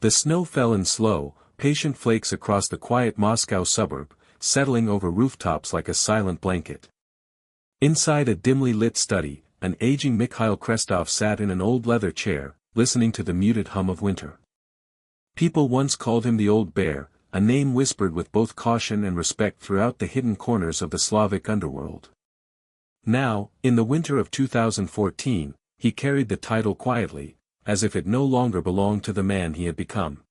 The snow fell in slow, patient flakes across the quiet Moscow suburb, settling over rooftops like a silent blanket. Inside a dimly lit study, an aging Mikhail Krestov sat in an old leather chair, listening to the muted hum of winter. People once called him the Old Bear, a name whispered with both caution and respect throughout the hidden corners of the Slavic underworld. Now, in the winter of 2014, he carried the title quietly, as if it no longer belonged to the man he had become.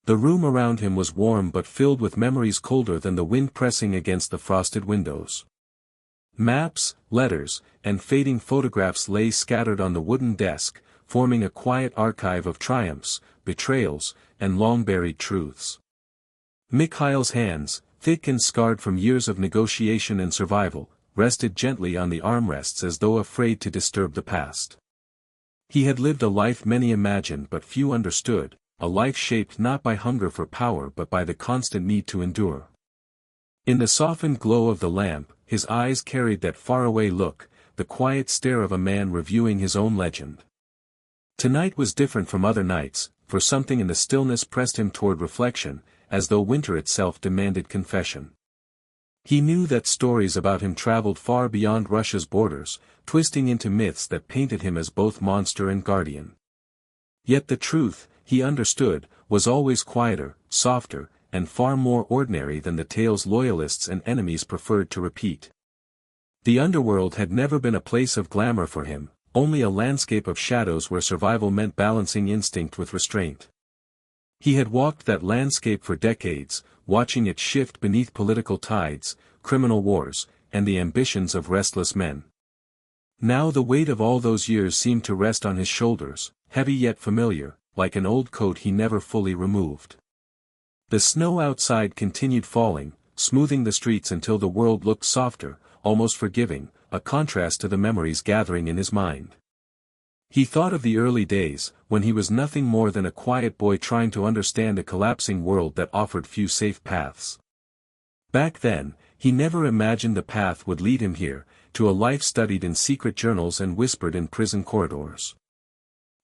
The room around him was warm but filled with memories colder than the wind pressing against the frosted windows. Maps, letters, and fading photographs lay scattered on the wooden desk, forming a quiet archive of triumphs, betrayals, and long-buried truths. Mikhail's hands, thick and scarred from years of negotiation and survival, rested gently on the armrests as though afraid to disturb the past. He had lived a life many imagined but few understood, a life shaped not by hunger for power but by the constant need to endure. In the softened glow of the lamp, his eyes carried that faraway look, the quiet stare of a man reviewing his own legend. Tonight was different from other nights, for something in the stillness pressed him toward reflection, as though winter itself demanded confession. He knew that stories about him traveled far beyond Russia's borders, twisting into myths that painted him as both monster and guardian. Yet the truth, he understood, was always quieter, softer, and far more ordinary than the tales loyalists and enemies preferred to repeat. The underworld had never been a place of glamour for him, only a landscape of shadows where survival meant balancing instinct with restraint. He had walked that landscape for decades, watching it shift beneath political tides, criminal wars, and the ambitions of restless men. Now the weight of all those years seemed to rest on his shoulders, heavy yet familiar, like an old coat he never fully removed. The snow outside continued falling, smoothing the streets until the world looked softer, almost forgiving, a contrast to the memories gathering in his mind. He thought of the early days, when he was nothing more than a quiet boy trying to understand a collapsing world that offered few safe paths. Back then, he never imagined the path would lead him here, to a life studied in secret journals and whispered in prison corridors.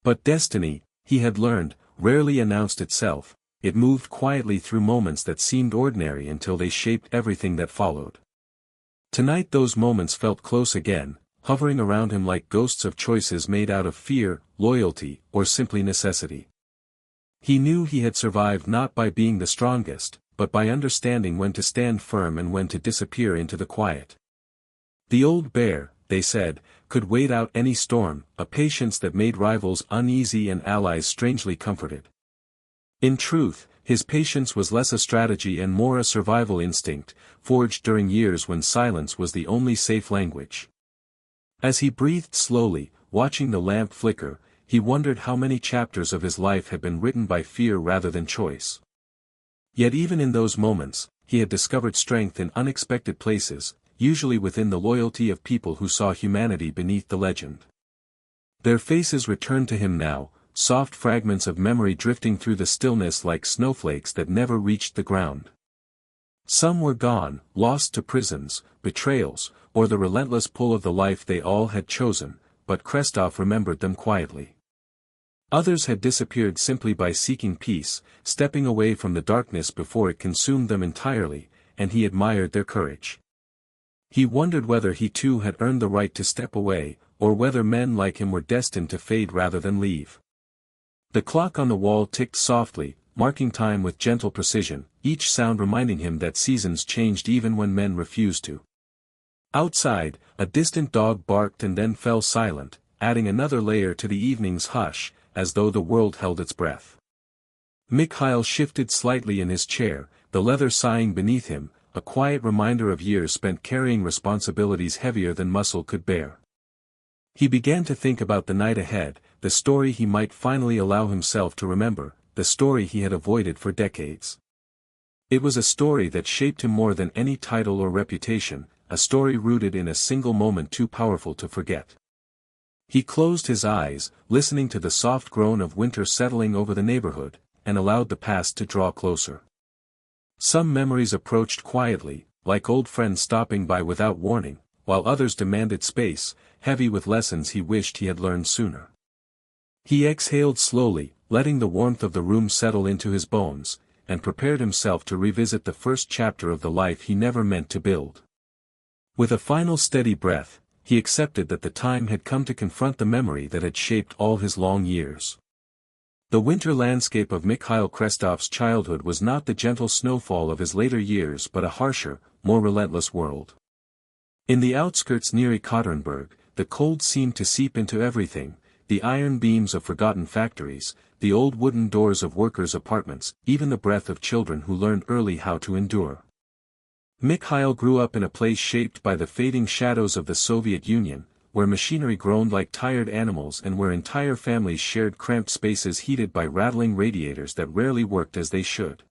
But destiny, he had learned, rarely announced itself. It moved quietly through moments that seemed ordinary until they shaped everything that followed. Tonight those moments felt close again, hovering around him like ghosts of choices made out of fear, loyalty, or simply necessity. He knew he had survived not by being the strongest, but by understanding when to stand firm and when to disappear into the quiet. The Old Bear, they said, could wait out any storm, a patience that made rivals uneasy and allies strangely comforted. In truth, his patience was less a strategy and more a survival instinct, forged during years when silence was the only safe language. As he breathed slowly, watching the lamp flicker, he wondered how many chapters of his life had been written by fear rather than choice. Yet even in those moments, he had discovered strength in unexpected places, usually within the loyalty of people who saw humanity beneath the legend. Their faces returned to him now, soft fragments of memory drifting through the stillness like snowflakes that never reached the ground. Some were gone, lost to prisons, betrayals, or the relentless pull of the life they all had chosen, but Krestov remembered them quietly. Others had disappeared simply by seeking peace, stepping away from the darkness before it consumed them entirely, and he admired their courage. He wondered whether he too had earned the right to step away, or whether men like him were destined to fade rather than leave. The clock on the wall ticked softly, marking time with gentle precision, each sound reminding him that seasons changed even when men refused to. Outside, a distant dog barked and then fell silent, adding another layer to the evening's hush, as though the world held its breath. Mikhail shifted slightly in his chair, the leather sighing beneath him, a quiet reminder of years spent carrying responsibilities heavier than muscle could bear. He began to think about the night ahead, the story he might finally allow himself to remember, the story he had avoided for decades. It was a story that shaped him more than any title or reputation, a story rooted in a single moment too powerful to forget. He closed his eyes, listening to the soft groan of winter settling over the neighborhood, and allowed the past to draw closer. Some memories approached quietly, like old friends stopping by without warning, while others demanded space, heavy with lessons he wished he had learned sooner. He exhaled slowly, letting the warmth of the room settle into his bones, and prepared himself to revisit the first chapter of the life he never meant to build. With a final steady breath, he accepted that the time had come to confront the memory that had shaped all his long years. The winter landscape of Mikhail Krestov's childhood was not the gentle snowfall of his later years but a harsher, more relentless world. In the outskirts near Ekaterinburg, the cold seemed to seep into everything, the iron beams of forgotten factories, the old wooden doors of workers' apartments, even the breath of children who learned early how to endure. Mikhail grew up in a place shaped by the fading shadows of the Soviet Union, where machinery groaned like tired animals and where entire families shared cramped spaces heated by rattling radiators that rarely worked as they should.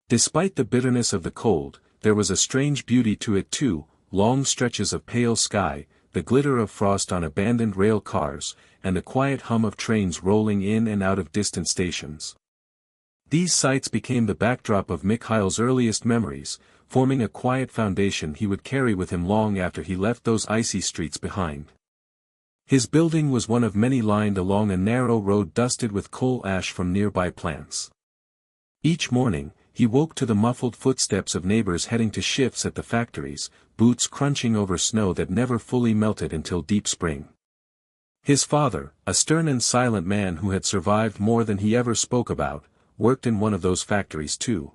Despite the bitterness of the cold, there was a strange beauty to it too, long stretches of pale sky, the glitter of frost on abandoned rail cars, and the quiet hum of trains rolling in and out of distant stations. These sights became the backdrop of Mikhail's earliest memories, forming a quiet foundation he would carry with him long after he left those icy streets behind. His building was one of many lined along a narrow road dusted with coal ash from nearby plants. Each morning, he woke to the muffled footsteps of neighbors heading to shifts at the factories, boots crunching over snow that never fully melted until deep spring. His father, a stern and silent man who had survived more than he ever spoke about, worked in one of those factories too.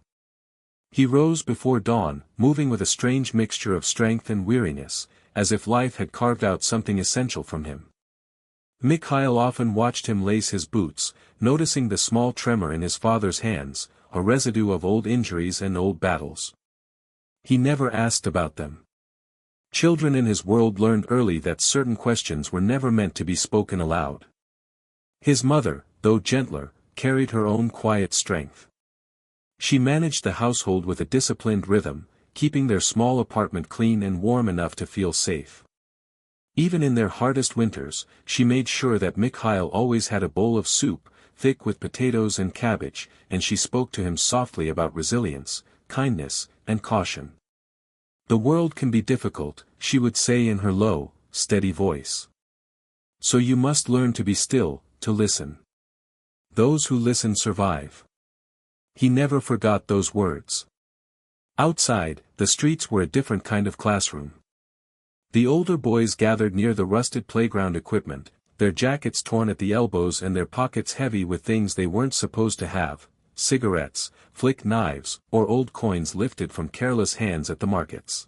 He rose before dawn, moving with a strange mixture of strength and weariness, as if life had carved out something essential from him. Mikhail often watched him lace his boots, noticing the small tremor in his father's hands, a residue of old injuries and old battles. He never asked about them. Children in his world learned early that certain questions were never meant to be spoken aloud. His mother, though gentler, carried her own quiet strength. She managed the household with a disciplined rhythm, keeping their small apartment clean and warm enough to feel safe. Even in their hardest winters, she made sure that Mikhail always had a bowl of soup, thick with potatoes and cabbage, and she spoke to him softly about resilience, kindness, and caution. The world can be difficult, she would say in her low, steady voice. So you must learn to be still, to listen. Those who listen survive. He never forgot those words. Outside, the streets were a different kind of classroom. The older boys gathered near the rusted playground equipment, their jackets torn at the elbows and their pockets heavy with things they weren't supposed to have, cigarettes, flick knives, or old coins lifted from careless hands at the markets.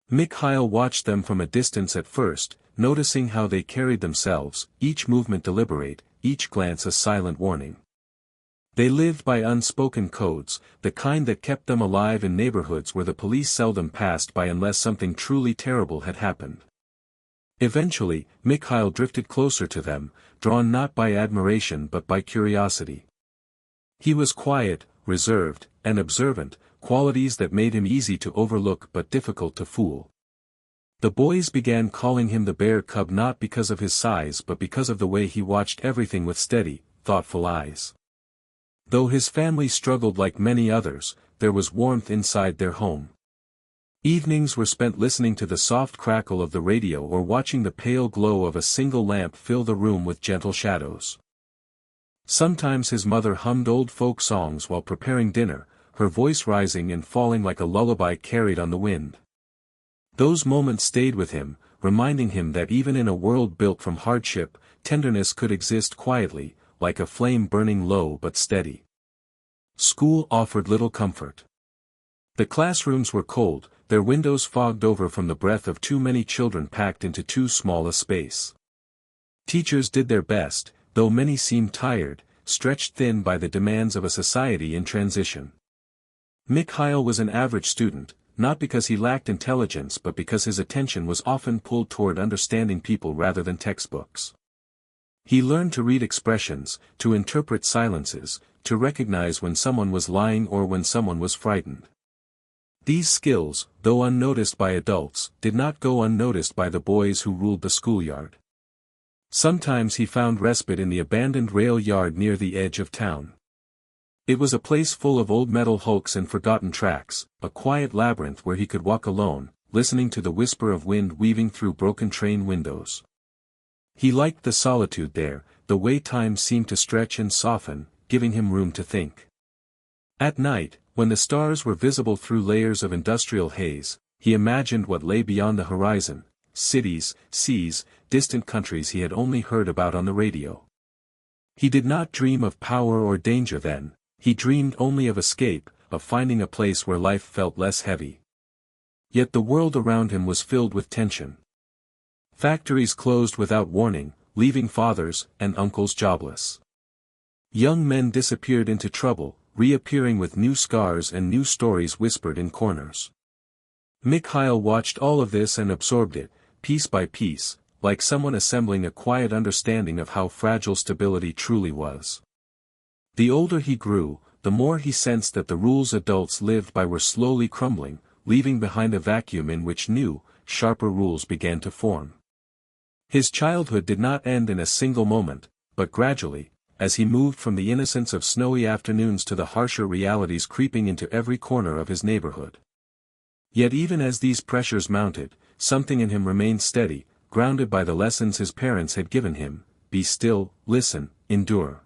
Mikhail watched them from a distance at first, noticing how they carried themselves, each movement deliberate, each glance a silent warning. They lived by unspoken codes, the kind that kept them alive in neighborhoods where the police seldom passed by unless something truly terrible had happened. Eventually, Mikhail drifted closer to them, drawn not by admiration but by curiosity. He was quiet, reserved, and observant, qualities that made him easy to overlook but difficult to fool. The boys began calling him the bear cub not because of his size but because of the way he watched everything with steady, thoughtful eyes. Though his family struggled like many others, there was warmth inside their home. Evenings were spent listening to the soft crackle of the radio or watching the pale glow of a single lamp fill the room with gentle shadows. Sometimes his mother hummed old folk songs while preparing dinner, her voice rising and falling like a lullaby carried on the wind. Those moments stayed with him, reminding him that even in a world built from hardship, tenderness could exist quietly, like a flame burning low but steady. School offered little comfort. The classrooms were cold, their windows fogged over from the breath of too many children packed into too small a space. Teachers did their best, though many seemed tired, stretched thin by the demands of a society in transition. Mikhail was an average student, not because he lacked intelligence but because his attention was often pulled toward understanding people rather than textbooks. He learned to read expressions, to interpret silences, to recognize when someone was lying or when someone was frightened. These skills, though unnoticed by adults, did not go unnoticed by the boys who ruled the schoolyard. Sometimes he found respite in the abandoned rail yard near the edge of town. It was a place full of old metal hulks and forgotten tracks, a quiet labyrinth where he could walk alone, listening to the whisper of wind weaving through broken train windows. He liked the solitude there, the way time seemed to stretch and soften, giving him room to think. At night, when the stars were visible through layers of industrial haze, he imagined what lay beyond the horizon: cities, seas, distant countries he had only heard about on the radio. He did not dream of power or danger then, he dreamed only of escape, of finding a place where life felt less heavy. Yet the world around him was filled with tension. Factories closed without warning, leaving fathers and uncles jobless. Young men disappeared into trouble, reappearing with new scars and new stories whispered in corners. Mikhail watched all of this and absorbed it, piece by piece, like someone assembling a quiet understanding of how fragile stability truly was. The older he grew, the more he sensed that the rules adults lived by were slowly crumbling, leaving behind a vacuum in which new, sharper rules began to form. His childhood did not end in a single moment, but gradually, as he moved from the innocence of snowy afternoons to the harsher realities creeping into every corner of his neighborhood. Yet even as these pressures mounted, something in him remained steady, grounded by the lessons his parents had given him: be still, listen, endure.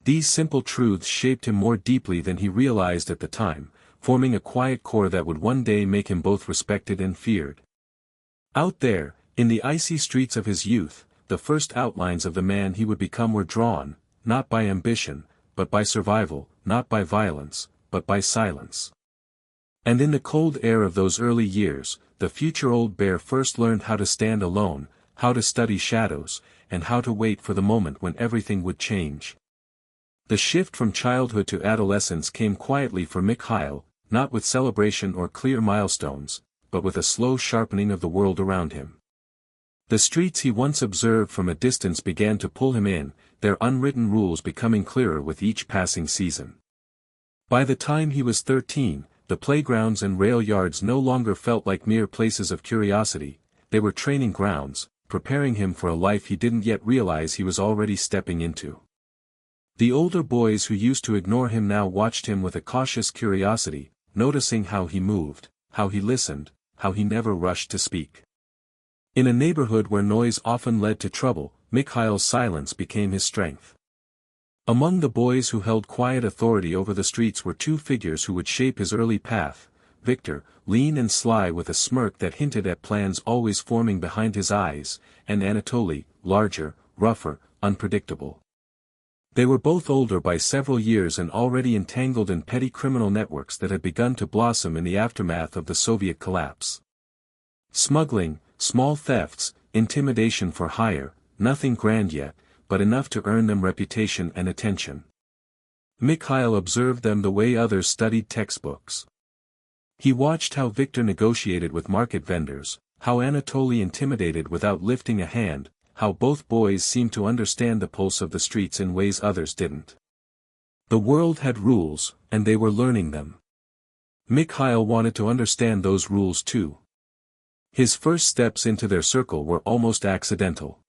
These simple truths shaped him more deeply than he realized at the time, forming a quiet core that would one day make him both respected and feared. Out there, in the icy streets of his youth, the first outlines of the man he would become were drawn, not by ambition, but by survival, not by violence, but by silence. And in the cold air of those early years, the future old bear first learned how to stand alone, how to study shadows, and how to wait for the moment when everything would change. The shift from childhood to adolescence came quietly for Mikhail, not with celebration or clear milestones, but with a slow sharpening of the world around him. The streets he once observed from a distance began to pull him in, their unwritten rules becoming clearer with each passing season. By the time he was 13, the playgrounds and rail yards no longer felt like mere places of curiosity, they were training grounds, preparing him for a life he didn't yet realize he was already stepping into. The older boys who used to ignore him now watched him with a cautious curiosity, noticing how he moved, how he listened, how he never rushed to speak. In a neighborhood where noise often led to trouble, Mikhail's silence became his strength. Among the boys who held quiet authority over the streets were two figures who would shape his early path: Victor, lean and sly with a smirk that hinted at plans always forming behind his eyes, and Anatoly, larger, rougher, unpredictable. They were both older by several years and already entangled in petty criminal networks that had begun to blossom in the aftermath of the Soviet collapse. Smuggling, small thefts, intimidation for hire, nothing grand yet, but enough to earn them reputation and attention. Mikhail observed them the way others studied textbooks. He watched how Victor negotiated with market vendors, how Anatoly intimidated without lifting a hand, how both boys seemed to understand the pulse of the streets in ways others didn't. The world had rules, and they were learning them. Mikhail wanted to understand those rules too. His first steps into their circle were almost accidental.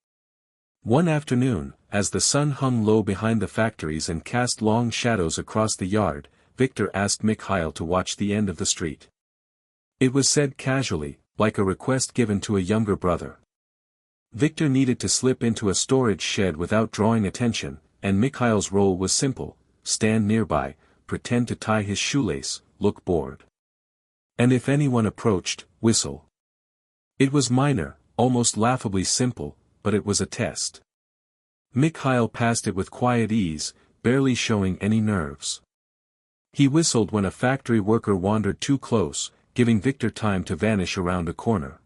One afternoon, as the sun hung low behind the factories and cast long shadows across the yard, Victor asked Mikhail to watch the end of the street. It was said casually, like a request given to a younger brother. Victor needed to slip into a storage shed without drawing attention, and Mikhail's role was simple: stand nearby, pretend to tie his shoelace, look bored. And if anyone approached, whistle. It was minor, almost laughably simple, but it was a test. Mikhail passed it with quiet ease, barely showing any nerves. He whistled when a factory worker wandered too close, giving Victor time to vanish around a corner.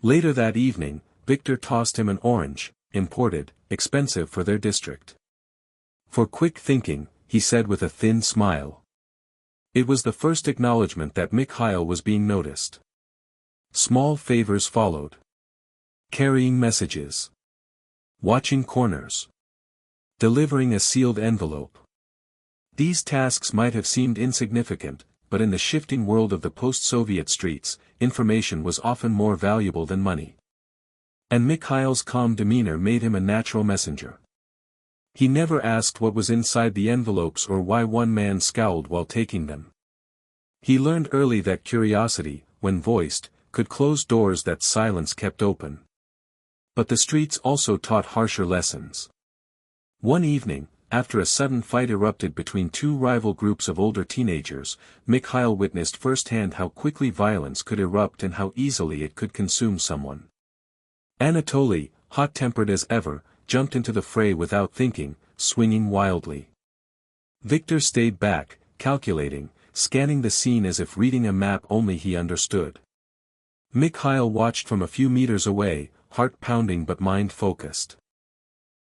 Later that evening, Victor tossed him an orange, imported, expensive for their district. For quick thinking, he said with a thin smile. It was the first acknowledgement that Mikhail was being noticed. Small favors followed. Carrying messages. Watching corners. Delivering a sealed envelope. These tasks might have seemed insignificant, but in the shifting world of the post-Soviet streets, information was often more valuable than money. And Mikhail's calm demeanor made him a natural messenger. He never asked what was inside the envelopes or why one man scowled while taking them. He learned early that curiosity, when voiced, could close doors that silence kept open. But the streets also taught harsher lessons. One evening, after a sudden fight erupted between two rival groups of older teenagers, Mikhail witnessed firsthand how quickly violence could erupt and how easily it could consume someone. Anatoly, hot-tempered as ever, jumped into the fray without thinking, swinging wildly. Victor stayed back, calculating, scanning the scene as if reading a map only he understood. Mikhail watched from a few meters away, heart pounding but mind focused.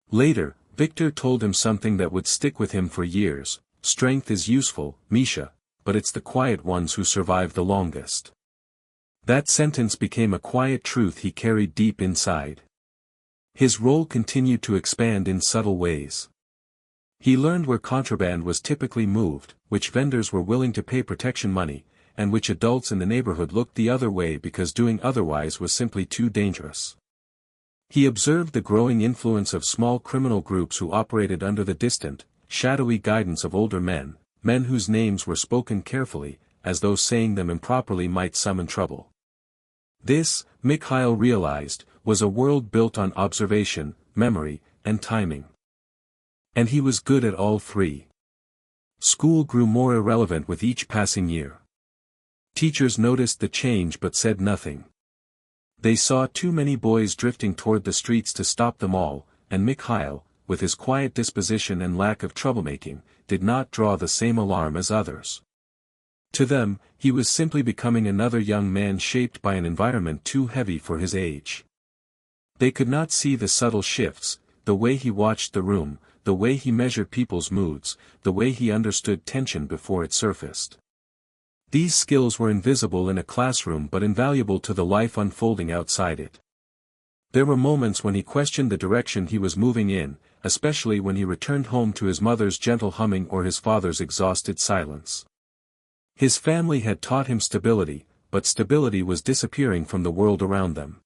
Later, Victor told him something that would stick with him for years: strength is useful, Misha, but it's the quiet ones who survive the longest. That sentence became a quiet truth he carried deep inside. His role continued to expand in subtle ways. He learned where contraband was typically moved, which vendors were willing to pay protection money, and which adults in the neighborhood looked the other way because doing otherwise was simply too dangerous. He observed the growing influence of small criminal groups who operated under the distant, shadowy guidance of older men, men whose names were spoken carefully, as though saying them improperly might summon trouble. This, Mikhail realized, was a world built on observation, memory, and timing. And he was good at all three. School grew more irrelevant with each passing year. Teachers noticed the change but said nothing. They saw too many boys drifting toward the streets to stop them all, and Mikhail, with his quiet disposition and lack of troublemaking, did not draw the same alarm as others. To them, he was simply becoming another young man shaped by an environment too heavy for his age. They could not see the subtle shifts, the way he watched the room, the way he measured people's moods, the way he understood tension before it surfaced. These skills were invisible in a classroom but invaluable to the life unfolding outside it. There were moments when he questioned the direction he was moving in, especially when he returned home to his mother's gentle humming or his father's exhausted silence. His family had taught him stability, but stability was disappearing from the world around them.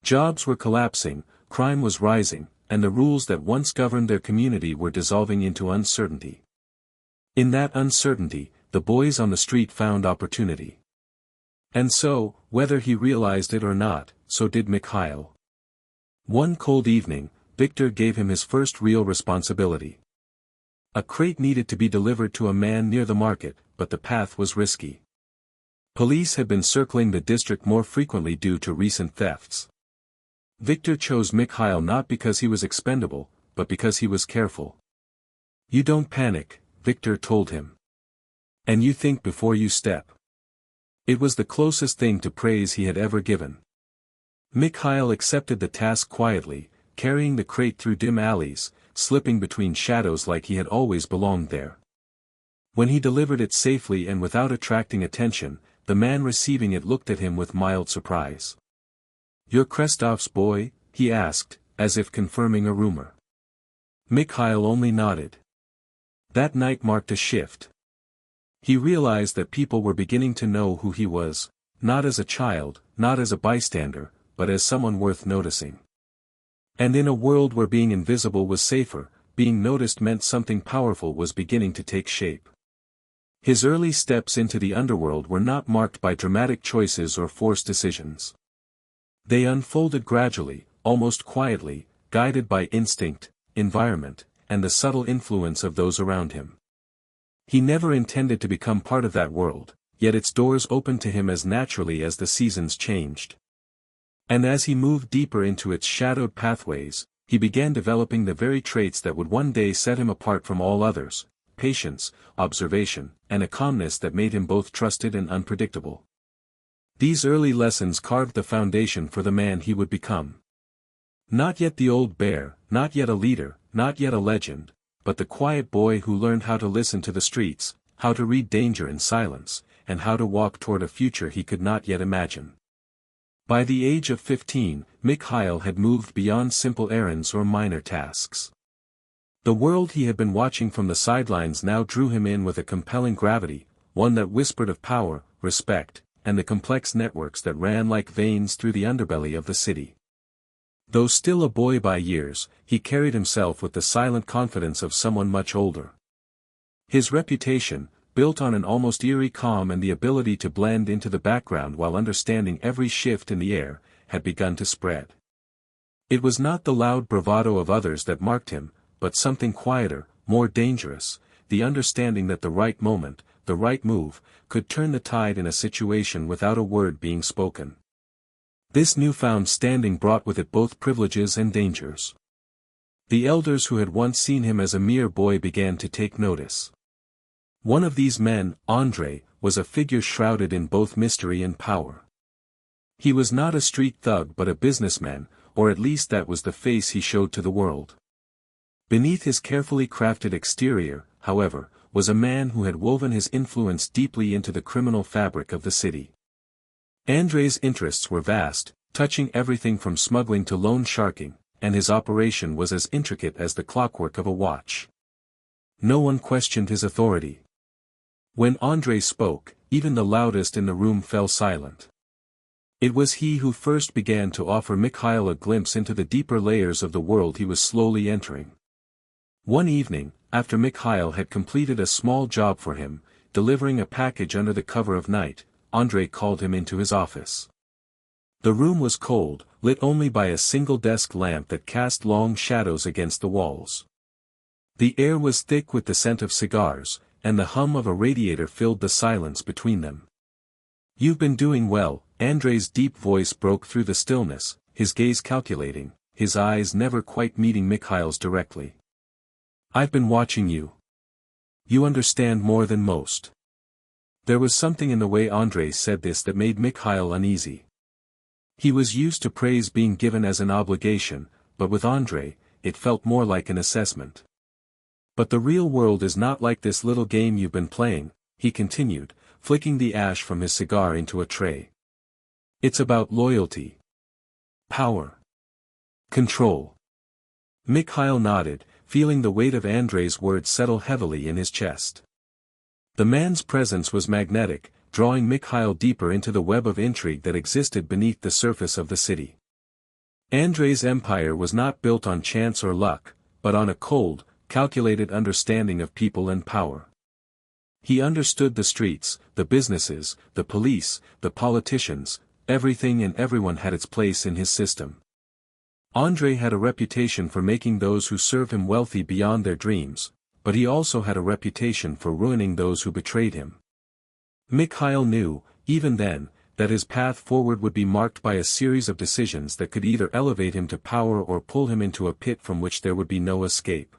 Jobs were collapsing, crime was rising, and the rules that once governed their community were dissolving into uncertainty. In that uncertainty, the boys on the street found opportunity. And so, whether he realized it or not, so did Mikhail. One cold evening, Victor gave him his first real responsibility. A crate needed to be delivered to a man near the market, but the path was risky. Police had been circling the district more frequently due to recent thefts. Victor chose Mikhail not because he was expendable, but because he was careful. "You don't panic," Victor told him. "And you think before you step." It was the closest thing to praise he had ever given. Mikhail accepted the task quietly, carrying the crate through dim alleys, slipping between shadows like he had always belonged there. When he delivered it safely and without attracting attention, the man receiving it looked at him with mild surprise. "You're Krestov's boy?" he asked, as if confirming a rumor. Mikhail only nodded. That night marked a shift. He realized that people were beginning to know who he was, not as a child, not as a bystander, but as someone worth noticing. And in a world where being invisible was safer, being noticed meant something powerful was beginning to take shape. His early steps into the underworld were not marked by dramatic choices or forced decisions. They unfolded gradually, almost quietly, guided by instinct, environment, and the subtle influence of those around him. He never intended to become part of that world, yet its doors opened to him as naturally as the seasons changed. And as he moved deeper into its shadowed pathways, he began developing the very traits that would one day set him apart from all others: patience, observation, and a calmness that made him both trusted and unpredictable. These early lessons carved the foundation for the man he would become. Not yet the old bear, not yet a leader, not yet a legend, but the quiet boy who learned how to listen to the streets, how to read danger in silence, and how to walk toward a future he could not yet imagine. By the age of 15, Mikhail had moved beyond simple errands or minor tasks. The world he had been watching from the sidelines now drew him in with a compelling gravity, one that whispered of power, respect, and the complex networks that ran like veins through the underbelly of the city. Though still a boy by years, he carried himself with the silent confidence of someone much older. His reputation, built on an almost eerie calm and the ability to blend into the background while understanding every shift in the air, had begun to spread. It was not the loud bravado of others that marked him, but something quieter, more dangerous, the understanding that the right moment, the right move, could turn the tide in a situation without a word being spoken. This newfound standing brought with it both privileges and dangers. The elders who had once seen him as a mere boy began to take notice. One of these men, Andrei, was a figure shrouded in both mystery and power. He was not a street thug but a businessman, or at least that was the face he showed to the world. Beneath his carefully crafted exterior, however, was a man who had woven his influence deeply into the criminal fabric of the city. Andrei's interests were vast, touching everything from smuggling to loan sharking, and his operation was as intricate as the clockwork of a watch. No one questioned his authority. When Andrei spoke, even the loudest in the room fell silent. It was he who first began to offer Mikhail a glimpse into the deeper layers of the world he was slowly entering. One evening, after Mikhail had completed a small job for him, delivering a package under the cover of night, Andrei called him into his office. The room was cold, lit only by a single desk lamp that cast long shadows against the walls. The air was thick with the scent of cigars, and the hum of a radiator filled the silence between them. "You've been doing well," Andrei's deep voice broke through the stillness, his gaze calculating, his eyes never quite meeting Mikhail's directly. "I've been watching you. You understand more than most." There was something in the way Andrei said this that made Mikhail uneasy. He was used to praise being given as an obligation, but with Andrei, it felt more like an assessment. "But the real world is not like this little game you've been playing," he continued, flicking the ash from his cigar into a tray. "It's about loyalty, power, control." Mikhail nodded, feeling the weight of Andrei's words settle heavily in his chest. The man's presence was magnetic, drawing Mikhail deeper into the web of intrigue that existed beneath the surface of the city. Andrei's empire was not built on chance or luck, but on a cold, calculated understanding of people and power. He understood the streets, the businesses, the police, the politicians, everything and everyone had its place in his system. Andrei had a reputation for making those who serve him wealthy beyond their dreams, but he also had a reputation for ruining those who betrayed him. Mikhail knew, even then, that his path forward would be marked by a series of decisions that could either elevate him to power or pull him into a pit from which there would be no escape.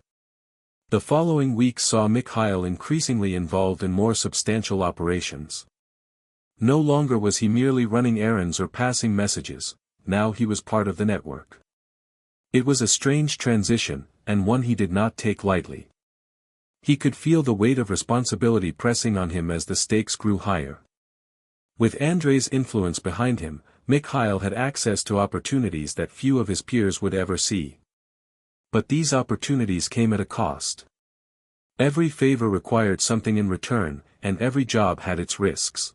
The following weeks saw Mikhail increasingly involved in more substantial operations. No longer was he merely running errands or passing messages, now he was part of the network. It was a strange transition, and one he did not take lightly. He could feel the weight of responsibility pressing on him as the stakes grew higher. With Andrei's influence behind him, Mikhail had access to opportunities that few of his peers would ever see. But these opportunities came at a cost. Every favor required something in return, and every job had its risks.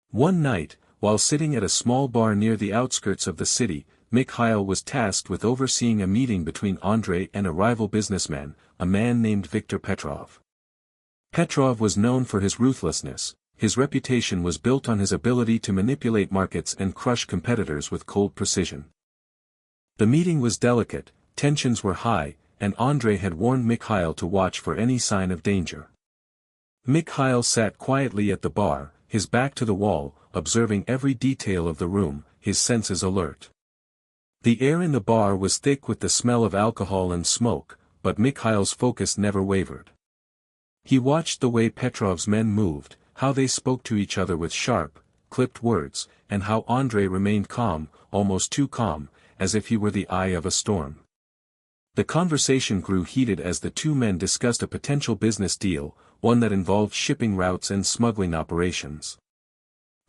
One night, while sitting at a small bar near the outskirts of the city, Mikhail was tasked with overseeing a meeting between Andrei and a rival businessman, a man named Viktor Petrov. Petrov was known for his ruthlessness, his reputation was built on his ability to manipulate markets and crush competitors with cold precision. The meeting was delicate, tensions were high, and Andrei had warned Mikhail to watch for any sign of danger. Mikhail sat quietly at the bar, his back to the wall, observing every detail of the room, his senses alert. The air in the bar was thick with the smell of alcohol and smoke, but Mikhail's focus never wavered. He watched the way Petrov's men moved, how they spoke to each other with sharp, clipped words, and how Andrei remained calm, almost too calm, as if he were the eye of a storm. The conversation grew heated as the two men discussed a potential business deal, one that involved shipping routes and smuggling operations.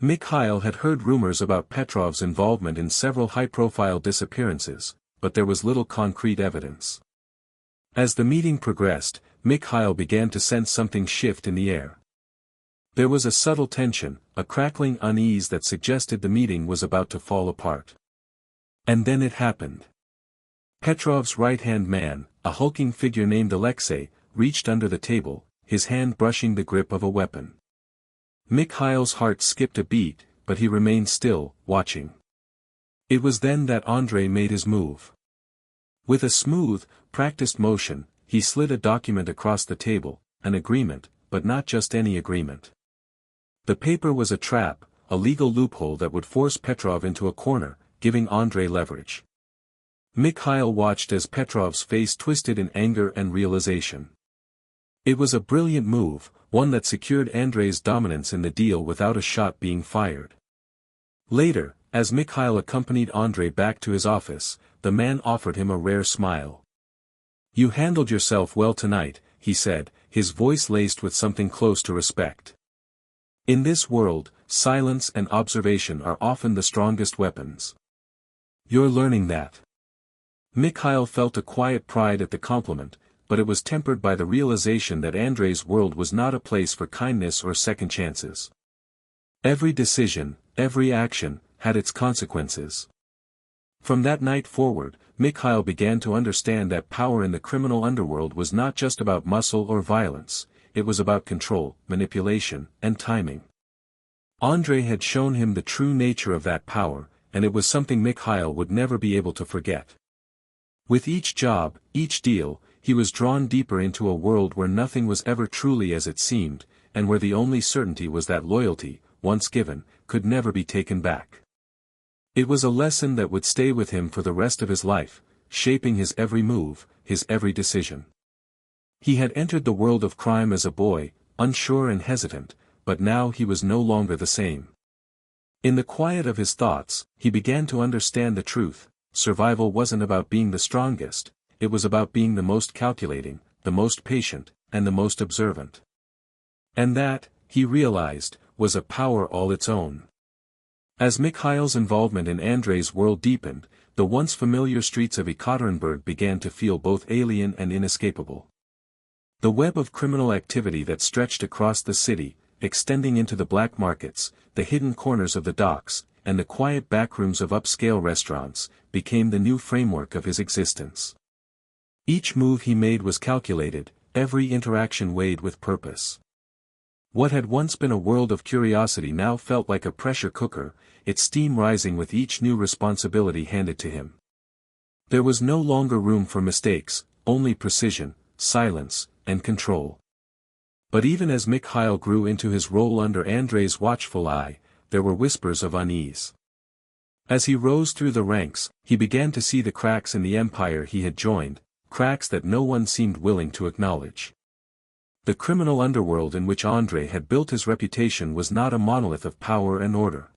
Mikhail had heard rumors about Petrov's involvement in several high-profile disappearances, but there was little concrete evidence. As the meeting progressed, Mikhail began to sense something shift in the air. There was a subtle tension, a crackling unease that suggested the meeting was about to fall apart. And then it happened. Petrov's right-hand man, a hulking figure named Alexei, reached under the table, his hand brushing the grip of a weapon. Mikhail's heart skipped a beat, but he remained still, watching. It was then that Andrei made his move. With a smooth, practiced motion, he slid a document across the table, an agreement, but not just any agreement. The paper was a trap, a legal loophole that would force Petrov into a corner, giving Andrei leverage. Mikhail watched as Petrov's face twisted in anger and realization. It was a brilliant move, one that secured Andrei's dominance in the deal without a shot being fired. Later, as Mikhail accompanied Andrei back to his office, the man offered him a rare smile. "You handled yourself well tonight," he said, his voice laced with something close to respect. "In this world, silence and observation are often the strongest weapons. You're learning that." Mikhail felt a quiet pride at the compliment, but it was tempered by the realization that Andrei's world was not a place for kindness or second chances. Every decision, every action, had its consequences. From that night forward, Mikhail began to understand that power in the criminal underworld was not just about muscle or violence, it was about control, manipulation, and timing. Andrei had shown him the true nature of that power, and it was something Mikhail would never be able to forget. With each job, each deal, he was drawn deeper into a world where nothing was ever truly as it seemed, and where the only certainty was that loyalty, once given, could never be taken back. It was a lesson that would stay with him for the rest of his life, shaping his every move, his every decision. He had entered the world of crime as a boy, unsure and hesitant, but now he was no longer the same. In the quiet of his thoughts, he began to understand the truth: survival wasn't about being the strongest, it was about being the most calculating, the most patient, and the most observant. And that, he realized, was a power all its own. As Mikhail's involvement in Andrei's world deepened, the once familiar streets of Ekaterinburg began to feel both alien and inescapable. The web of criminal activity that stretched across the city, extending into the black markets, the hidden corners of the docks, and the quiet backrooms of upscale restaurants, became the new framework of his existence. Each move he made was calculated, every interaction weighed with purpose. What had once been a world of curiosity now felt like a pressure cooker, its steam rising with each new responsibility handed to him. There was no longer room for mistakes, only precision, silence, and control. But even as Mikhail grew into his role under Andrei's watchful eye, there were whispers of unease. As he rose through the ranks, he began to see the cracks in the empire he had joined, cracks that no one seemed willing to acknowledge. The criminal underworld in which Andrei had built his reputation was not a monolith of power and order.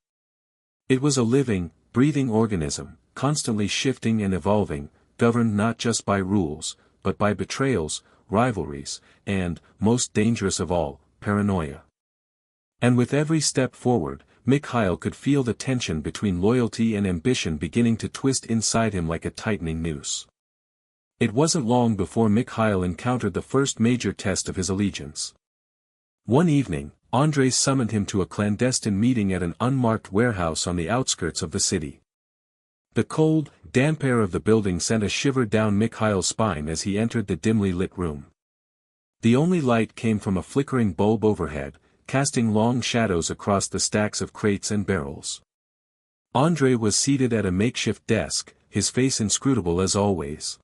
It was a living, breathing organism, constantly shifting and evolving, governed not just by rules, but by betrayals, rivalries, and, most dangerous of all, paranoia. And with every step forward, Mikhail could feel the tension between loyalty and ambition beginning to twist inside him like a tightening noose. It wasn't long before Mikhail encountered the first major test of his allegiance. One evening, Andrei summoned him to a clandestine meeting at an unmarked warehouse on the outskirts of the city. The cold, damp air of the building sent a shiver down Mikhail's spine as he entered the dimly lit room. The only light came from a flickering bulb overhead, casting long shadows across the stacks of crates and barrels. Andrei was seated at a makeshift desk, his face inscrutable as always.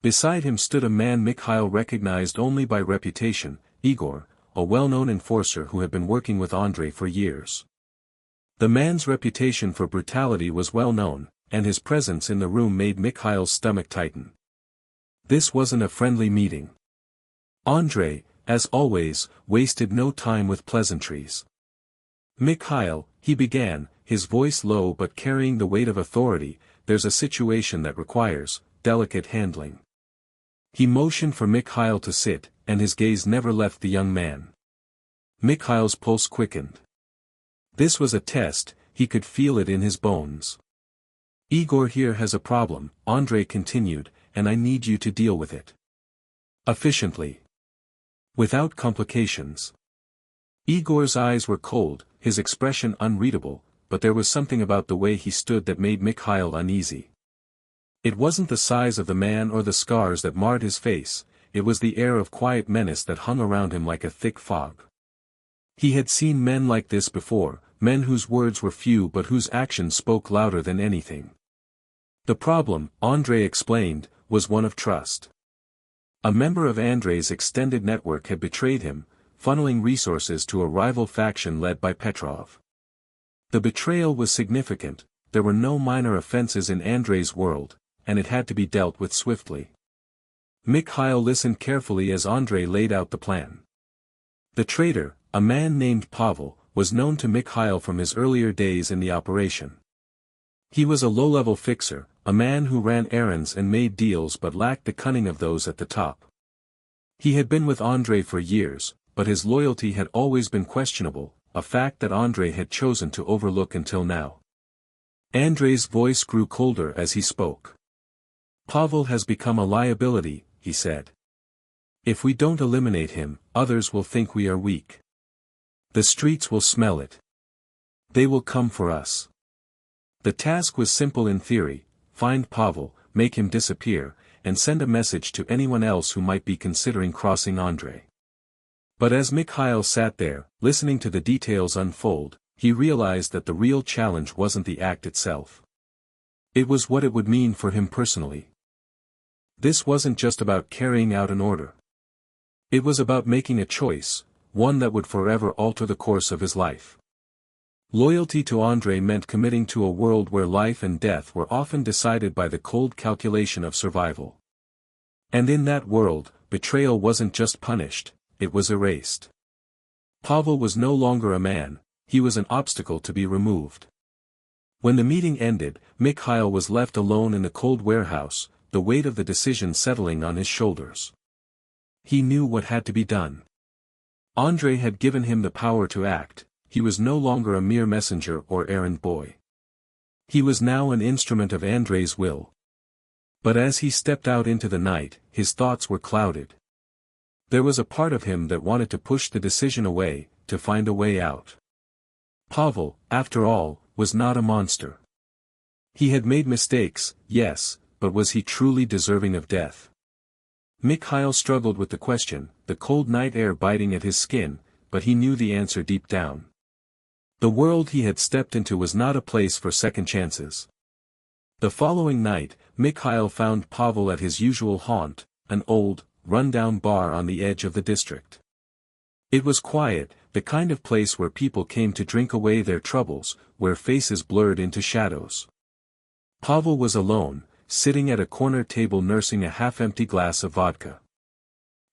Beside him stood a man Mikhail recognized only by reputation, Igor, a well-known enforcer who had been working with Andrei for years. The man's reputation for brutality was well known, and his presence in the room made Mikhail's stomach tighten. This wasn't a friendly meeting. Andrei, as always, wasted no time with pleasantries. "Mikhail," he began, his voice low but carrying the weight of authority, "there's a situation that requires delicate handling." He motioned for Mikhail to sit, and his gaze never left the young man. Mikhail's pulse quickened. This was a test, he could feel it in his bones. "Igor here has a problem," Andrei continued, "and I need you to deal with it. Efficiently. Without complications." Igor's eyes were cold, his expression unreadable, but there was something about the way he stood that made Mikhail uneasy. It wasn't the size of the man or the scars that marred his face, it was the air of quiet menace that hung around him like a thick fog. He had seen men like this before, men whose words were few but whose actions spoke louder than anything. The problem, Andrei explained, was one of trust. A member of Andrei's extended network had betrayed him, funneling resources to a rival faction led by Petrov. The betrayal was significant, there were no minor offenses in Andrei's world, and it had to be dealt with swiftly. Mikhail listened carefully as Andrei laid out the plan. The traitor, a man named Pavel, was known to Mikhail from his earlier days in the operation. He was a low-level fixer, a man who ran errands and made deals but lacked the cunning of those at the top. He had been with Andrei for years, but his loyalty had always been questionable, a fact that Andrei had chosen to overlook until now. Andrei's voice grew colder as he spoke. Pavel has become a liability, he said. If we don't eliminate him, others will think we are weak. The streets will smell it. They will come for us. The task was simple in theory: find Pavel, make him disappear, and send a message to anyone else who might be considering crossing Andrei. But as Mikhail sat there, listening to the details unfold, he realized that the real challenge wasn't the act itself. It was what it would mean for him personally. This wasn't just about carrying out an order. It was about making a choice, one that would forever alter the course of his life. Loyalty to Andrei meant committing to a world where life and death were often decided by the cold calculation of survival. And in that world, betrayal wasn't just punished, it was erased. Pavel was no longer a man, he was an obstacle to be removed. When the meeting ended, Mikhail was left alone in the cold warehouse, the weight of the decision settling on his shoulders. He knew what had to be done. Andrei had given him the power to act, he was no longer a mere messenger or errand boy. He was now an instrument of Andrei's will. But as he stepped out into the night, his thoughts were clouded. There was a part of him that wanted to push the decision away, to find a way out. Pavel, after all, was not a monster. He had made mistakes, yes, but was he truly deserving of death? Mikhail struggled with the question, the cold night air biting at his skin, but he knew the answer deep down. The world he had stepped into was not a place for second chances. The following night, Mikhail found Pavel at his usual haunt, an old, run-down bar on the edge of the district. It was quiet, the kind of place where people came to drink away their troubles, where faces blurred into shadows. Pavel was alone, sitting at a corner table nursing a half-empty glass of vodka.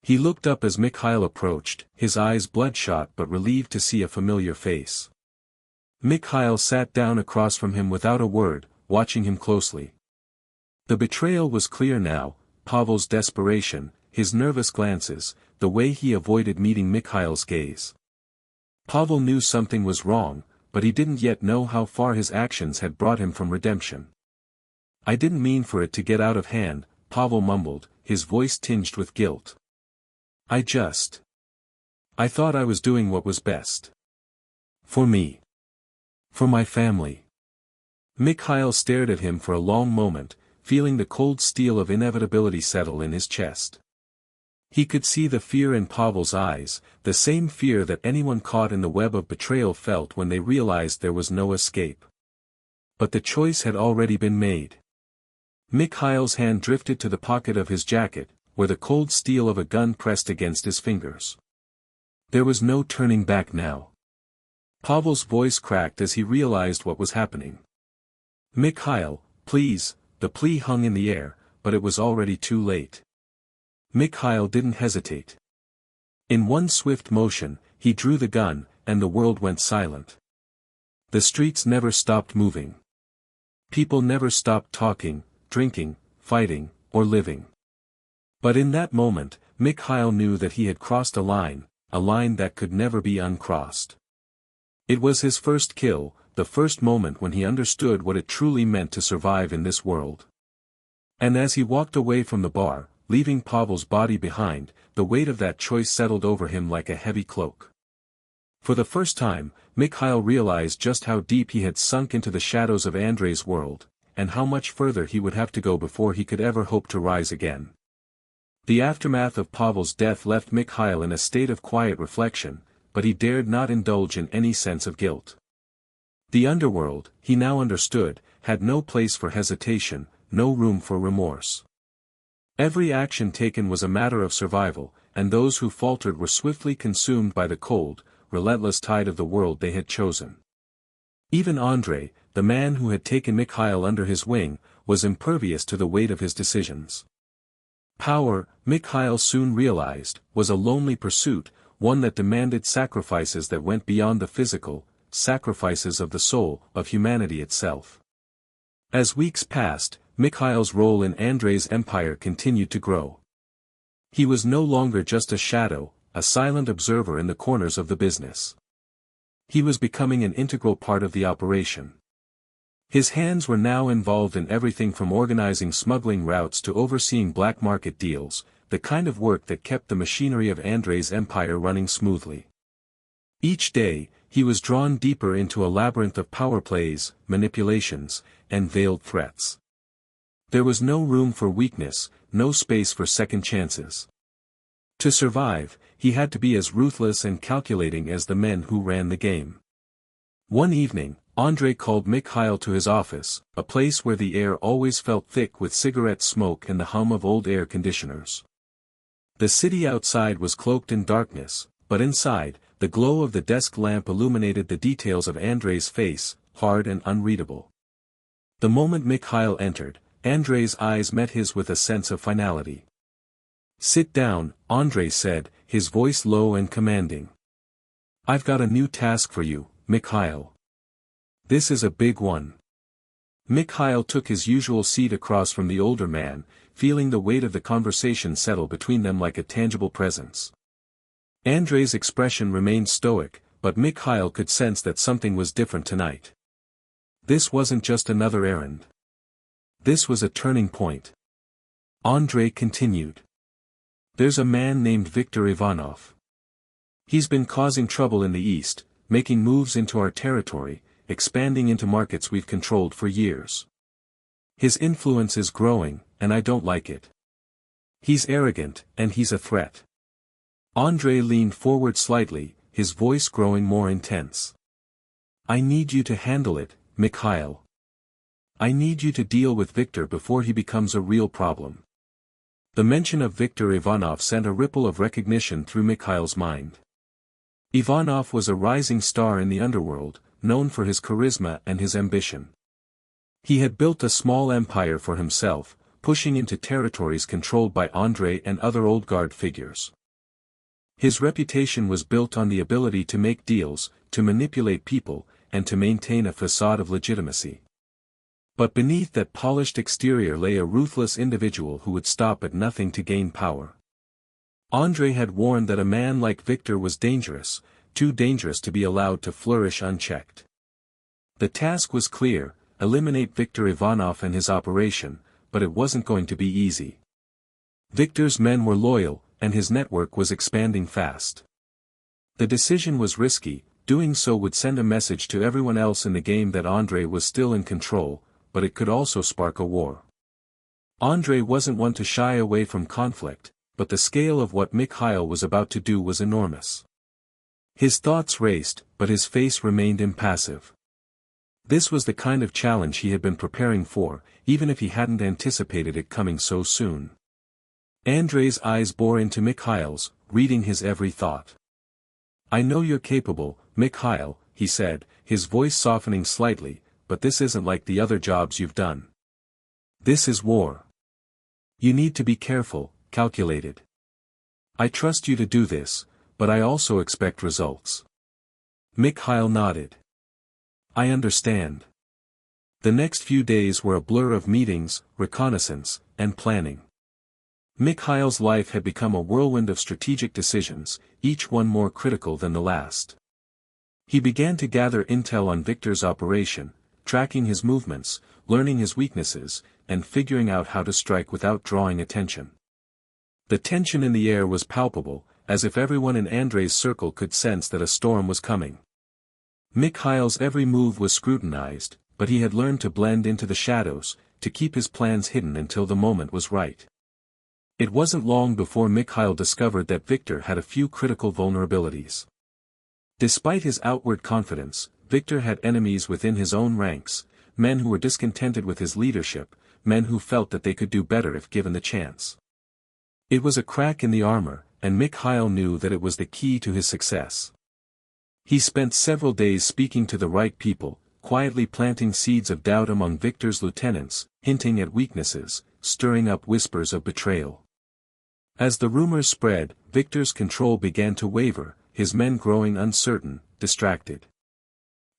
He looked up as Mikhail approached, his eyes bloodshot but relieved to see a familiar face. Mikhail sat down across from him without a word, watching him closely. The betrayal was clear now, Pavel's desperation, his nervous glances, the way he avoided meeting Mikhail's gaze. Pavel knew something was wrong, but he didn't yet know how far his actions had brought him from redemption. I didn't mean for it to get out of hand, Pavel mumbled, his voice tinged with guilt. I thought I was doing what was best. For me. For my family. Mikhail stared at him for a long moment, feeling the cold steel of inevitability settle in his chest. He could see the fear in Pavel's eyes, the same fear that anyone caught in the web of betrayal felt when they realized there was no escape. But the choice had already been made. Mikhail's hand drifted to the pocket of his jacket, where the cold steel of a gun pressed against his fingers. There was no turning back now. Pavel's voice cracked as he realized what was happening. Mikhail, please, the plea hung in the air, but it was already too late. Mikhail didn't hesitate. In one swift motion, he drew the gun, and the world went silent. The streets never stopped moving. People never stopped talking, drinking, fighting, or living. But in that moment, Mikhail knew that he had crossed a line that could never be uncrossed. It was his first kill, the first moment when he understood what it truly meant to survive in this world. And as he walked away from the bar, leaving Pavel's body behind, the weight of that choice settled over him like a heavy cloak. For the first time, Mikhail realized just how deep he had sunk into the shadows of Andrei's world, and how much further he would have to go before he could ever hope to rise again. The aftermath of Pavel's death left Mikhail in a state of quiet reflection, but he dared not indulge in any sense of guilt. The underworld, he now understood, had no place for hesitation, no room for remorse. Every action taken was a matter of survival, and those who faltered were swiftly consumed by the cold, relentless tide of the world they had chosen. Even Andrei, the man who had taken Mikhail under his wing, was impervious to the weight of his decisions. Power, Mikhail soon realized, was a lonely pursuit, one that demanded sacrifices that went beyond the physical, sacrifices of the soul, of humanity itself. As weeks passed, Mikhail's role in Andrei's empire continued to grow. He was no longer just a shadow, a silent observer in the corners of the business. He was becoming an integral part of the operation. His hands were now involved in everything from organizing smuggling routes to overseeing black market deals, the kind of work that kept the machinery of Andrei's empire running smoothly. Each day, he was drawn deeper into a labyrinth of power plays, manipulations, and veiled threats. There was no room for weakness, no space for second chances. To survive, he had to be as ruthless and calculating as the men who ran the game. One evening, Andrei called Mikhail to his office, a place where the air always felt thick with cigarette smoke and the hum of old air conditioners. The city outside was cloaked in darkness, but inside, the glow of the desk lamp illuminated the details of Andrei's face, hard and unreadable. The moment Mikhail entered, Andrei's eyes met his with a sense of finality. "Sit down," Andrei said, his voice low and commanding. "I've got a new task for you, Mikhail. This is a big one." Mikhail took his usual seat across from the older man, feeling the weight of the conversation settle between them like a tangible presence. Andrei's expression remained stoic, but Mikhail could sense that something was different tonight. This wasn't just another errand. This was a turning point. Andrei continued. "There's a man named Viktor Ivanov. He's been causing trouble in the East, making moves into our territory, expanding into markets we've controlled for years. His influence is growing, and I don't like it. He's arrogant, and he's a threat." Andrei leaned forward slightly, his voice growing more intense. "I need you to handle it, Mikhail. I need you to deal with Viktor before he becomes a real problem." The mention of Viktor Ivanov sent a ripple of recognition through Mikhail's mind. Ivanov was a rising star in the underworld, known for his charisma and his ambition. He had built a small empire for himself, pushing into territories controlled by Andrei and other old guard figures. His reputation was built on the ability to make deals, to manipulate people, and to maintain a facade of legitimacy. But beneath that polished exterior lay a ruthless individual who would stop at nothing to gain power. Andrei had warned that a man like Viktor was dangerous, too dangerous to be allowed to flourish unchecked. The task was clear: eliminate Viktor Ivanov and his operation, but it wasn't going to be easy. Viktor's men were loyal, and his network was expanding fast. The decision was risky. Doing so would send a message to everyone else in the game that Andrei was still in control, but it could also spark a war. Andrei wasn't one to shy away from conflict, but the scale of what Mikhail was about to do was enormous. His thoughts raced, but his face remained impassive. This was the kind of challenge he had been preparing for, even if he hadn't anticipated it coming so soon. Andrei's eyes bore into Mikhail's, reading his every thought. "I know you're capable, Mikhail," he said, his voice softening slightly, "but this isn't like the other jobs you've done. This is war. You need to be careful, calculated. I trust you to do this, but I also expect results." Mikhail nodded. "I understand." The next few days were a blur of meetings, reconnaissance, and planning. Mikhail's life had become a whirlwind of strategic decisions, each one more critical than the last. He began to gather intel on Viktor's operation, tracking his movements, learning his weaknesses, and figuring out how to strike without drawing attention. The tension in the air was palpable, as if everyone in Andrei's circle could sense that a storm was coming. Mikhail's every move was scrutinized, but he had learned to blend into the shadows, to keep his plans hidden until the moment was right. It wasn't long before Mikhail discovered that Viktor had a few critical vulnerabilities. Despite his outward confidence, Viktor had enemies within his own ranks, men who were discontented with his leadership, men who felt that they could do better if given the chance. It was a crack in the armor, and Mikhail knew that it was the key to his success. He spent several days speaking to the right people, quietly planting seeds of doubt among Victor's lieutenants, hinting at weaknesses, stirring up whispers of betrayal. As the rumors spread, Victor's control began to waver, his men growing uncertain, distracted.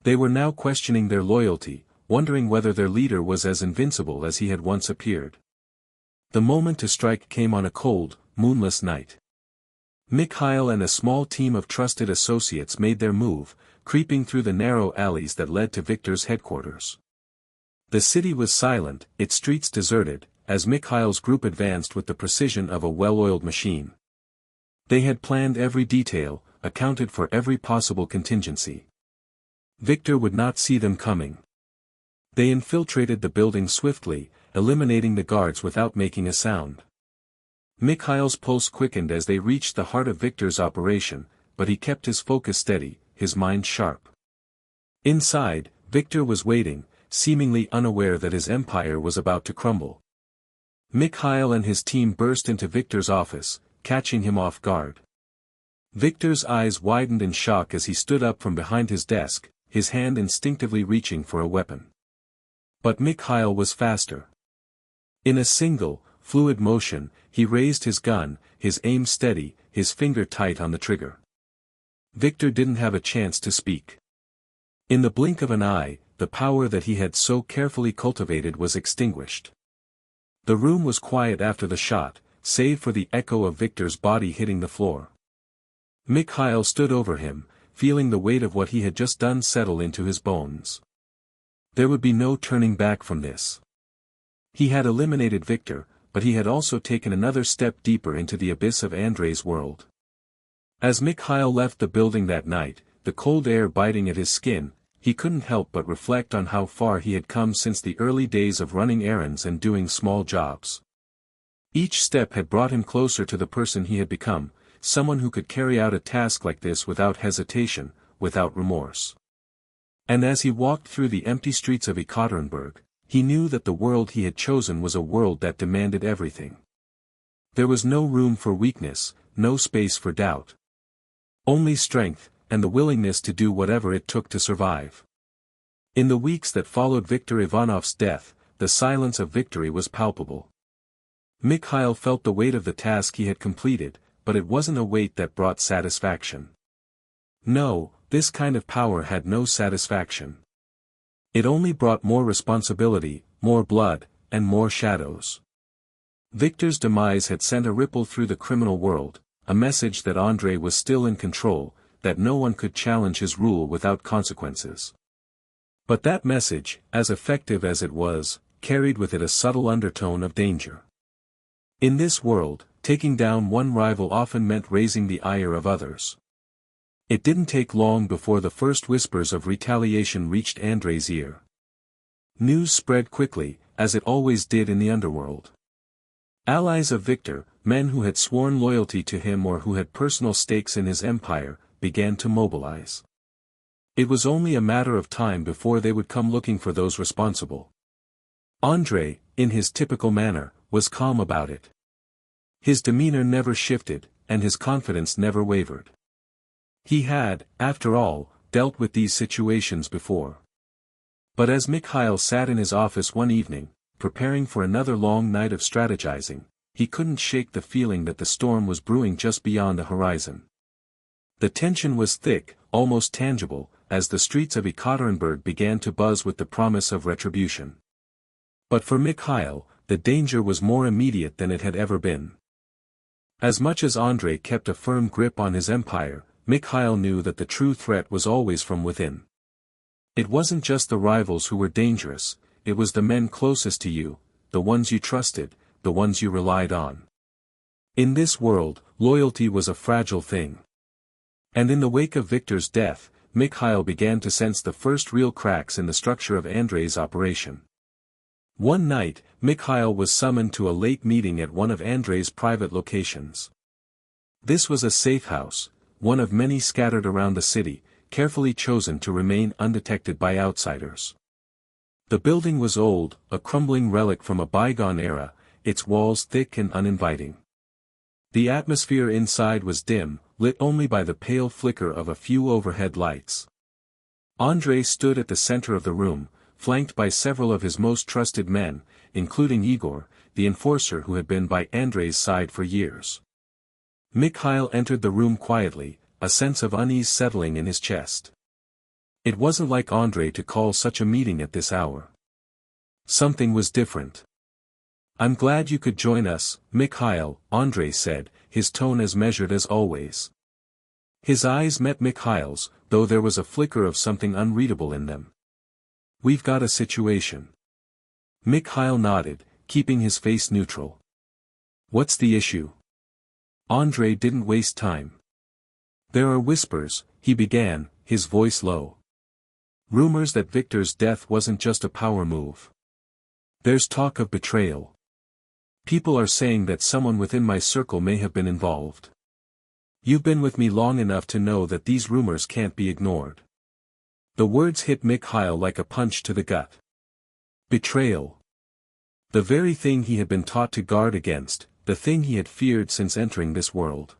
They were now questioning their loyalty, wondering whether their leader was as invincible as he had once appeared. The moment to strike came on a cold, moonless night. Mikhail and a small team of trusted associates made their move, creeping through the narrow alleys that led to Victor's headquarters. The city was silent, its streets deserted, as Mikhail's group advanced with the precision of a well-oiled machine. They had planned every detail, accounted for every possible contingency. Victor would not see them coming. They infiltrated the building swiftly, eliminating the guards without making a sound. Mikhail's pulse quickened as they reached the heart of Victor's operation, but he kept his focus steady, his mind sharp. Inside, Victor was waiting, seemingly unaware that his empire was about to crumble. Mikhail and his team burst into Victor's office, catching him off guard. Victor's eyes widened in shock as he stood up from behind his desk, his hand instinctively reaching for a weapon. But Mikhail was faster. In a single, fluid motion, he raised his gun, his aim steady, his finger tight on the trigger. Victor didn't have a chance to speak. In the blink of an eye, the power that he had so carefully cultivated was extinguished. The room was quiet after the shot, save for the echo of Victor's body hitting the floor. Mikhail stood over him, feeling the weight of what he had just done settle into his bones. There would be no turning back from this. He had eliminated Victor, but he had also taken another step deeper into the abyss of Andrei's world. As Mikhail left the building that night, the cold air biting at his skin, he couldn't help but reflect on how far he had come since the early days of running errands and doing small jobs. Each step had brought him closer to the person he had become, someone who could carry out a task like this without hesitation, without remorse. And as he walked through the empty streets of Ekaterinburg, he knew that the world he had chosen was a world that demanded everything. There was no room for weakness, no space for doubt. Only strength, and the willingness to do whatever it took to survive. In the weeks that followed Viktor Ivanov's death, the silence of victory was palpable. Mikhail felt the weight of the task he had completed, but it wasn't a weight that brought satisfaction. No, this kind of power had no satisfaction. It only brought more responsibility, more blood, and more shadows. Victor's demise had sent a ripple through the criminal world, a message that Andrei was still in control, that no one could challenge his rule without consequences. But that message, as effective as it was, carried with it a subtle undertone of danger. In this world, taking down one rival often meant raising the ire of others. It didn't take long before the first whispers of retaliation reached Andrei's ear. News spread quickly, as it always did in the underworld. Allies of Victor, men who had sworn loyalty to him or who had personal stakes in his empire, began to mobilize. It was only a matter of time before they would come looking for those responsible. Andrei, in his typical manner, was calm about it. His demeanor never shifted, and his confidence never wavered. He had, after all, dealt with these situations before. But as Mikhail sat in his office one evening, preparing for another long night of strategizing, he couldn't shake the feeling that the storm was brewing just beyond the horizon. The tension was thick, almost tangible, as the streets of Ekaterinburg began to buzz with the promise of retribution. But for Mikhail, the danger was more immediate than it had ever been. As much as Andrei kept a firm grip on his empire, Mikhail knew that the true threat was always from within. It wasn't just the rivals who were dangerous, it was the men closest to you, the ones you trusted, the ones you relied on. In this world, loyalty was a fragile thing. And in the wake of Victor's death, Mikhail began to sense the first real cracks in the structure of Andrei's operation. One night, Mikhail was summoned to a late meeting at one of Andrei's private locations. This was a safe house, one of many scattered around the city, carefully chosen to remain undetected by outsiders. The building was old, a crumbling relic from a bygone era, its walls thick and uninviting. The atmosphere inside was dim, lit only by the pale flicker of a few overhead lights. Andrei stood at the center of the room, flanked by several of his most trusted men, including Igor, the enforcer who had been by Andrei's side for years. Mikhail entered the room quietly, a sense of unease settling in his chest. It wasn't like Andrei to call such a meeting at this hour. Something was different. "I'm glad you could join us, Mikhail," Andrei said, his tone as measured as always. His eyes met Mikhail's, though there was a flicker of something unreadable in them. "We've got a situation." Mikhail nodded, keeping his face neutral. "What's the issue?" Andrei didn't waste time. "There are whispers," he began, his voice low. "Rumors that Victor's death wasn't just a power move. There's talk of betrayal. People are saying that someone within my circle may have been involved. You've been with me long enough to know that these rumors can't be ignored." The words hit Mikhail like a punch to the gut. Betrayal. The very thing he had been taught to guard against, the thing he had feared since entering this world.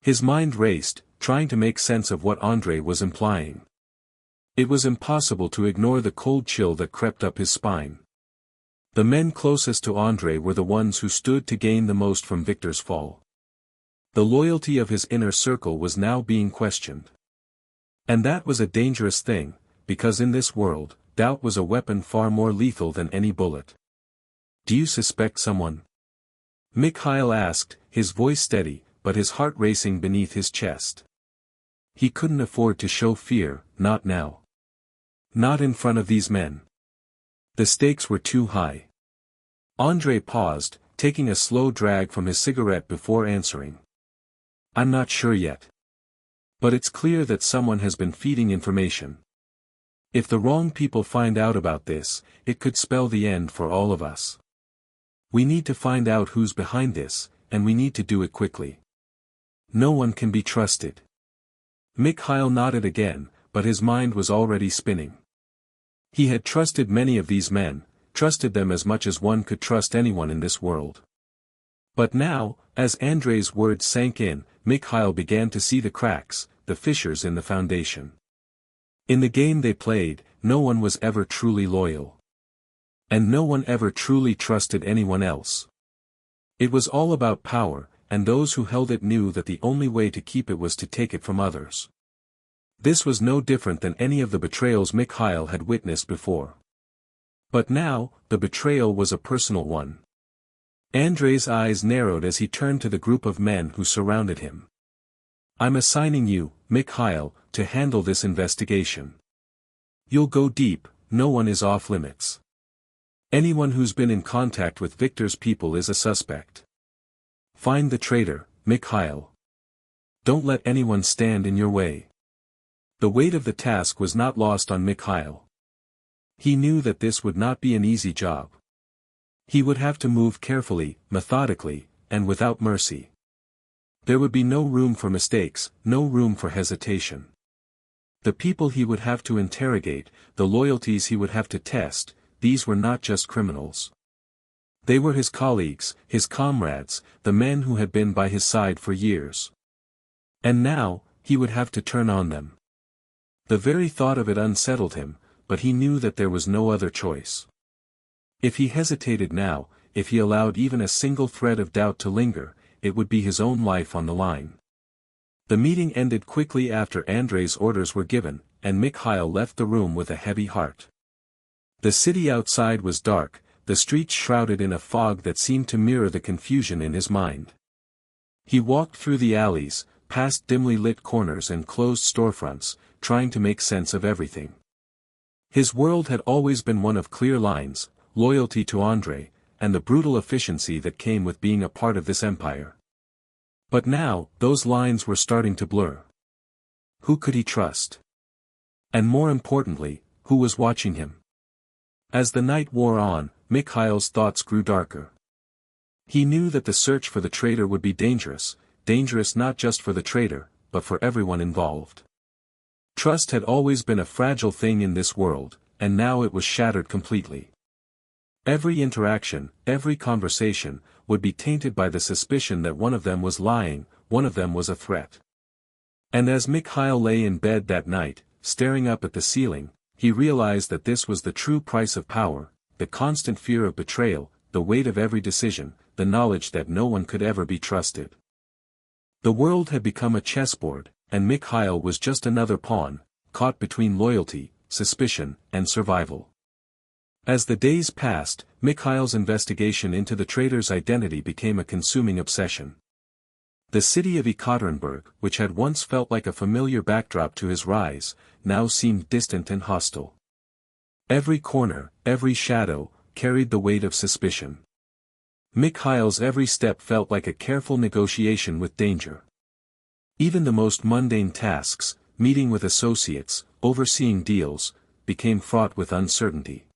His mind raced, trying to make sense of what Andrei was implying. It was impossible to ignore the cold chill that crept up his spine. The men closest to Andrei were the ones who stood to gain the most from Victor's fall. The loyalty of his inner circle was now being questioned. And that was a dangerous thing, because in this world, doubt was a weapon far more lethal than any bullet. "Do you suspect someone?" Mikhail asked, his voice steady, but his heart racing beneath his chest. He couldn't afford to show fear, not now. Not in front of these men. The stakes were too high. Andrei paused, taking a slow drag from his cigarette before answering. "I'm not sure yet. But it's clear that someone has been feeding information. If the wrong people find out about this, it could spell the end for all of us. We need to find out who's behind this, and we need to do it quickly. No one can be trusted." Mikhail nodded again, but his mind was already spinning. He had trusted many of these men, trusted them as much as one could trust anyone in this world. But now, as Andrei's words sank in, Mikhail began to see the cracks, the fissures in the foundation. In the game they played, no one was ever truly loyal. And no one ever truly trusted anyone else. It was all about power, and those who held it knew that the only way to keep it was to take it from others. This was no different than any of the betrayals Mikhail had witnessed before. But now, the betrayal was a personal one. Andrei's eyes narrowed as he turned to the group of men who surrounded him. "I'm assigning you, Mikhail, to handle this investigation. You'll go deep, no one is off limits. Anyone who's been in contact with Victor's people is a suspect. Find the traitor, Mikhail. Don't let anyone stand in your way." The weight of the task was not lost on Mikhail. He knew that this would not be an easy job. He would have to move carefully, methodically, and without mercy. There would be no room for mistakes, no room for hesitation. The people he would have to interrogate, the loyalties he would have to test, these were not just criminals. They were his colleagues, his comrades, the men who had been by his side for years. And now, he would have to turn on them. The very thought of it unsettled him, but he knew that there was no other choice. If he hesitated now, if he allowed even a single thread of doubt to linger, it would be his own life on the line. The meeting ended quickly after Andrei's orders were given, and Mikhail left the room with a heavy heart. The city outside was dark, the streets shrouded in a fog that seemed to mirror the confusion in his mind. He walked through the alleys, past dimly lit corners and closed storefronts, trying to make sense of everything. His world had always been one of clear lines, loyalty to Andrei, and the brutal efficiency that came with being a part of this empire. But now, those lines were starting to blur. Who could he trust? And more importantly, who was watching him? As the night wore on, Mikhail's thoughts grew darker. He knew that the search for the traitor would be dangerous not just for the traitor, but for everyone involved. Trust had always been a fragile thing in this world, and now it was shattered completely. Every interaction, every conversation, would be tainted by the suspicion that one of them was lying, one of them was a threat. And as Mikhail lay in bed that night, staring up at the ceiling, he realized that this was the true price of power, the constant fear of betrayal, the weight of every decision, the knowledge that no one could ever be trusted. The world had become a chessboard, and Mikhail was just another pawn, caught between loyalty, suspicion, and survival. As the days passed, Mikhail's investigation into the traitor's identity became a consuming obsession. The city of Ekaterinburg, which had once felt like a familiar backdrop to his rise, now seemed distant and hostile. Every corner, every shadow, carried the weight of suspicion. Mikhail's every step felt like a careful negotiation with danger. Even the most mundane tasks, meeting with associates, overseeing deals, became fraught with uncertainty.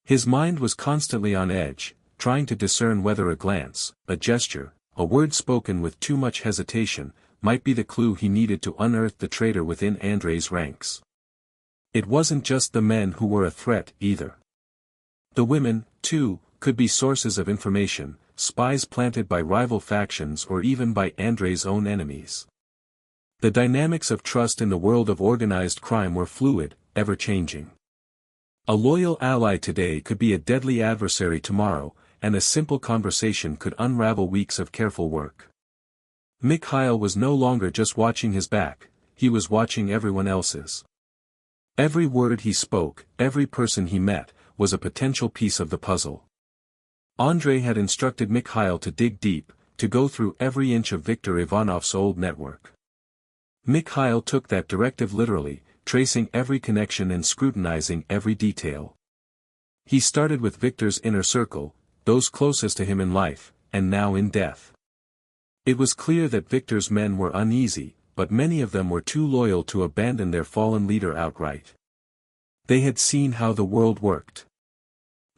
His mind was constantly on edge, trying to discern whether a glance, a gesture, a word spoken with too much hesitation, might be the clue he needed to unearth the traitor within Andrei's ranks. It wasn't just the men who were a threat, either. The women, too, could be sources of information, spies planted by rival factions or even by Andrei's own enemies. The dynamics of trust in the world of organized crime were fluid, ever-changing. A loyal ally today could be a deadly adversary tomorrow, and a simple conversation could unravel weeks of careful work. Mikhail was no longer just watching his back, he was watching everyone else's. Every word he spoke, every person he met, was a potential piece of the puzzle. Andrei had instructed Mikhail to dig deep, to go through every inch of Viktor Ivanov's old network. Mikhail took that directive literally, tracing every connection and scrutinizing every detail. He started with Viktor's inner circle, those closest to him in life, and now in death. It was clear that Viktor's men were uneasy, but many of them were too loyal to abandon their fallen leader outright. They had seen how the world worked.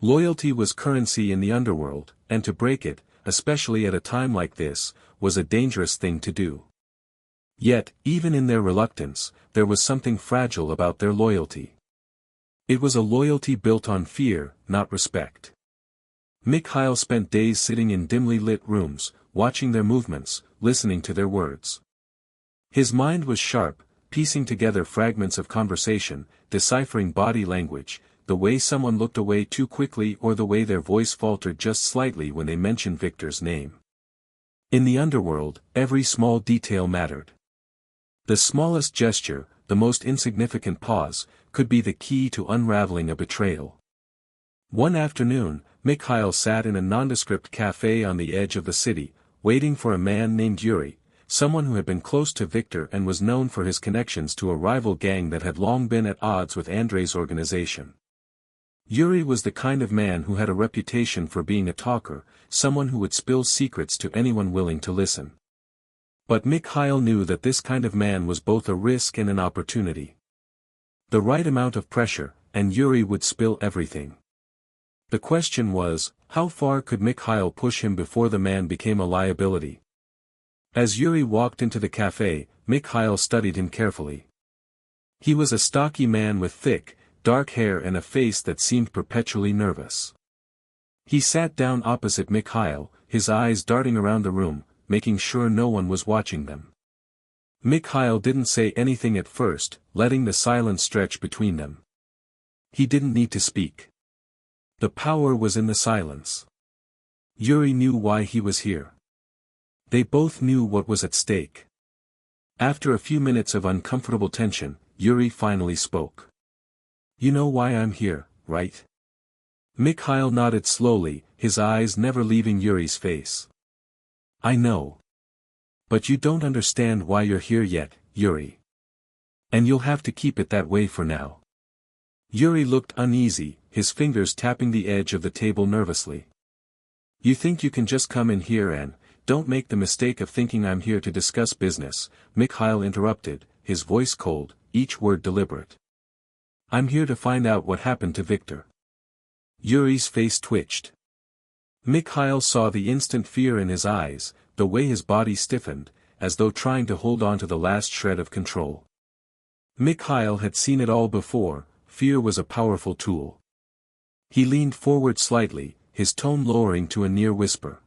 Loyalty was currency in the underworld, and to break it, especially at a time like this, was a dangerous thing to do. Yet, even in their reluctance, there was something fragile about their loyalty. It was a loyalty built on fear, not respect. Mikhail spent days sitting in dimly lit rooms, watching their movements, listening to their words. His mind was sharp, piecing together fragments of conversation, deciphering body language, the way someone looked away too quickly or the way their voice faltered just slightly when they mentioned Viktor's name. In the underworld, every small detail mattered. The smallest gesture, the most insignificant pause, could be the key to unraveling a betrayal. One afternoon, Mikhail sat in a nondescript cafe on the edge of the city, waiting for a man named Yuri, someone who had been close to Viktor and was known for his connections to a rival gang that had long been at odds with Andrei's organization. Yuri was the kind of man who had a reputation for being a talker, someone who would spill secrets to anyone willing to listen. But Mikhail knew that this kind of man was both a risk and an opportunity. The right amount of pressure, and Yuri would spill everything. The question was, how far could Mikhail push him before the man became a liability? As Yuri walked into the cafe, Mikhail studied him carefully. He was a stocky man with thick, dark hair and a face that seemed perpetually nervous. He sat down opposite Mikhail, his eyes darting around the room, making sure no one was watching them. Mikhail didn't say anything at first, letting the silence stretch between them. He didn't need to speak. The power was in the silence. Yuri knew why he was here. They both knew what was at stake. After a few minutes of uncomfortable tension, Yuri finally spoke. "You know why I'm here, right?" Mikhail nodded slowly, his eyes never leaving Yuri's face. "I know. But you don't understand why you're here yet, Yuri. And you'll have to keep it that way for now." Yuri looked uneasy, his fingers tapping the edge of the table nervously. "You think you can just come in here and, don't make the mistake of thinking I'm here to discuss business," Mikhail interrupted, his voice cold, each word deliberate. "I'm here to find out what happened to Viktor." Yuri's face twitched. Mikhail saw the instant fear in his eyes, the way his body stiffened, as though trying to hold on to the last shred of control. Mikhail had seen it all before, fear was a powerful tool. He leaned forward slightly, his tone lowering to a near whisper.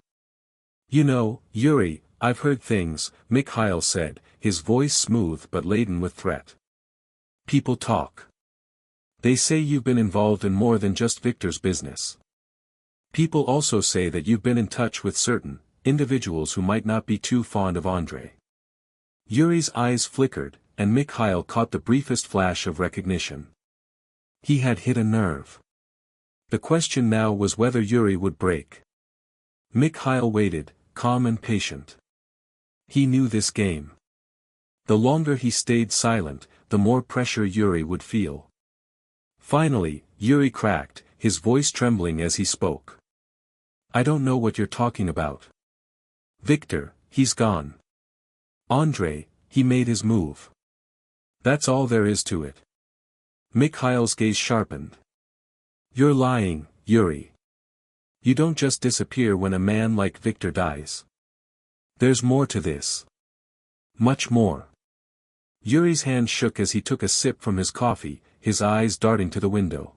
"You know, Yuri, I've heard things," Mikhail said, his voice smooth but laden with threat. "People talk. They say you've been involved in more than just Victor's business. People also say that you've been in touch with certain individuals who might not be too fond of Andrei." Yuri's eyes flickered, and Mikhail caught the briefest flash of recognition. He had hit a nerve. The question now was whether Yuri would break. Mikhail waited, calm and patient. He knew this game. The longer he stayed silent, the more pressure Yuri would feel. Finally, Yuri cracked, his voice trembling as he spoke. "I don't know what you're talking about. Victor, he's gone. Andrei, he made his move. That's all there is to it." Mikhail's gaze sharpened. "You're lying, Yuri. You don't just disappear when a man like Victor dies. There's more to this. Much more." Yuri's hand shook as he took a sip from his coffee, his eyes darting to the window.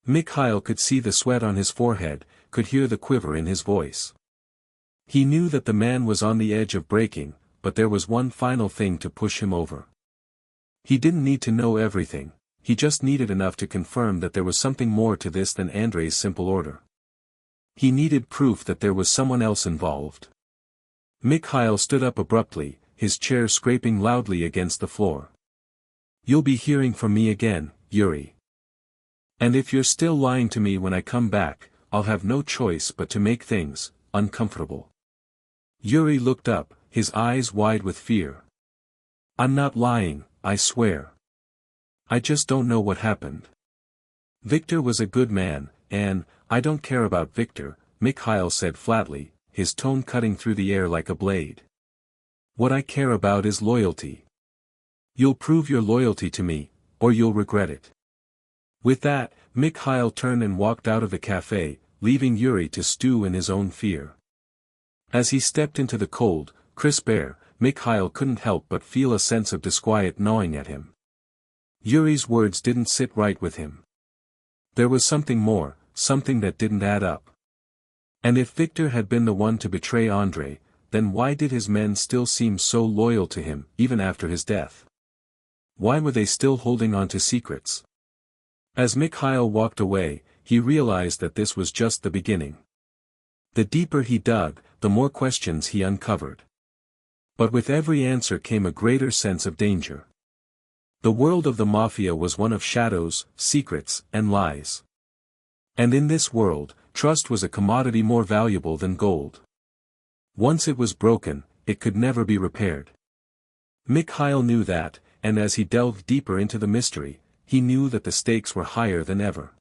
Mikhail could see the sweat on his forehead, could hear the quiver in his voice. He knew that the man was on the edge of breaking, but there was one final thing to push him over. He didn't need to know everything, he just needed enough to confirm that there was something more to this than Andrei's simple order. He needed proof that there was someone else involved. Mikhail stood up abruptly, his chair scraping loudly against the floor. "You'll be hearing from me again, Yuri. And if you're still lying to me when I come back, I'll have no choice but to make things uncomfortable." Yuri looked up, his eyes wide with fear. "I'm not lying, I swear. I just don't know what happened. Victor was a good man, and I don't care about Victor," Mikhail said flatly, his tone cutting through the air like a blade. "What I care about is loyalty. You'll prove your loyalty to me, or you'll regret it." With that, Mikhail turned and walked out of the cafe, leaving Yuri to stew in his own fear. As he stepped into the cold, crisp air, Mikhail couldn't help but feel a sense of disquiet gnawing at him. Yuri's words didn't sit right with him. There was something more, something that didn't add up. And if Victor had been the one to betray Andrei, then why did his men still seem so loyal to him, even after his death? Why were they still holding on to secrets? As Mikhail walked away, he realized that this was just the beginning. The deeper he dug, the more questions he uncovered. But with every answer came a greater sense of danger. The world of the mafia was one of shadows, secrets, and lies. And in this world, trust was a commodity more valuable than gold. Once it was broken, it could never be repaired. Mikhail knew that, and as he delved deeper into the mystery, he knew that the stakes were higher than ever.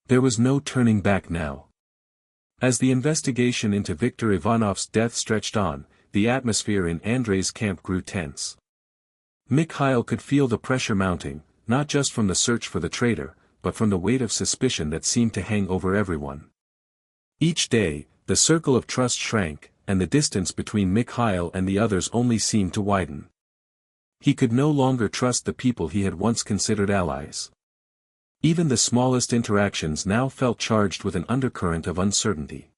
There was no turning back now. As the investigation into Viktor Ivanov's death stretched on, the atmosphere in Andrei's camp grew tense. Mikhail could feel the pressure mounting, not just from the search for the traitor, but from the weight of suspicion that seemed to hang over everyone. Each day, the circle of trust shrank, and the distance between Mikhail and the others only seemed to widen. He could no longer trust the people he had once considered allies. Even the smallest interactions now felt charged with an undercurrent of uncertainty.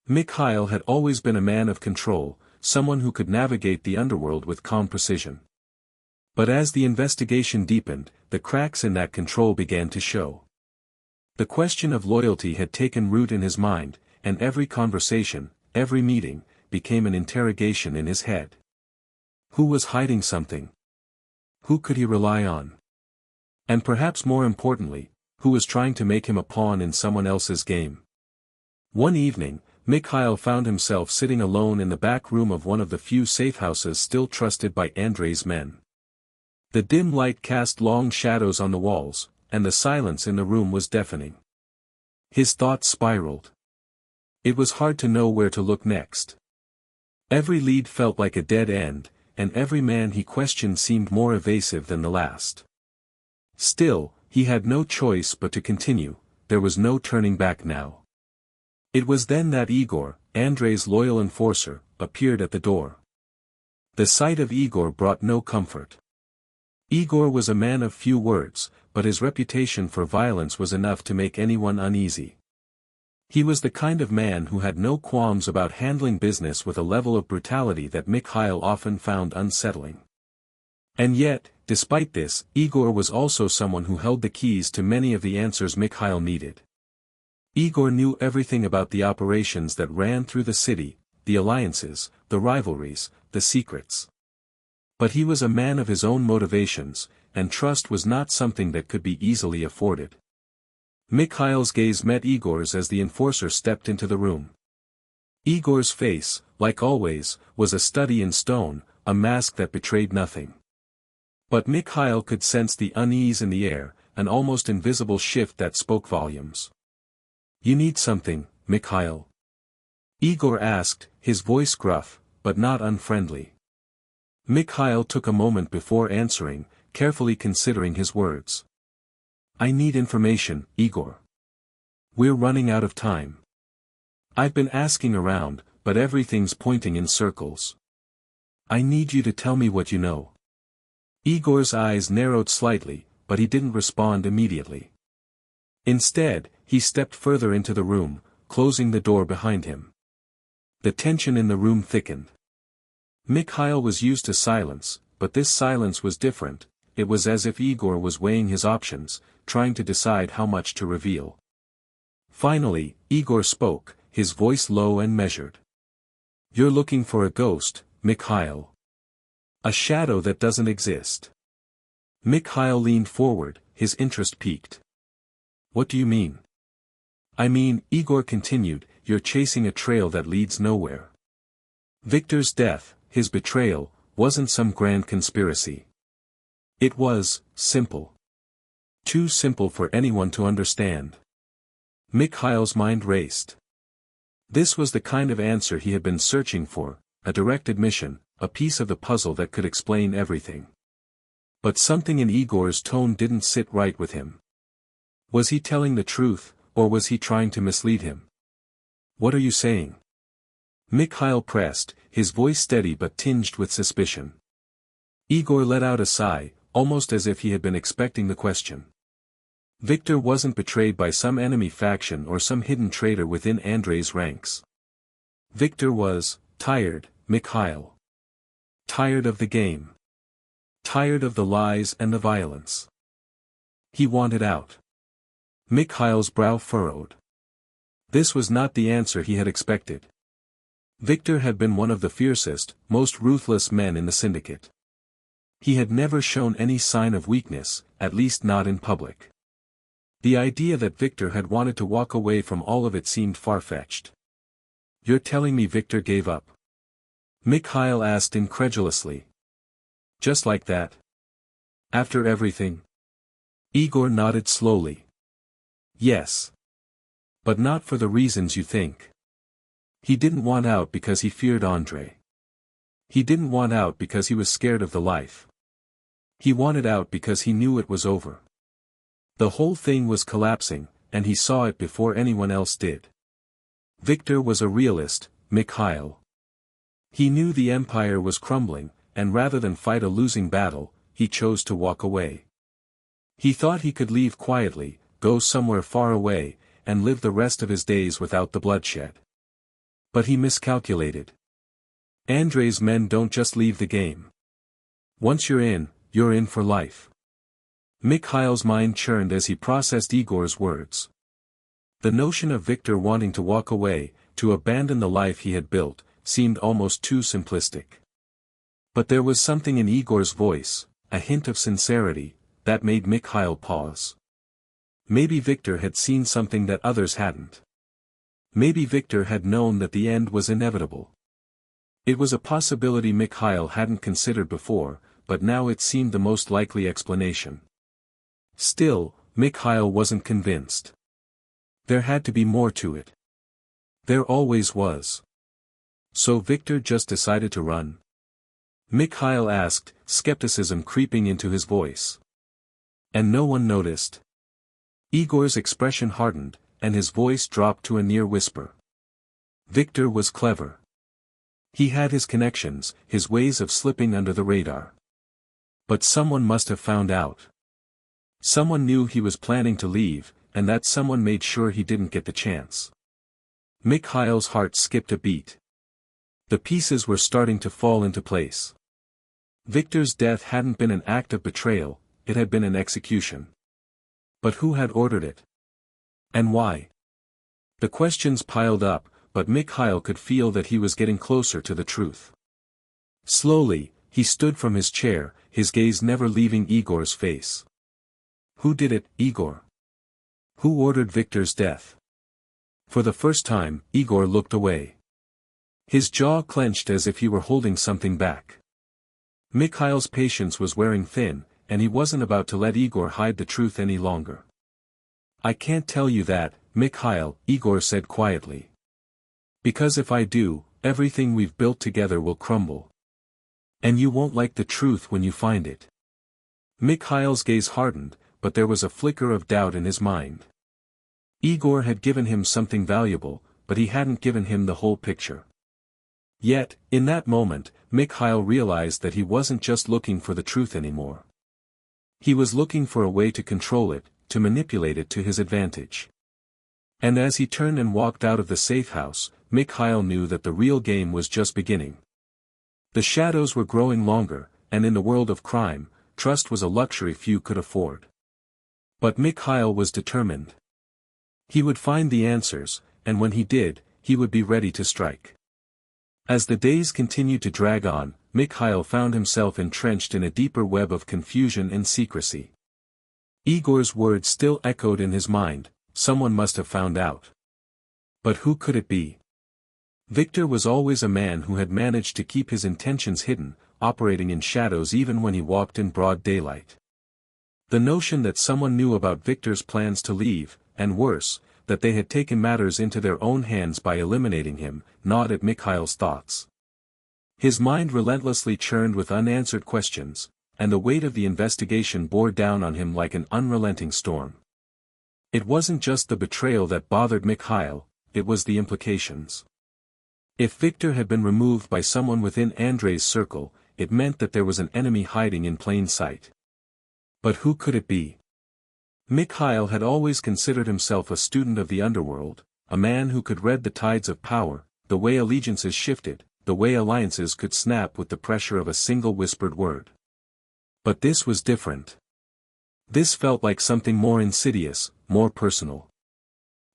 Mikhail had always been a man of control, someone who could navigate the underworld with calm precision. But as the investigation deepened, the cracks in that control began to show. The question of loyalty had taken root in his mind, and every conversation, every meeting, became an interrogation in his head. Who was hiding something? Who could he rely on? And perhaps more importantly, who was trying to make him a pawn in someone else's game? One evening, Mikhail found himself sitting alone in the back room of one of the few safe houses still trusted by Andrei's men. The dim light cast long shadows on the walls, and the silence in the room was deafening. His thoughts spiraled. It was hard to know where to look next. Every lead felt like a dead end, and every man he questioned seemed more evasive than the last. Still, he had no choice but to continue, there was no turning back now. It was then that Igor, Andrei's loyal enforcer, appeared at the door. The sight of Igor brought no comfort. Igor was a man of few words, but his reputation for violence was enough to make anyone uneasy. He was the kind of man who had no qualms about handling business with a level of brutality that Mikhail often found unsettling. And yet, despite this, Igor was also someone who held the keys to many of the answers Mikhail needed. Igor knew everything about the operations that ran through the city, the alliances, the rivalries, the secrets. But he was a man of his own motivations, and trust was not something that could be easily afforded. Mikhail's gaze met Igor's as the enforcer stepped into the room. Igor's face, like always, was a study in stone, a mask that betrayed nothing. But Mikhail could sense the unease in the air, an almost invisible shift that spoke volumes. "You need something, Mikhail?" Igor asked, his voice gruff, but not unfriendly. Mikhail took a moment before answering, carefully considering his words. "I need information, Igor. We're running out of time. I've been asking around, but everything's pointing in circles. I need you to tell me what you know." Igor's eyes narrowed slightly, but he didn't respond immediately. Instead, he stepped further into the room, closing the door behind him. The tension in the room thickened. Mikhail was used to silence, but this silence was different. It was as if Igor was weighing his options, trying to decide how much to reveal. Finally, Igor spoke, his voice low and measured. "You're looking for a ghost, Mikhail. A shadow that doesn't exist." Mikhail leaned forward, his interest piqued. "What do you mean?" "I mean," Igor continued, "you're chasing a trail that leads nowhere. Victor's death, his betrayal, wasn't some grand conspiracy. It was simple. Too simple for anyone to understand." Mikhail's mind raced. This was the kind of answer he had been searching for, a direct admission, a piece of the puzzle that could explain everything. But something in Igor's tone didn't sit right with him. Was he telling the truth, or was he trying to mislead him? "What are you saying?" Mikhail pressed, his voice steady but tinged with suspicion. Igor let out a sigh, almost as if he had been expecting the question. Victor wasn't betrayed by some enemy faction or some hidden traitor within Andrei's ranks. Victor was tired, Mikhail. Tired of the game. Tired of the lies and the violence. He wanted out. Mikhail's brow furrowed. This was not the answer he had expected. Victor had been one of the fiercest, most ruthless men in the syndicate. He had never shown any sign of weakness, at least not in public. The idea that Victor had wanted to walk away from all of it seemed far-fetched. "You're telling me Victor gave up?" Mikhail asked incredulously. "Just like that? After everything?" Igor nodded slowly. "Yes. But not for the reasons you think. He didn't want out because he feared Andrei. He didn't want out because he was scared of the life. He wanted out because he knew it was over. The whole thing was collapsing, and he saw it before anyone else did. Victor was a realist, Mikhail. He knew the empire was crumbling, and rather than fight a losing battle, he chose to walk away. He thought he could leave quietly, go somewhere far away, and live the rest of his days without the bloodshed. But he miscalculated. Andrei's men don't just leave the game. Once you're in for life. Mikhail's mind churned as he processed Igor's words. The notion of Victor wanting to walk away, to abandon the life he had built, seemed almost too simplistic. But there was something in Igor's voice, a hint of sincerity, that made Mikhail pause. Maybe Victor had seen something that others hadn't. Maybe Victor had known that the end was inevitable. It was a possibility Mikhail hadn't considered before, but now it seemed the most likely explanation. Still, Mikhail wasn't convinced. There had to be more to it. There always was. So Victor just decided to run? Mikhail asked, skepticism creeping into his voice. And no one noticed. Igor's expression hardened, and his voice dropped to a near whisper. Victor was clever. He had his connections, his ways of slipping under the radar. But someone must have found out. Someone knew he was planning to leave, and that someone made sure he didn't get the chance. Mikhail's heart skipped a beat. The pieces were starting to fall into place. Victor's death hadn't been an act of betrayal, it had been an execution. But who had ordered it? And why? The questions piled up, but Mikhail could feel that he was getting closer to the truth. Slowly, he stood from his chair, his gaze never leaving Igor's face. Who did it, Igor? Who ordered Victor's death? For the first time, Igor looked away. His jaw clenched as if he were holding something back. Mikhail's patience was wearing thin, and he wasn't about to let Igor hide the truth any longer. I can't tell you that, Mikhail, Igor said quietly. Because if I do, everything we've built together will crumble. And you won't like the truth when you find it. Mikhail's gaze hardened, but there was a flicker of doubt in his mind. Igor had given him something valuable, but he hadn't given him the whole picture. Yet, in that moment, Mikhail realized that he wasn't just looking for the truth anymore. He was looking for a way to control it, to manipulate it to his advantage. And as he turned and walked out of the safe house, Mikhail knew that the real game was just beginning. The shadows were growing longer, and in the world of crime, trust was a luxury few could afford. But Mikhail was determined. He would find the answers, and when he did, he would be ready to strike. As the days continued to drag on, Mikhail found himself entrenched in a deeper web of confusion and secrecy. Igor's words still echoed in his mind, someone must have found out. But who could it be? Victor was always a man who had managed to keep his intentions hidden, operating in shadows even when he walked in broad daylight. The notion that someone knew about Victor's plans to leave, and worse, that they had taken matters into their own hands by eliminating him, gnawed at Mikhail's thoughts. His mind relentlessly churned with unanswered questions, and the weight of the investigation bore down on him like an unrelenting storm. It wasn't just the betrayal that bothered Mikhail, it was the implications. If Victor had been removed by someone within Andrei's circle, it meant that there was an enemy hiding in plain sight. But who could it be? Mikhail had always considered himself a student of the underworld, a man who could read the tides of power, the way allegiances shifted, the way alliances could snap with the pressure of a single whispered word. But this was different. This felt like something more insidious, more personal.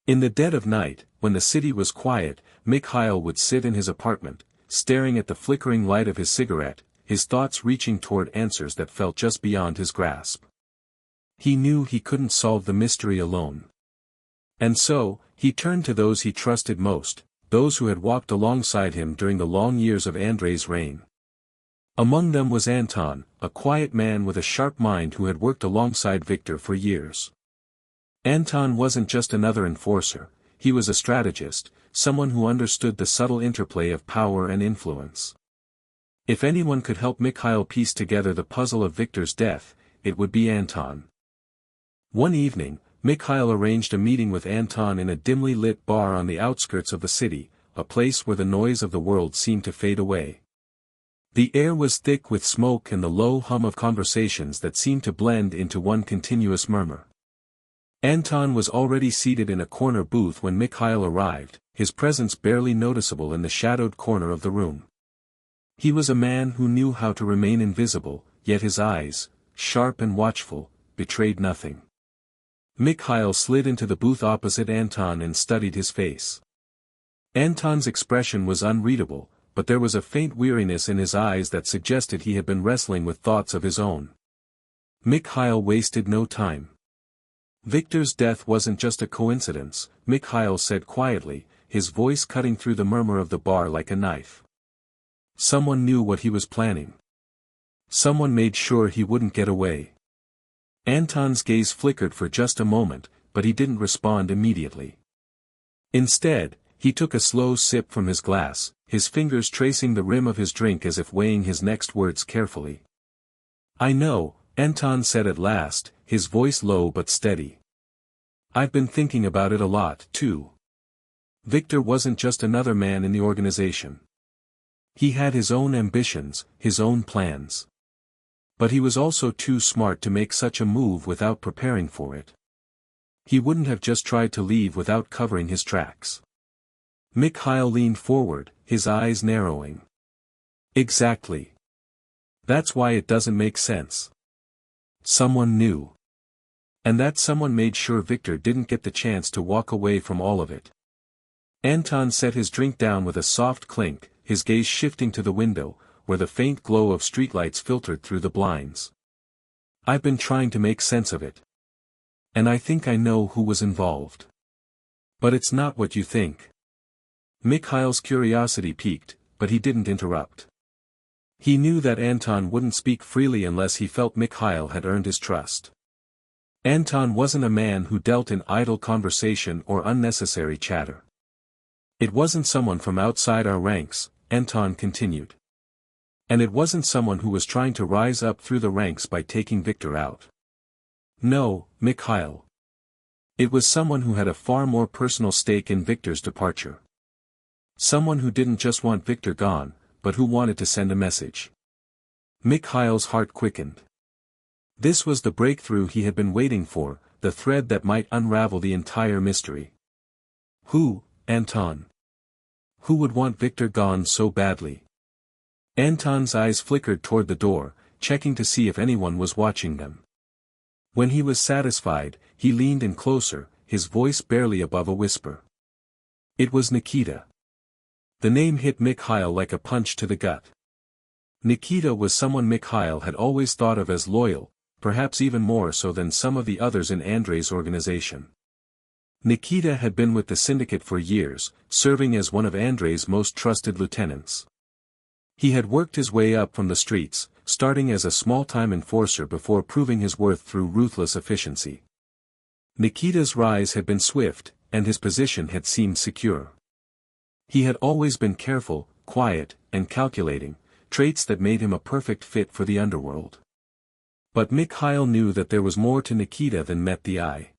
In the dead of night, when the city was quiet, Mikhail would sit in his apartment, staring at the flickering light of his cigarette, his thoughts reaching toward answers that felt just beyond his grasp. He knew he couldn't solve the mystery alone. And so, he turned to those he trusted most, those who had walked alongside him during the long years of Andrei's reign. Among them was Anton, a quiet man with a sharp mind who had worked alongside Victor for years. Anton wasn't just another enforcer, he was a strategist, someone who understood the subtle interplay of power and influence. If anyone could help Mikhail piece together the puzzle of Victor's death, it would be Anton. One evening, Mikhail arranged a meeting with Anton in a dimly lit bar on the outskirts of the city, a place where the noise of the world seemed to fade away. The air was thick with smoke and the low hum of conversations that seemed to blend into one continuous murmur. Anton was already seated in a corner booth when Mikhail arrived, his presence barely noticeable in the shadowed corner of the room. He was a man who knew how to remain invisible, yet his eyes, sharp and watchful, betrayed nothing. Mikhail slid into the booth opposite Anton and studied his face. Anton's expression was unreadable, but there was a faint weariness in his eyes that suggested he had been wrestling with thoughts of his own. Mikhail wasted no time. Victor's death wasn't just a coincidence, Mikhail said quietly, his voice cutting through the murmur of the bar like a knife. Someone knew what he was planning. Someone made sure he wouldn't get away. Anton's gaze flickered for just a moment, but he didn't respond immediately. Instead, he took a slow sip from his glass, his fingers tracing the rim of his drink as if weighing his next words carefully. I know, Anton said at last, his voice low but steady. I've been thinking about it a lot, too. Victor wasn't just another man in the organization. He had his own ambitions, his own plans. But he was also too smart to make such a move without preparing for it. He wouldn't have just tried to leave without covering his tracks. Mikhail leaned forward, his eyes narrowing. Exactly. That's why it doesn't make sense. Someone knew. And that someone made sure Victor didn't get the chance to walk away from all of it. Anton set his drink down with a soft clink, his gaze shifting to the window, where the faint glow of streetlights filtered through the blinds. I've been trying to make sense of it. And I think I know who was involved. But it's not what you think. Mikhail's curiosity piqued, but he didn't interrupt. He knew that Anton wouldn't speak freely unless he felt Mikhail had earned his trust. Anton wasn't a man who dealt in idle conversation or unnecessary chatter. It wasn't someone from outside our ranks, Anton continued. And it wasn't someone who was trying to rise up through the ranks by taking Victor out. No, Mikhail. It was someone who had a far more personal stake in Victor's departure. Someone who didn't just want Victor gone, but who wanted to send a message. Mikhail's heart quickened. This was the breakthrough he had been waiting for, the thread that might unravel the entire mystery. Who, Anton? Who would want Victor gone so badly? Anton's eyes flickered toward the door, checking to see if anyone was watching them. When he was satisfied, he leaned in closer, his voice barely above a whisper. It was Nikita. The name hit Mikhail like a punch to the gut. Nikita was someone Mikhail had always thought of as loyal, perhaps even more so than some of the others in Andrei's organization. Nikita had been with the syndicate for years, serving as one of Andrei's most trusted lieutenants. He had worked his way up from the streets, starting as a small-time enforcer before proving his worth through ruthless efficiency. Nikita's rise had been swift, and his position had seemed secure. He had always been careful, quiet, and calculating, traits that made him a perfect fit for the underworld. But Mikhail knew that there was more to Nikita than met the eye.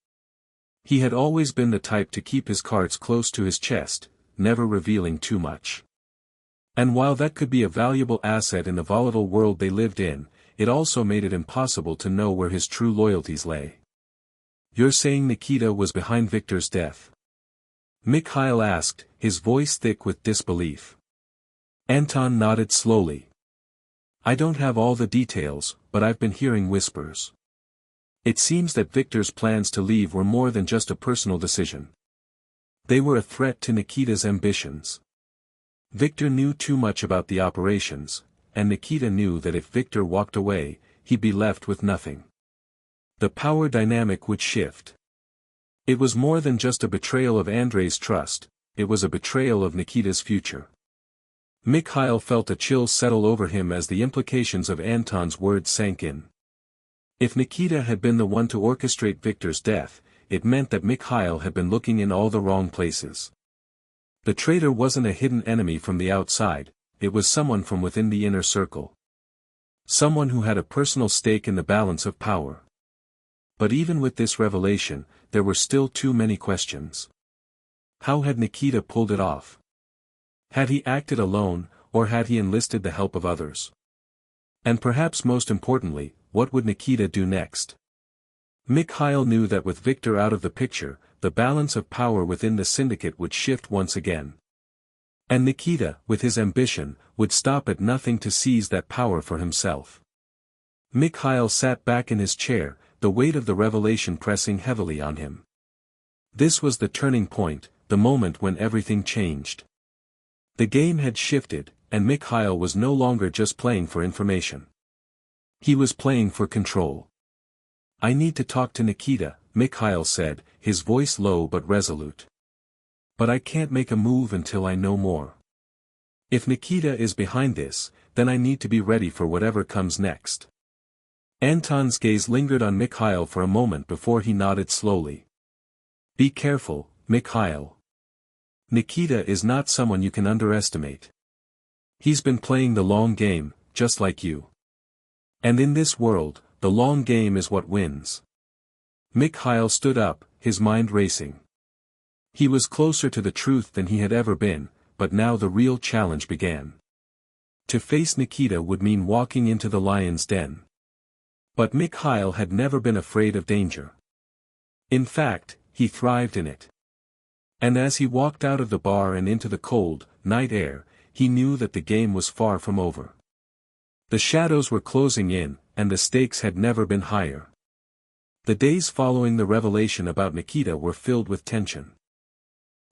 He had always been the type to keep his cards close to his chest, never revealing too much. And while that could be a valuable asset in the volatile world they lived in, it also made it impossible to know where his true loyalties lay. You're saying Nikita was behind Victor's death? Mikhail asked, his voice thick with disbelief. Anton nodded slowly. I don't have all the details, but I've been hearing whispers. It seems that Victor's plans to leave were more than just a personal decision. They were a threat to Nikita's ambitions. Victor knew too much about the operations, and Nikita knew that if Victor walked away, he'd be left with nothing. The power dynamic would shift. It was more than just a betrayal of Andrei's trust, it was a betrayal of Nikita's future. Mikhail felt a chill settle over him as the implications of Anton's words sank in. If Nikita had been the one to orchestrate Victor's death, it meant that Mikhail had been looking in all the wrong places. The traitor wasn't a hidden enemy from the outside, it was someone from within the inner circle. Someone who had a personal stake in the balance of power. But even with this revelation, there were still too many questions. How had Nikita pulled it off? Had he acted alone, or had he enlisted the help of others? And perhaps most importantly, what would Nikita do next? Mikhail knew that with Victor out of the picture, the balance of power within the syndicate would shift once again. And Nikita, with his ambition, would stop at nothing to seize that power for himself. Mikhail sat back in his chair, the weight of the revelation pressing heavily on him. This was the turning point, the moment when everything changed. The game had shifted, and Mikhail was no longer just playing for information. He was playing for control. I need to talk to Nikita, Mikhail said, his voice low but resolute. But I can't make a move until I know more. If Nikita is behind this, then I need to be ready for whatever comes next. Anton's gaze lingered on Mikhail for a moment before he nodded slowly. Be careful, Mikhail. Nikita is not someone you can underestimate. He's been playing the long game, just like you. And in this world, the long game is what wins. Mikhail stood up, his mind racing. He was closer to the truth than he had ever been, but now the real challenge began. To face Nikita would mean walking into the lion's den. But Mikhail had never been afraid of danger. In fact, he thrived in it. And as he walked out of the bar and into the cold, night air, he knew that the game was far from over. The shadows were closing in, and the stakes had never been higher. The days following the revelation about Nikita were filled with tension.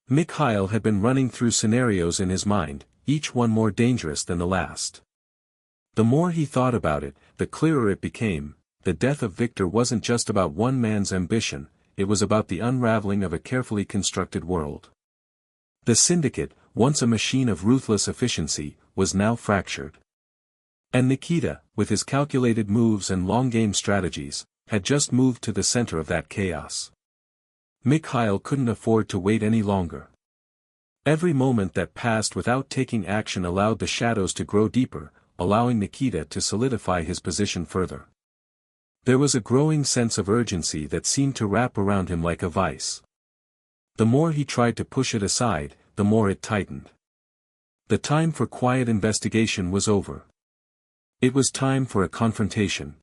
Mikhail had been running through scenarios in his mind, each one more dangerous than the last. The more he thought about it, the clearer it became. The death of Victor wasn't just about one man's ambition, it was about the unraveling of a carefully constructed world. The syndicate, once a machine of ruthless efficiency, was now fractured. And Nikita, with his calculated moves and long-game strategies, had just moved to the center of that chaos. Mikhail couldn't afford to wait any longer. Every moment that passed without taking action allowed the shadows to grow deeper, allowing Nikita to solidify his position further. There was a growing sense of urgency that seemed to wrap around him like a vice. The more he tried to push it aside, the more it tightened. The time for quiet investigation was over. It was time for a confrontation.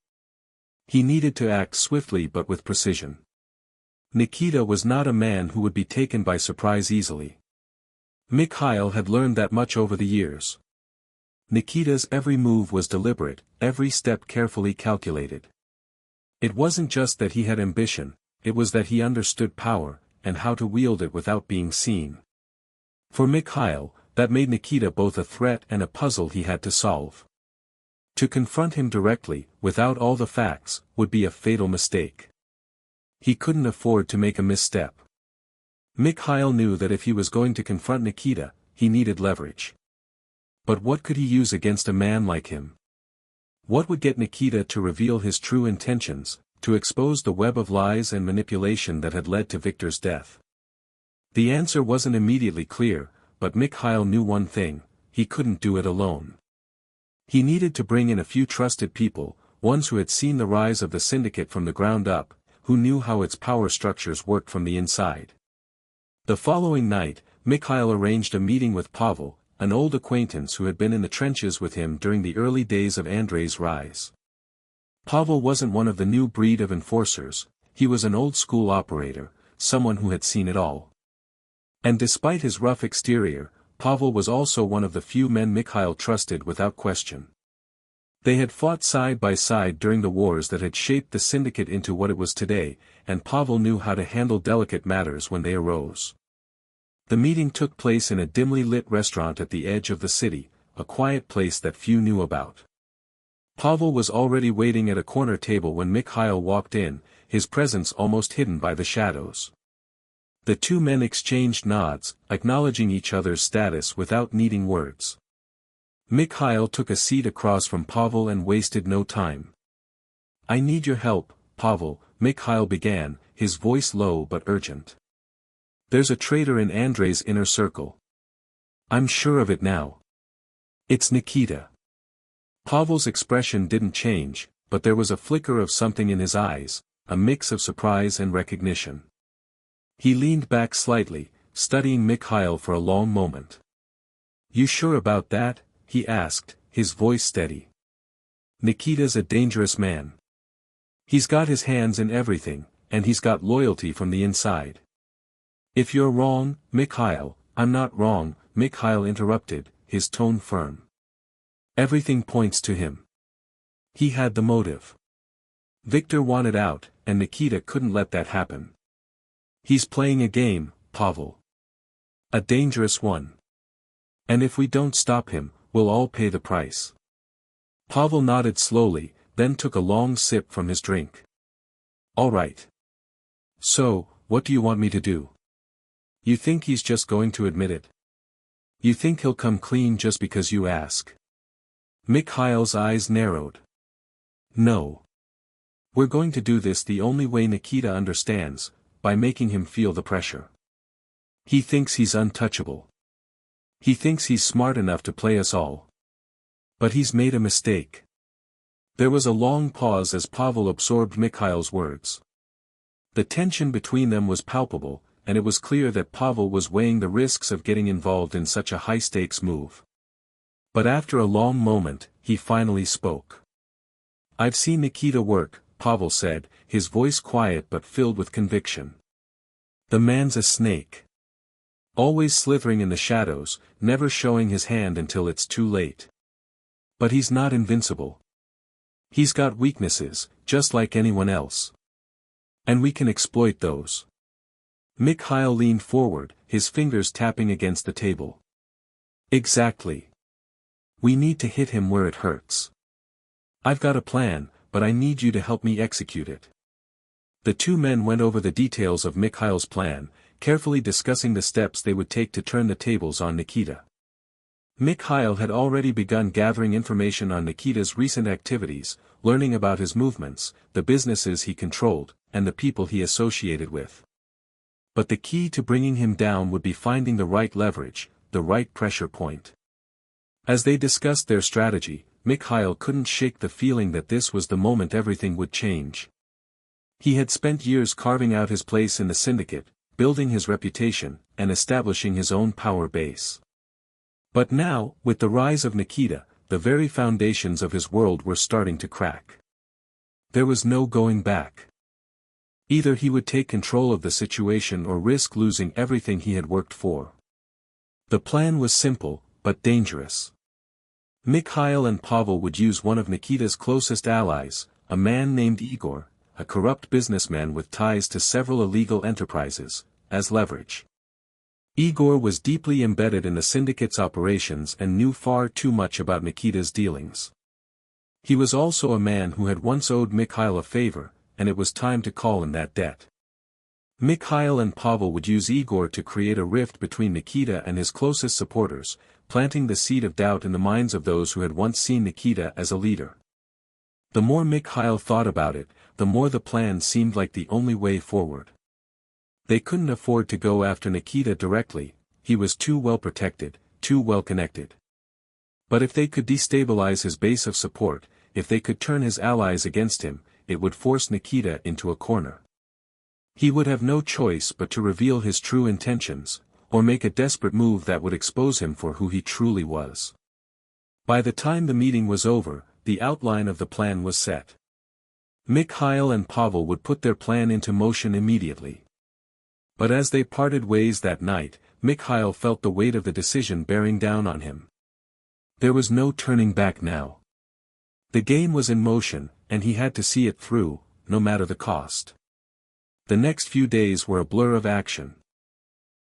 He needed to act swiftly but with precision. Nikita was not a man who would be taken by surprise easily. Mikhail had learned that much over the years. Nikita's every move was deliberate, every step carefully calculated. It wasn't just that he had ambition, it was that he understood power, and how to wield it without being seen. For Mikhail, that made Nikita both a threat and a puzzle he had to solve. To confront him directly, without all the facts, would be a fatal mistake. He couldn't afford to make a misstep. Mikhail knew that if he was going to confront Nikita, he needed leverage. But what could he use against a man like him? What would get Nikita to reveal his true intentions, to expose the web of lies and manipulation that had led to Victor's death? The answer wasn't immediately clear, but Mikhail knew one thing: he couldn't do it alone. He needed to bring in a few trusted people, ones who had seen the rise of the syndicate from the ground up, who knew how its power structures worked from the inside. The following night, Mikhail arranged a meeting with Pavel, an old acquaintance who had been in the trenches with him during the early days of Andrei's rise. Pavel wasn't one of the new breed of enforcers, he was an old-school operator, someone who had seen it all. And despite his rough exterior, Pavel was also one of the few men Mikhail trusted without question. They had fought side by side during the wars that had shaped the syndicate into what it was today, and Pavel knew how to handle delicate matters when they arose. The meeting took place in a dimly lit restaurant at the edge of the city, a quiet place that few knew about. Pavel was already waiting at a corner table when Mikhail walked in, his presence almost hidden by the shadows. The two men exchanged nods, acknowledging each other's status without needing words. Mikhail took a seat across from Pavel and wasted no time. "I need your help, Pavel," Mikhail began, his voice low but urgent. "There's a traitor in Andrei's inner circle. I'm sure of it now. It's Nikita." Pavel's expression didn't change, but there was a flicker of something in his eyes, a mix of surprise and recognition. He leaned back slightly, studying Mikhail for a long moment. "You sure about that?" he asked, his voice steady. "Nikita's a dangerous man. He's got his hands in everything, and he's got loyalty from the inside." "If you're wrong, Mikhail, I'm not wrong," Mikhail interrupted, his tone firm. "Everything points to him. He had the motive. Victor wanted out, and Nikita couldn't let that happen. He's playing a game, Pavel. A dangerous one. And if we don't stop him, we'll all pay the price." Pavel nodded slowly, then took a long sip from his drink. "All right. So, what do you want me to do? You think he's just going to admit it? You think he'll come clean just because you ask?" Mikhail's eyes narrowed. "No. We're going to do this the only way Nikita understands, by making him feel the pressure. He thinks he's untouchable. He thinks he's smart enough to play us all. But he's made a mistake." There was a long pause as Pavel absorbed Mikhail's words. The tension between them was palpable, and it was clear that Pavel was weighing the risks of getting involved in such a high-stakes move. But after a long moment, he finally spoke. I've seen Nikita work, Pavel said, his voice quiet but filled with conviction. The man's a snake. Always slithering in the shadows, never showing his hand until it's too late. But he's not invincible. He's got weaknesses, just like anyone else. And we can exploit those. Mikhail leaned forward, his fingers tapping against the table. Exactly. We need to hit him where it hurts. I've got a plan, but I need you to help me execute it. The two men went over the details of Mikhail's plan, carefully discussing the steps they would take to turn the tables on Nikita. Mikhail had already begun gathering information on Nikita's recent activities, learning about his movements, the businesses he controlled, and the people he associated with. But the key to bringing him down would be finding the right leverage, the right pressure point. As they discussed their strategy, Mikhail couldn't shake the feeling that this was the moment everything would change. He had spent years carving out his place in the syndicate, building his reputation, and establishing his own power base. But now, with the rise of Nikita, the very foundations of his world were starting to crack. There was no going back. Either he would take control of the situation or risk losing everything he had worked for. The plan was simple, but dangerous. Mikhail and Pavel would use one of Nikita's closest allies, a man named Igor, a corrupt businessman with ties to several illegal enterprises, as leverage. Igor was deeply embedded in the syndicate's operations and knew far too much about Nikita's dealings. He was also a man who had once owed Mikhail a favor, and it was time to call in that debt. Mikhail and Pavel would use Igor to create a rift between Nikita and his closest supporters, planting the seed of doubt in the minds of those who had once seen Nikita as a leader. The more Mikhail thought about it, the more the plan seemed like the only way forward. They couldn't afford to go after Nikita directly, he was too well protected, too well connected. But if they could destabilize his base of support, if they could turn his allies against him, it would force Nikita into a corner. He would have no choice but to reveal his true intentions, or make a desperate move that would expose him for who he truly was. By the time the meeting was over, the outline of the plan was set. Mikhail and Pavel would put their plan into motion immediately. But as they parted ways that night, Mikhail felt the weight of the decision bearing down on him. There was no turning back now. The game was in motion, and he had to see it through, no matter the cost. The next few days were a blur of action.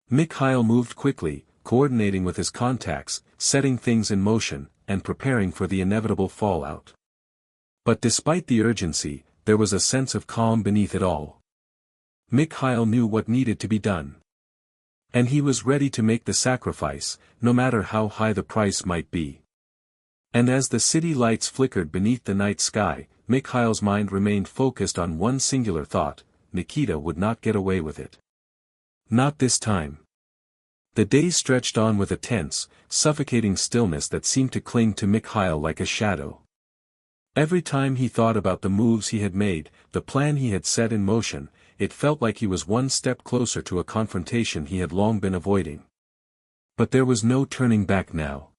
Mikhail moved quickly, coordinating with his contacts, setting things in motion, and preparing for the inevitable fallout. But despite the urgency, there was a sense of calm beneath it all. Mikhail knew what needed to be done. And he was ready to make the sacrifice, no matter how high the price might be. And as the city lights flickered beneath the night sky, Mikhail's mind remained focused on one singular thought: Nikita would not get away with it. Not this time. The days stretched on with a tense, suffocating stillness that seemed to cling to Mikhail like a shadow. Every time he thought about the moves he had made, the plan he had set in motion, it felt like he was one step closer to a confrontation he had long been avoiding. But there was no turning back now.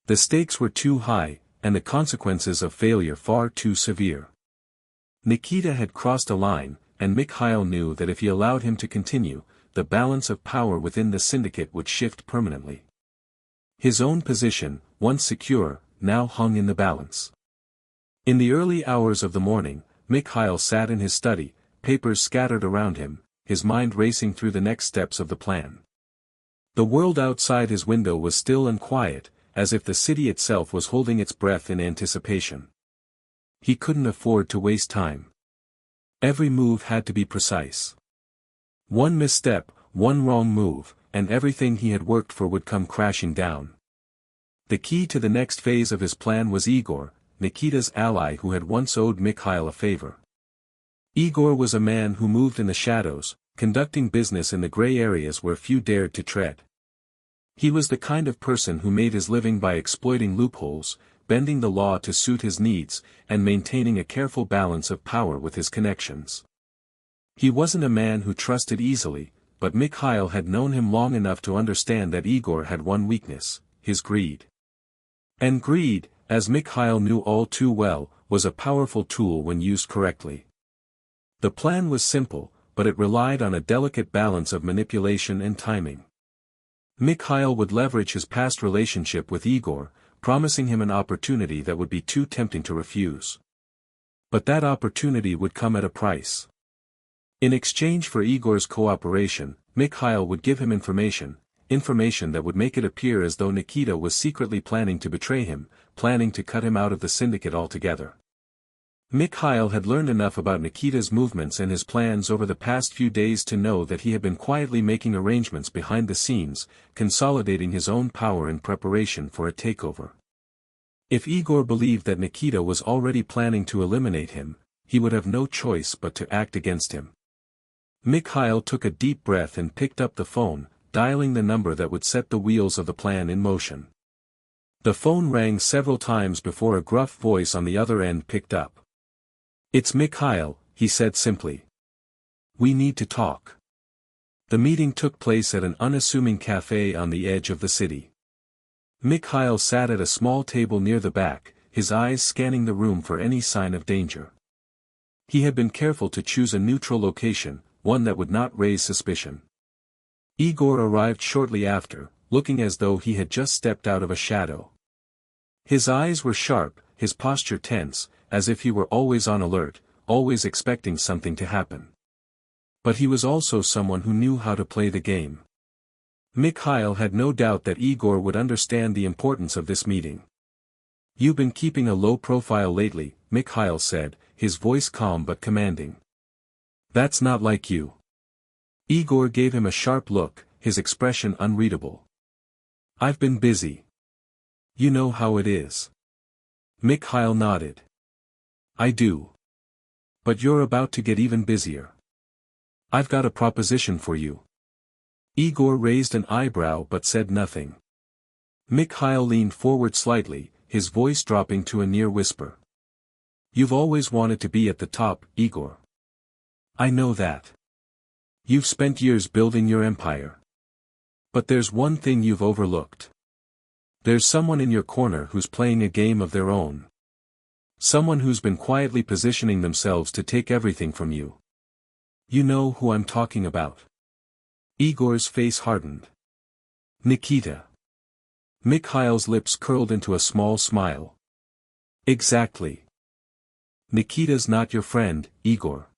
The stakes were too high, and the consequences of failure far too severe. Nikita had crossed a line, and Mikhail knew that if he allowed him to continue, the balance of power within the syndicate would shift permanently. His own position, once secure, now hung in the balance. In the early hours of the morning, Mikhail sat in his study, papers scattered around him, his mind racing through the next steps of the plan. The world outside his window was still and quiet, as if the city itself was holding its breath in anticipation. He couldn't afford to waste time. Every move had to be precise. One misstep, one wrong move, and everything he had worked for would come crashing down. The key to the next phase of his plan was Igor, Nikita's ally who had once owed Mikhail a favor. Igor was a man who moved in the shadows, conducting business in the gray areas where few dared to tread. He was the kind of person who made his living by exploiting loopholes, bending the law to suit his needs, and maintaining a careful balance of power with his connections. He wasn't a man who trusted easily, but Mikhail had known him long enough to understand that Igor had one weakness: his greed. And greed, as Mikhail knew all too well, was a powerful tool when used correctly. The plan was simple, but it relied on a delicate balance of manipulation and timing. Mikhail would leverage his past relationship with Igor, promising him an opportunity that would be too tempting to refuse. But that opportunity would come at a price. In exchange for Igor's cooperation, Mikhail would give him information that would make it appear as though Nikita was secretly planning to betray him, planning to cut him out of the syndicate altogether. Mikhail had learned enough about Nikita's movements and his plans over the past few days to know that he had been quietly making arrangements behind the scenes, consolidating his own power in preparation for a takeover. If Igor believed that Nikita was already planning to eliminate him, he would have no choice but to act against him. Mikhail took a deep breath and picked up the phone, dialing the number that would set the wheels of the plan in motion. The phone rang several times before a gruff voice on the other end picked up. "It's Mikhail," he said simply. "We need to talk." The meeting took place at an unassuming cafe on the edge of the city. Mikhail sat at a small table near the back, his eyes scanning the room for any sign of danger. He had been careful to choose a neutral location, one that would not raise suspicion. Igor arrived shortly after, looking as though he had just stepped out of a shadow. His eyes were sharp, his posture tense, as if he were always on alert, always expecting something to happen. But he was also someone who knew how to play the game. Mikhail had no doubt that Igor would understand the importance of this meeting. "You've been keeping a low profile lately," Mikhail said, his voice calm but commanding. "That's not like you." Igor gave him a sharp look, his expression unreadable. "I've been busy. You know how it is." Mikhail nodded. "I do. But you're about to get even busier. I've got a proposition for you." Igor raised an eyebrow but said nothing. Mikhail leaned forward slightly, his voice dropping to a near whisper. "You've always wanted to be at the top, Igor. I know that. You've spent years building your empire. But there's one thing you've overlooked. There's someone in your corner who's playing a game of their own. Someone who's been quietly positioning themselves to take everything from you. You know who I'm talking about." Igor's face hardened. "Nikita." Mikhail's lips curled into a small smile. "Exactly. Nikita's not your friend, Igor.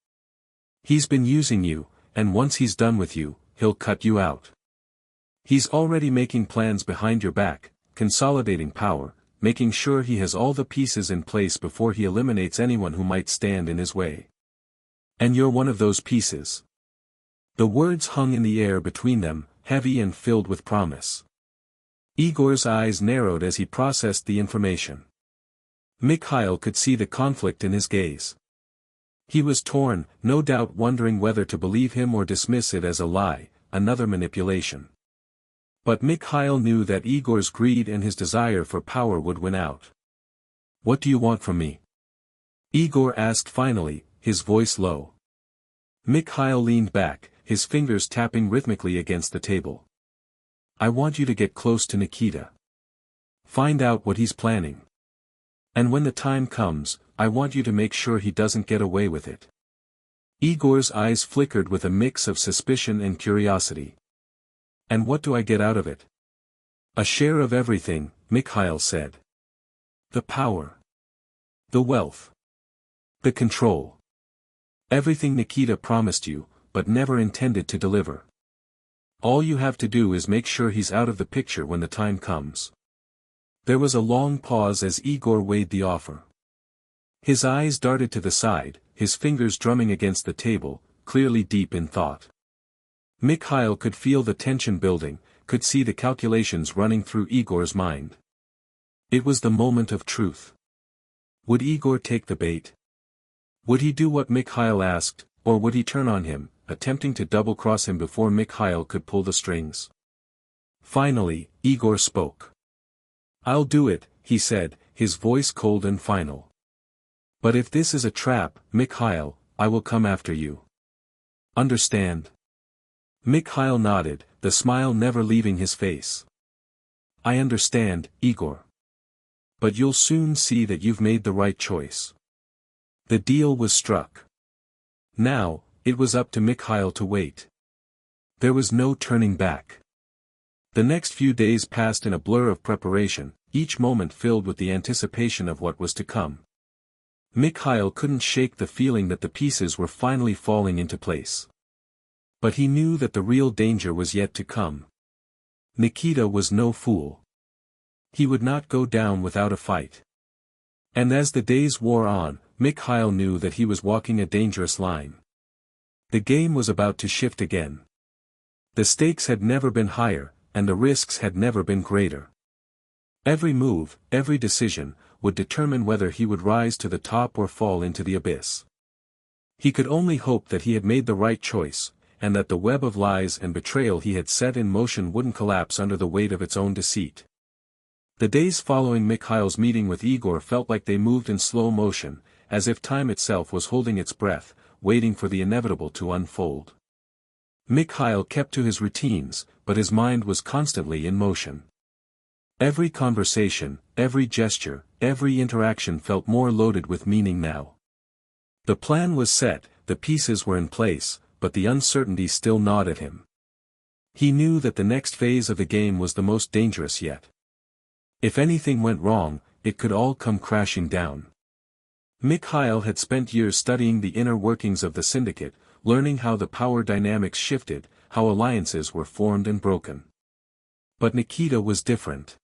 He's been using you, and once he's done with you, he'll cut you out. He's already making plans behind your back, consolidating power, making sure he has all the pieces in place before he eliminates anyone who might stand in his way. And you're one of those pieces." The words hung in the air between them, heavy and filled with promise. Igor's eyes narrowed as he processed the information. Mikhail could see the conflict in his gaze. He was torn, no doubt wondering whether to believe him or dismiss it as a lie, another manipulation. But Mikhail knew that Igor's greed and his desire for power would win out. "What do you want from me?" Igor asked finally, his voice low. Mikhail leaned back, his fingers tapping rhythmically against the table. "I want you to get close to Nikita. Find out what he's planning. And when the time comes, I want you to make sure he doesn't get away with it." Igor's eyes flickered with a mix of suspicion and curiosity. "And what do I get out of it?" "A share of everything," Mikhail said. "The power. The wealth. The control. Everything Nikita promised you, but never intended to deliver. All you have to do is make sure he's out of the picture when the time comes." There was a long pause as Igor weighed the offer. His eyes darted to the side, his fingers drumming against the table, clearly deep in thought. Mikhail could feel the tension building, could see the calculations running through Igor's mind. It was the moment of truth. Would Igor take the bait? Would he do what Mikhail asked, or would he turn on him, attempting to double-cross him before Mikhail could pull the strings? Finally, Igor spoke. "I'll do it," he said, his voice cold and final. "But if this is a trap, Mikhail, I will come after you. Understand?" Mikhail nodded, the smile never leaving his face. "I understand, Igor. But you'll soon see that you've made the right choice." The deal was struck. Now, it was up to Mikhail to wait. There was no turning back. The next few days passed in a blur of preparation, each moment filled with the anticipation of what was to come. Mikhail couldn't shake the feeling that the pieces were finally falling into place. But he knew that the real danger was yet to come. Nikita was no fool. He would not go down without a fight. And as the days wore on, Mikhail knew that he was walking a dangerous line. The game was about to shift again. The stakes had never been higher, and the risks had never been greater. Every move, every decision, would determine whether he would rise to the top or fall into the abyss. He could only hope that he had made the right choice, and that the web of lies and betrayal he had set in motion wouldn't collapse under the weight of its own deceit. The days following Mikhail's meeting with Igor felt like they moved in slow motion, as if time itself was holding its breath, waiting for the inevitable to unfold. Mikhail kept to his routines, but his mind was constantly in motion. Every conversation, every gesture, every interaction felt more loaded with meaning now. The plan was set, the pieces were in place, but the uncertainty still gnawed at him. He knew that the next phase of the game was the most dangerous yet. If anything went wrong, it could all come crashing down. Mikhail had spent years studying the inner workings of the syndicate, learning how the power dynamics shifted, how alliances were formed and broken. But Nikita was different.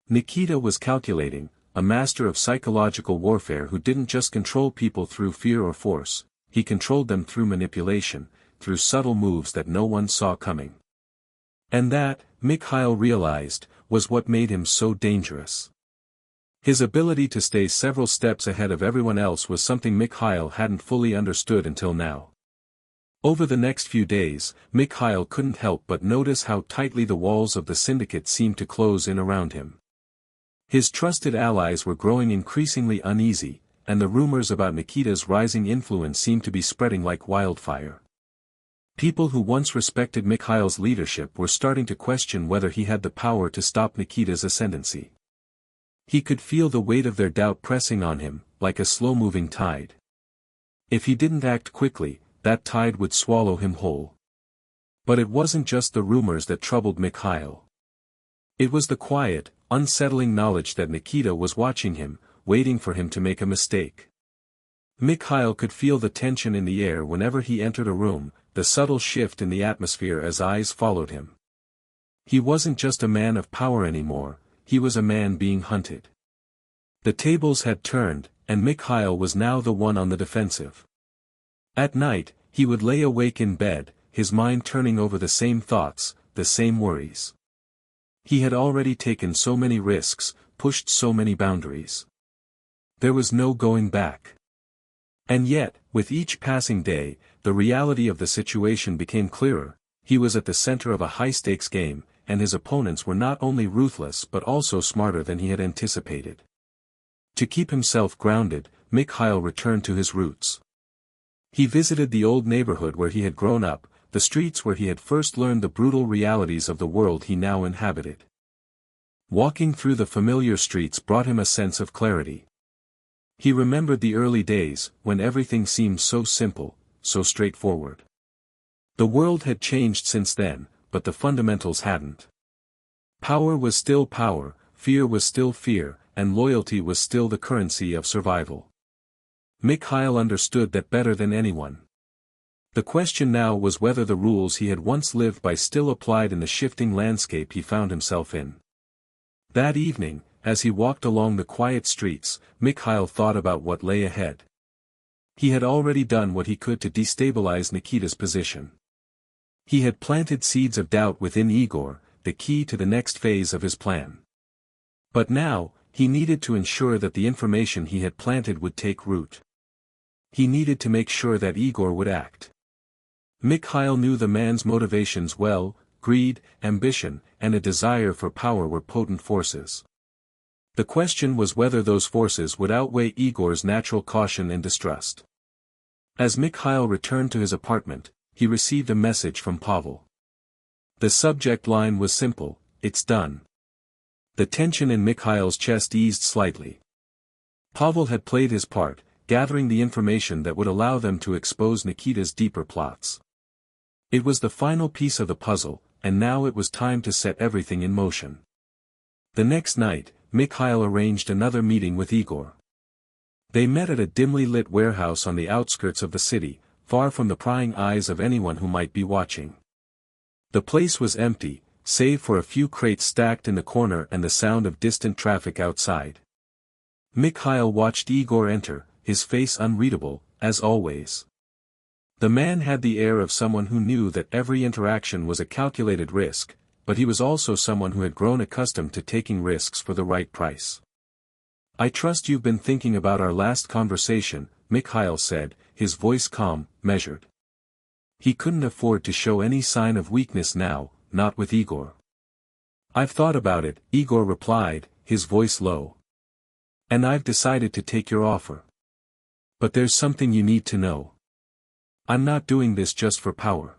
Nikita was calculating, a master of psychological warfare who didn't just control people through fear or force, he controlled them through manipulation, through subtle moves that no one saw coming. And that, Mikhail realized, was what made him so dangerous. His ability to stay several steps ahead of everyone else was something Mikhail hadn't fully understood until now. Over the next few days, Mikhail couldn't help but notice how tightly the walls of the syndicate seemed to close in around him. His trusted allies were growing increasingly uneasy, and the rumors about Nikita's rising influence seemed to be spreading like wildfire. People who once respected Mikhail's leadership were starting to question whether he had the power to stop Nikita's ascendancy. He could feel the weight of their doubt pressing on him, like a slow-moving tide. If he didn't act quickly, that tide would swallow him whole. But it wasn't just the rumors that troubled Mikhail. It was the quiet, unsettling knowledge that Nikita was watching him, waiting for him to make a mistake. Mikhail could feel the tension in the air whenever he entered a room, the subtle shift in the atmosphere as eyes followed him. He wasn't just a man of power anymore, he was a man being hunted. The tables had turned, and Mikhail was now the one on the defensive. At night, he would lay awake in bed, his mind turning over the same thoughts, the same worries. He had already taken so many risks, pushed so many boundaries. There was no going back. And yet, with each passing day, the reality of the situation became clearer. He was at the center of a high-stakes game, and his opponents were not only ruthless but also smarter than he had anticipated. To keep himself grounded, Mikhail returned to his roots. He visited the old neighborhood where he had grown up, the streets where he had first learned the brutal realities of the world he now inhabited. Walking through the familiar streets brought him a sense of clarity. He remembered the early days, when everything seemed so simple, so straightforward. The world had changed since then, but the fundamentals hadn't. Power was still power, fear was still fear, and loyalty was still the currency of survival. Mikhail understood that better than anyone. The question now was whether the rules he had once lived by still applied in the shifting landscape he found himself in. That evening, as he walked along the quiet streets, Mikhail thought about what lay ahead. He had already done what he could to destabilize Nikita's position. He had planted seeds of doubt within Igor, the key to the next phase of his plan. But now, he needed to ensure that the information he had planted would take root. He needed to make sure that Igor would act. Mikhail knew the man's motivations well: greed, ambition, and a desire for power were potent forces. The question was whether those forces would outweigh Igor's natural caution and distrust. As Mikhail returned to his apartment, he received a message from Pavel. The subject line was simple: "It's done." The tension in Mikhail's chest eased slightly. Pavel had played his part, gathering the information that would allow them to expose Nikita's deeper plots. It was the final piece of the puzzle, and now it was time to set everything in motion. The next night, Mikhail arranged another meeting with Igor. They met at a dimly lit warehouse on the outskirts of the city, far from the prying eyes of anyone who might be watching. The place was empty, save for a few crates stacked in the corner and the sound of distant traffic outside. Mikhail watched Igor enter, his face unreadable, as always. The man had the air of someone who knew that every interaction was a calculated risk, but he was also someone who had grown accustomed to taking risks for the right price. "I trust you've been thinking about our last conversation," Mikhail said, his voice calm, measured. He couldn't afford to show any sign of weakness now, not with Igor. "I've thought about it," Igor replied, his voice low. "And I've decided to take your offer. But there's something you need to know. I'm not doing this just for power.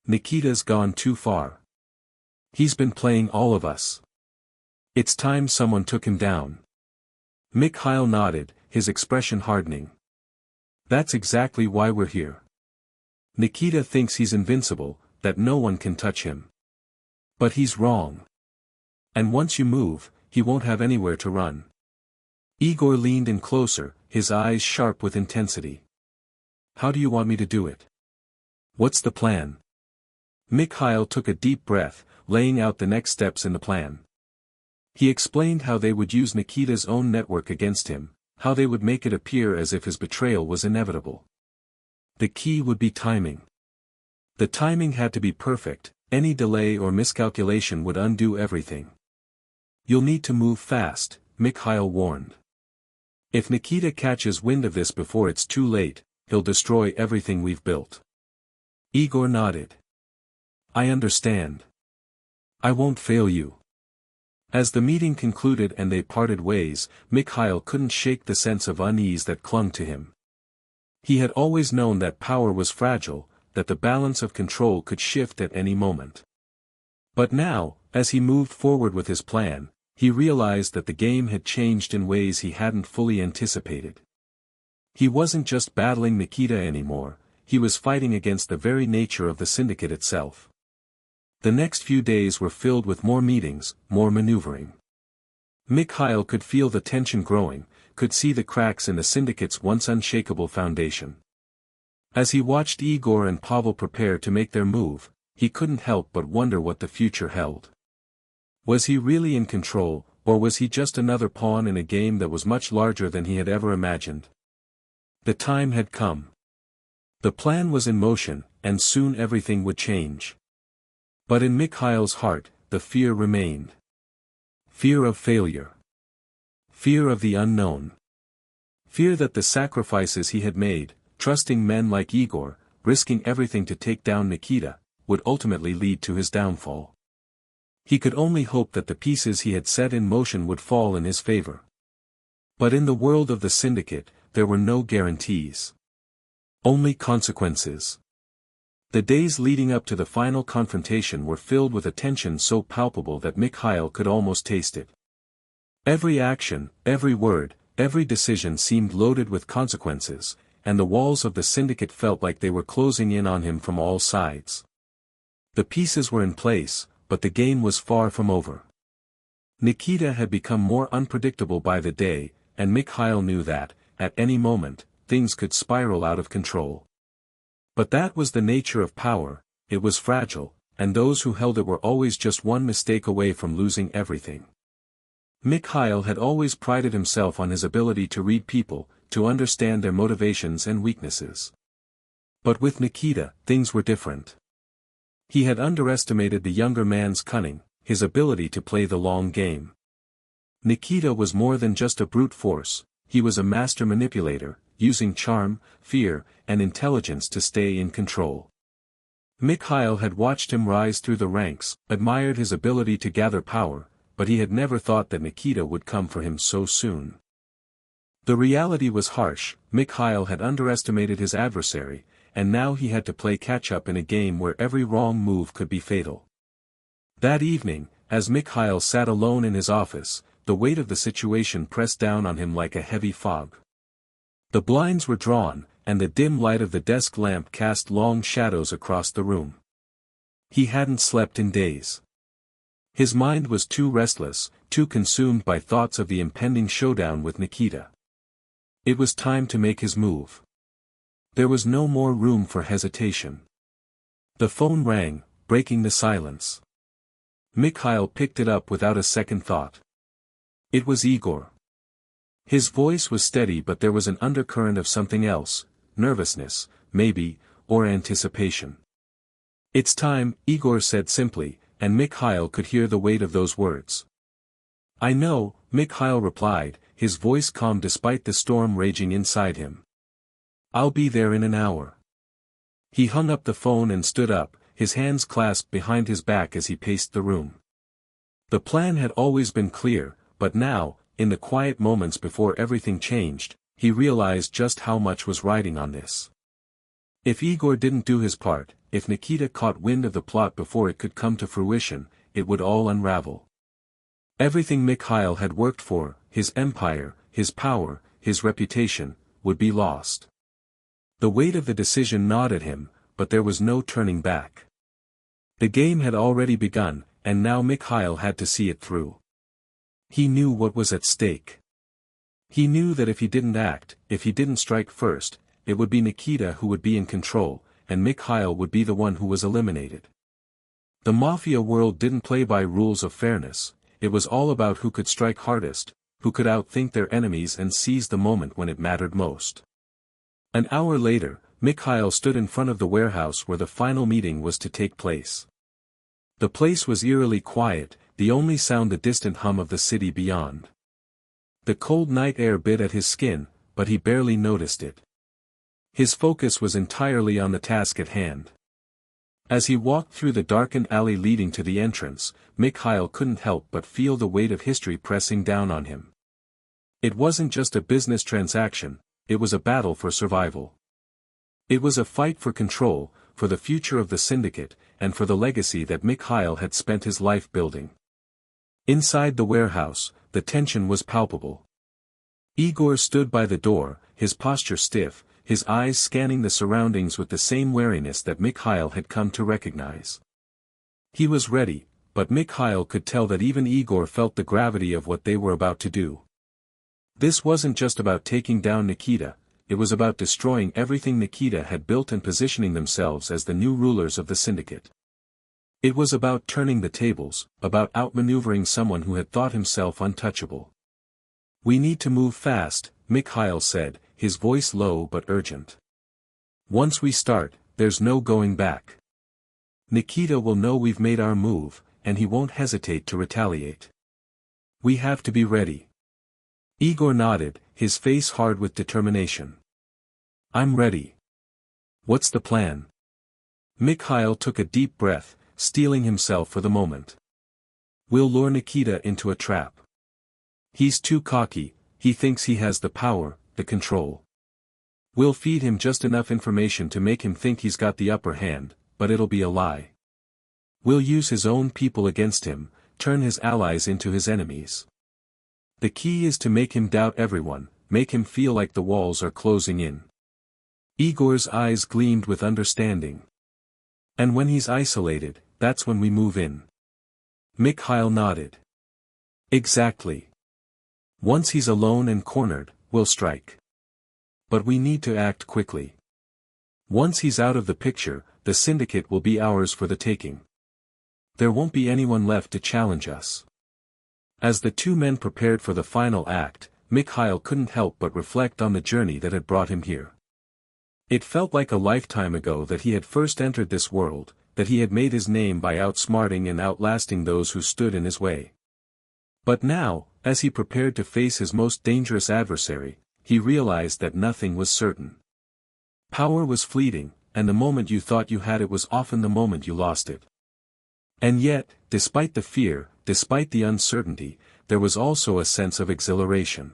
Nikita's gone too far. He's been playing all of us. It's time someone took him down." Mikhail nodded, his expression hardening. "That's exactly why we're here. Nikita thinks he's invincible, that no one can touch him. But he's wrong. And once you move, he won't have anywhere to run." Igor leaned in closer, his eyes sharp with intensity. "How do you want me to do it? What's the plan?" Mikhail took a deep breath, laying out the next steps in the plan. He explained how they would use Nikita's own network against him, how they would make it appear as if his betrayal was inevitable. The key would be timing. The timing had to be perfect, any delay or miscalculation would undo everything. "You'll need to move fast," Mikhail warned. "If Nikita catches wind of this before it's too late, he'll destroy everything we've built." Igor nodded. "I understand. I won't fail you." As the meeting concluded and they parted ways, Mikhail couldn't shake the sense of unease that clung to him. He had always known that power was fragile, that the balance of control could shift at any moment. But now, as he moved forward with his plan, he realized that the game had changed in ways he hadn't fully anticipated. He wasn't just battling Nikita anymore, he was fighting against the very nature of the syndicate itself. The next few days were filled with more meetings, more maneuvering. Mikhail could feel the tension growing, could see the cracks in the syndicate's once unshakable foundation. As he watched Igor and Pavel prepare to make their move, he couldn't help but wonder what the future held. Was he really in control, or was he just another pawn in a game that was much larger than he had ever imagined? The time had come. The plan was in motion, and soon everything would change. But in Mikhail's heart, the fear remained. Fear of failure. Fear of the unknown. Fear that the sacrifices he had made, trusting men like Igor, risking everything to take down Nikita, would ultimately lead to his downfall. He could only hope that the pieces he had set in motion would fall in his favor. But in the world of the syndicate, there were no guarantees. Only consequences. The days leading up to the final confrontation were filled with a tension so palpable that Mikhail could almost taste it. Every action, every word, every decision seemed loaded with consequences, and the walls of the syndicate felt like they were closing in on him from all sides. The pieces were in place, but the game was far from over. Nikita had become more unpredictable by the day, and Mikhail knew that, at any moment, things could spiral out of control. But that was the nature of power, it was fragile, and those who held it were always just one mistake away from losing everything. Mikhail had always prided himself on his ability to read people, to understand their motivations and weaknesses. But with Nikita, things were different. He had underestimated the younger man's cunning, his ability to play the long game. Nikita was more than just a brute force, he was a master manipulator, using charm, fear, and intelligence to stay in control. Mikhail had watched him rise through the ranks, admired his ability to gather power, but he had never thought that Nikita would come for him so soon. The reality was harsh, Mikhail had underestimated his adversary, and now he had to play catch-up in a game where every wrong move could be fatal. That evening, as Mikhail sat alone in his office, the weight of the situation pressed down on him like a heavy fog. The blinds were drawn, and the dim light of the desk lamp cast long shadows across the room. He hadn't slept in days. His mind was too restless, too consumed by thoughts of the impending showdown with Nikita. It was time to make his move. There was no more room for hesitation. The phone rang, breaking the silence. Mikhail picked it up without a second thought. It was Igor. His voice was steady, but there was an undercurrent of something else, nervousness, maybe, or anticipation. "It's time," Igor said simply, and Mikhail could hear the weight of those words. "I know," Mikhail replied, his voice calm despite the storm raging inside him. "I'll be there in an hour." He hung up the phone and stood up, his hands clasped behind his back as he paced the room. The plan had always been clear, but now, in the quiet moments before everything changed, he realized just how much was riding on this. If Igor didn't do his part, if Nikita caught wind of the plot before it could come to fruition, it would all unravel. Everything Mikhail had worked for, his empire, his power, his reputation, would be lost. The weight of the decision gnawed at him, but there was no turning back. The game had already begun, and now Mikhail had to see it through. He knew what was at stake. He knew that if he didn't act, if he didn't strike first, it would be Nikita who would be in control, and Mikhail would be the one who was eliminated. The mafia world didn't play by rules of fairness, it was all about who could strike hardest, who could outthink their enemies and seize the moment when it mattered most. An hour later, Mikhail stood in front of the warehouse where the final meeting was to take place. The place was eerily quiet, the only sound the distant hum of the city beyond. The cold night air bit at his skin, but he barely noticed it. His focus was entirely on the task at hand. As he walked through the darkened alley leading to the entrance, Mikhail couldn't help but feel the weight of history pressing down on him. It wasn't just a business transaction, it was a battle for survival. It was a fight for control, for the future of the syndicate, and for the legacy that Mikhail had spent his life building. Inside the warehouse, the tension was palpable. Igor stood by the door, his posture stiff, his eyes scanning the surroundings with the same wariness that Mikhail had come to recognize. He was ready, but Mikhail could tell that even Igor felt the gravity of what they were about to do. This wasn't just about taking down Nikita, it was about destroying everything Nikita had built and positioning themselves as the new rulers of the syndicate. It was about turning the tables, about outmaneuvering someone who had thought himself untouchable. "We need to move fast," Mikhail said, his voice low but urgent. "Once we start, there's no going back. Nikita will know we've made our move, and he won't hesitate to retaliate. We have to be ready." Igor nodded, his face hard with determination. "I'm ready. What's the plan?" Mikhail took a deep breath, steeling himself for the moment. "We'll lure Nikita into a trap. He's too cocky, he thinks he has the power, the control. We'll feed him just enough information to make him think he's got the upper hand, but it'll be a lie. We'll use his own people against him, turn his allies into his enemies. The key is to make him doubt everyone, make him feel like the walls are closing in." Igor's eyes gleamed with understanding. "And when he's isolated, that's when we move in." Mikhail nodded. "Exactly. Once he's alone and cornered, we'll strike. But we need to act quickly. Once he's out of the picture, the syndicate will be ours for the taking. There won't be anyone left to challenge us." As the two men prepared for the final act, Mikhail couldn't help but reflect on the journey that had brought him here. It felt like a lifetime ago that he had first entered this world, that he had made his name by outsmarting and outlasting those who stood in his way. But now, as he prepared to face his most dangerous adversary, he realized that nothing was certain. Power was fleeting, and the moment you thought you had it was often the moment you lost it. And yet, despite the fear, despite the uncertainty, there was also a sense of exhilaration.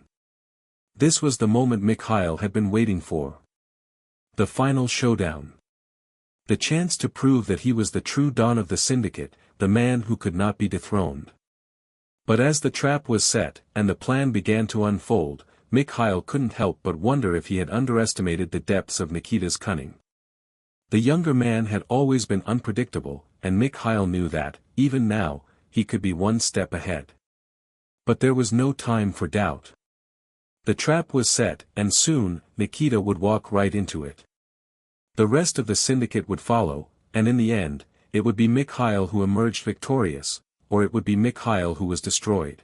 This was the moment Mikhail had been waiting for. The final showdown. The chance to prove that he was the true Don of the syndicate, the man who could not be dethroned. But as the trap was set, and the plan began to unfold, Mikhail couldn't help but wonder if he had underestimated the depths of Nikita's cunning. The younger man had always been unpredictable, and Mikhail knew that, even now, he could be one step ahead. But there was no time for doubt. The trap was set, and soon, Nikita would walk right into it. The rest of the syndicate would follow, and in the end, it would be Mikhail who emerged victorious, or it would be Mikhail who was destroyed.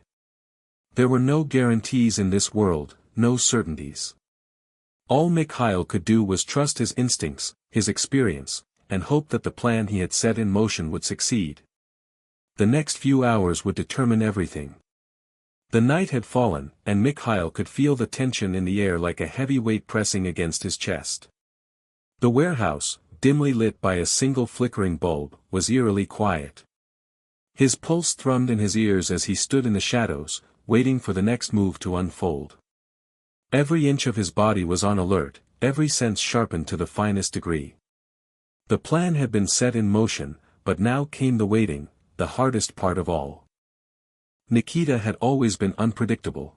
There were no guarantees in this world, no certainties. All Mikhail could do was trust his instincts, his experience, and hope that the plan he had set in motion would succeed. The next few hours would determine everything. The night had fallen, and Mikhail could feel the tension in the air like a heavy weight pressing against his chest. The warehouse, dimly lit by a single flickering bulb, was eerily quiet. His pulse thrummed in his ears as he stood in the shadows, waiting for the next move to unfold. Every inch of his body was on alert, every sense sharpened to the finest degree. The plan had been set in motion, but now came the waiting, the hardest part of all. Nikita had always been unpredictable.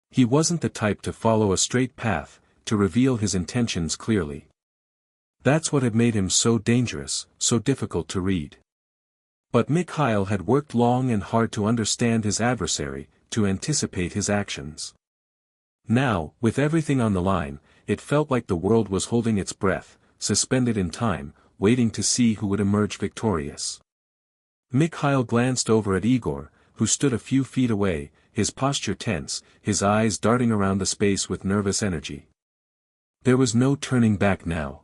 He wasn't the type to follow a straight path, to reveal his intentions clearly. That's what had made him so dangerous, so difficult to read. But Mikhail had worked long and hard to understand his adversary, to anticipate his actions. Now, with everything on the line, it felt like the world was holding its breath, suspended in time, waiting to see who would emerge victorious. Mikhail glanced over at Igor, who stood a few feet away, his posture tense, his eyes darting around the space with nervous energy. There was no turning back now.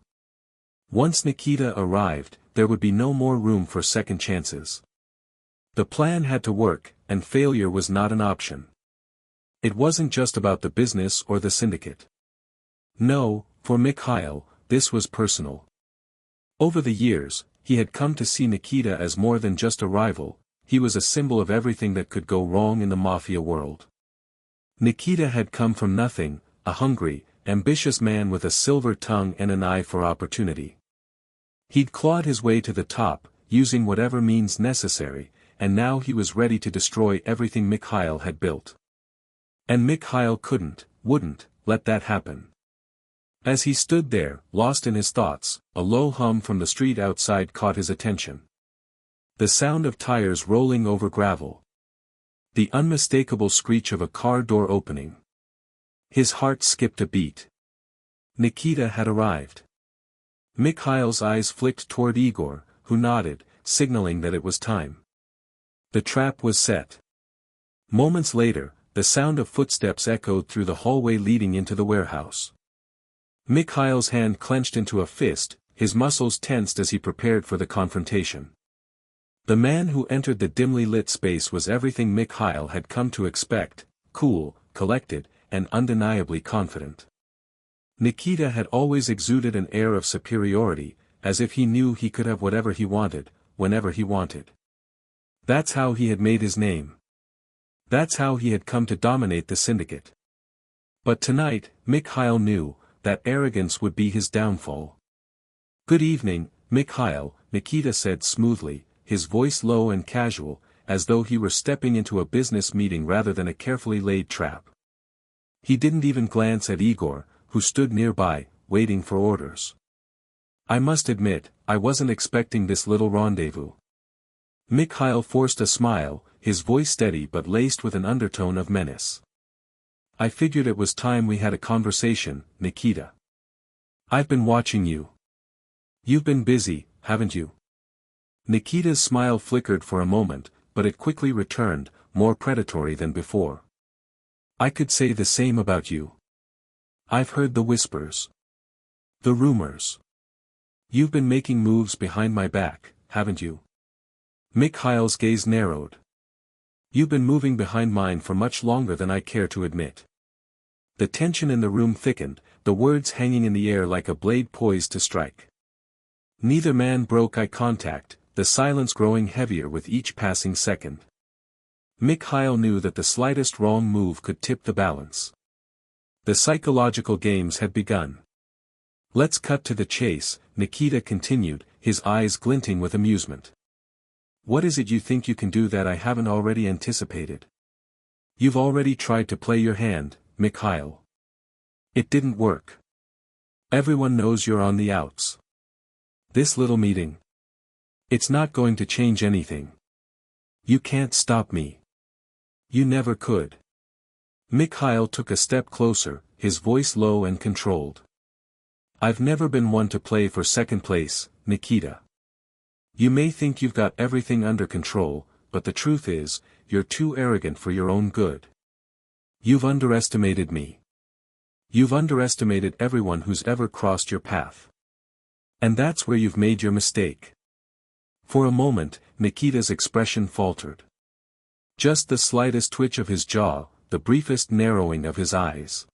Once Nikita arrived, there would be no more room for second chances. The plan had to work, and failure was not an option. It wasn't just about the business or the syndicate. No, for Mikhail, this was personal. Over the years, he had come to see Nikita as more than just a rival. He was a symbol of everything that could go wrong in the mafia world. Nikita had come from nothing, a hungry, ambitious man with a silver tongue and an eye for opportunity. He'd clawed his way to the top, using whatever means necessary, and now he was ready to destroy everything Mikhail had built. And Mikhail wouldn't, let that happen. As he stood there, lost in his thoughts, a low hum from the street outside caught his attention. The sound of tires rolling over gravel. The unmistakable screech of a car door opening. His heart skipped a beat. Nikita had arrived. Mikhail's eyes flicked toward Igor, who nodded, signaling that it was time. The trap was set. Moments later, the sound of footsteps echoed through the hallway leading into the warehouse. Mikhail's hand clenched into a fist, his muscles tensed as he prepared for the confrontation. The man who entered the dimly lit space was everything Mikhail had come to expect, cool, collected, and undeniably confident. Nikita had always exuded an air of superiority, as if he knew he could have whatever he wanted, whenever he wanted. That's how he had made his name. That's how he had come to dominate the syndicate. But tonight, Mikhail knew, that arrogance would be his downfall. "Good evening, Mikhail," Nikita said smoothly, his voice low and casual, as though he were stepping into a business meeting rather than a carefully laid trap. He didn't even glance at Igor, who stood nearby, waiting for orders. "I must admit, I wasn't expecting this little rendezvous." Mikhail forced a smile, his voice steady but laced with an undertone of menace. "I figured it was time we had a conversation, Nikita. I've been watching you. You've been busy, haven't you?" Nikita's smile flickered for a moment, but it quickly returned, more predatory than before. "I could say the same about you. I've heard the whispers. The rumors. You've been making moves behind my back, haven't you?" Mikhail's gaze narrowed. "You've been moving behind mine for much longer than I care to admit." The tension in the room thickened, the words hanging in the air like a blade poised to strike. Neither man broke eye contact, the silence growing heavier with each passing second. Mikhail knew that the slightest wrong move could tip the balance. The psychological games had begun. "Let's cut to the chase," Nikita continued, his eyes glinting with amusement. "What is it you think you can do that I haven't already anticipated? You've already tried to play your hand, Mikhail. It didn't work. Everyone knows you're on the outs. This little meeting. It's not going to change anything. You can't stop me. You never could. Mikhail took a step closer, his voice low and controlled. I've never been one to play for second place, Nikita. You may think you've got everything under control, but the truth is, you're too arrogant for your own good. You've underestimated me. You've underestimated everyone who's ever crossed your path. And that's where you've made your mistake. For a moment, Nikita's expression faltered. Just the slightest twitch of his jaw, the briefest narrowing of his eyes.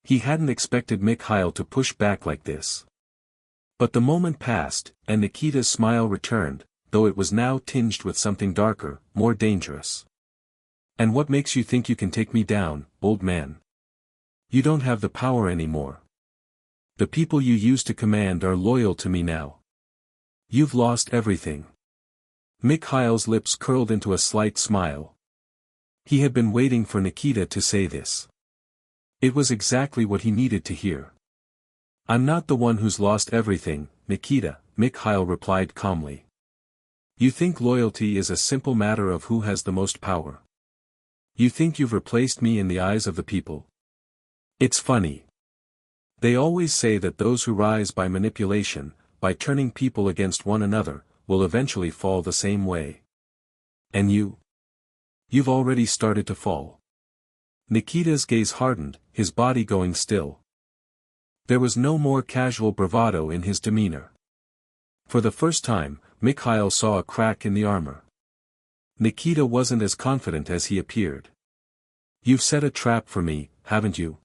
He hadn't expected Mikhail to push back like this. But the moment passed, and Nikita's smile returned, though it was now tinged with something darker, more dangerous. And what makes you think you can take me down, old man? You don't have the power anymore. The people you used to command are loyal to me now. You've lost everything. Mikhail's lips curled into a slight smile. He had been waiting for Nikita to say this. It was exactly what he needed to hear. I'm not the one who's lost everything, Nikita, Mikhail replied calmly. You think loyalty is a simple matter of who has the most power. You think you've replaced me in the eyes of the people. It's funny. They always say that those who rise by manipulation, by turning people against one another, will eventually fall the same way. And you? You've already started to fall. Nikita's gaze hardened, his body going still. There was no more casual bravado in his demeanor. For the first time, Mikhail saw a crack in the armor. Nikita wasn't as confident as he appeared. You've set a trap for me, haven't you?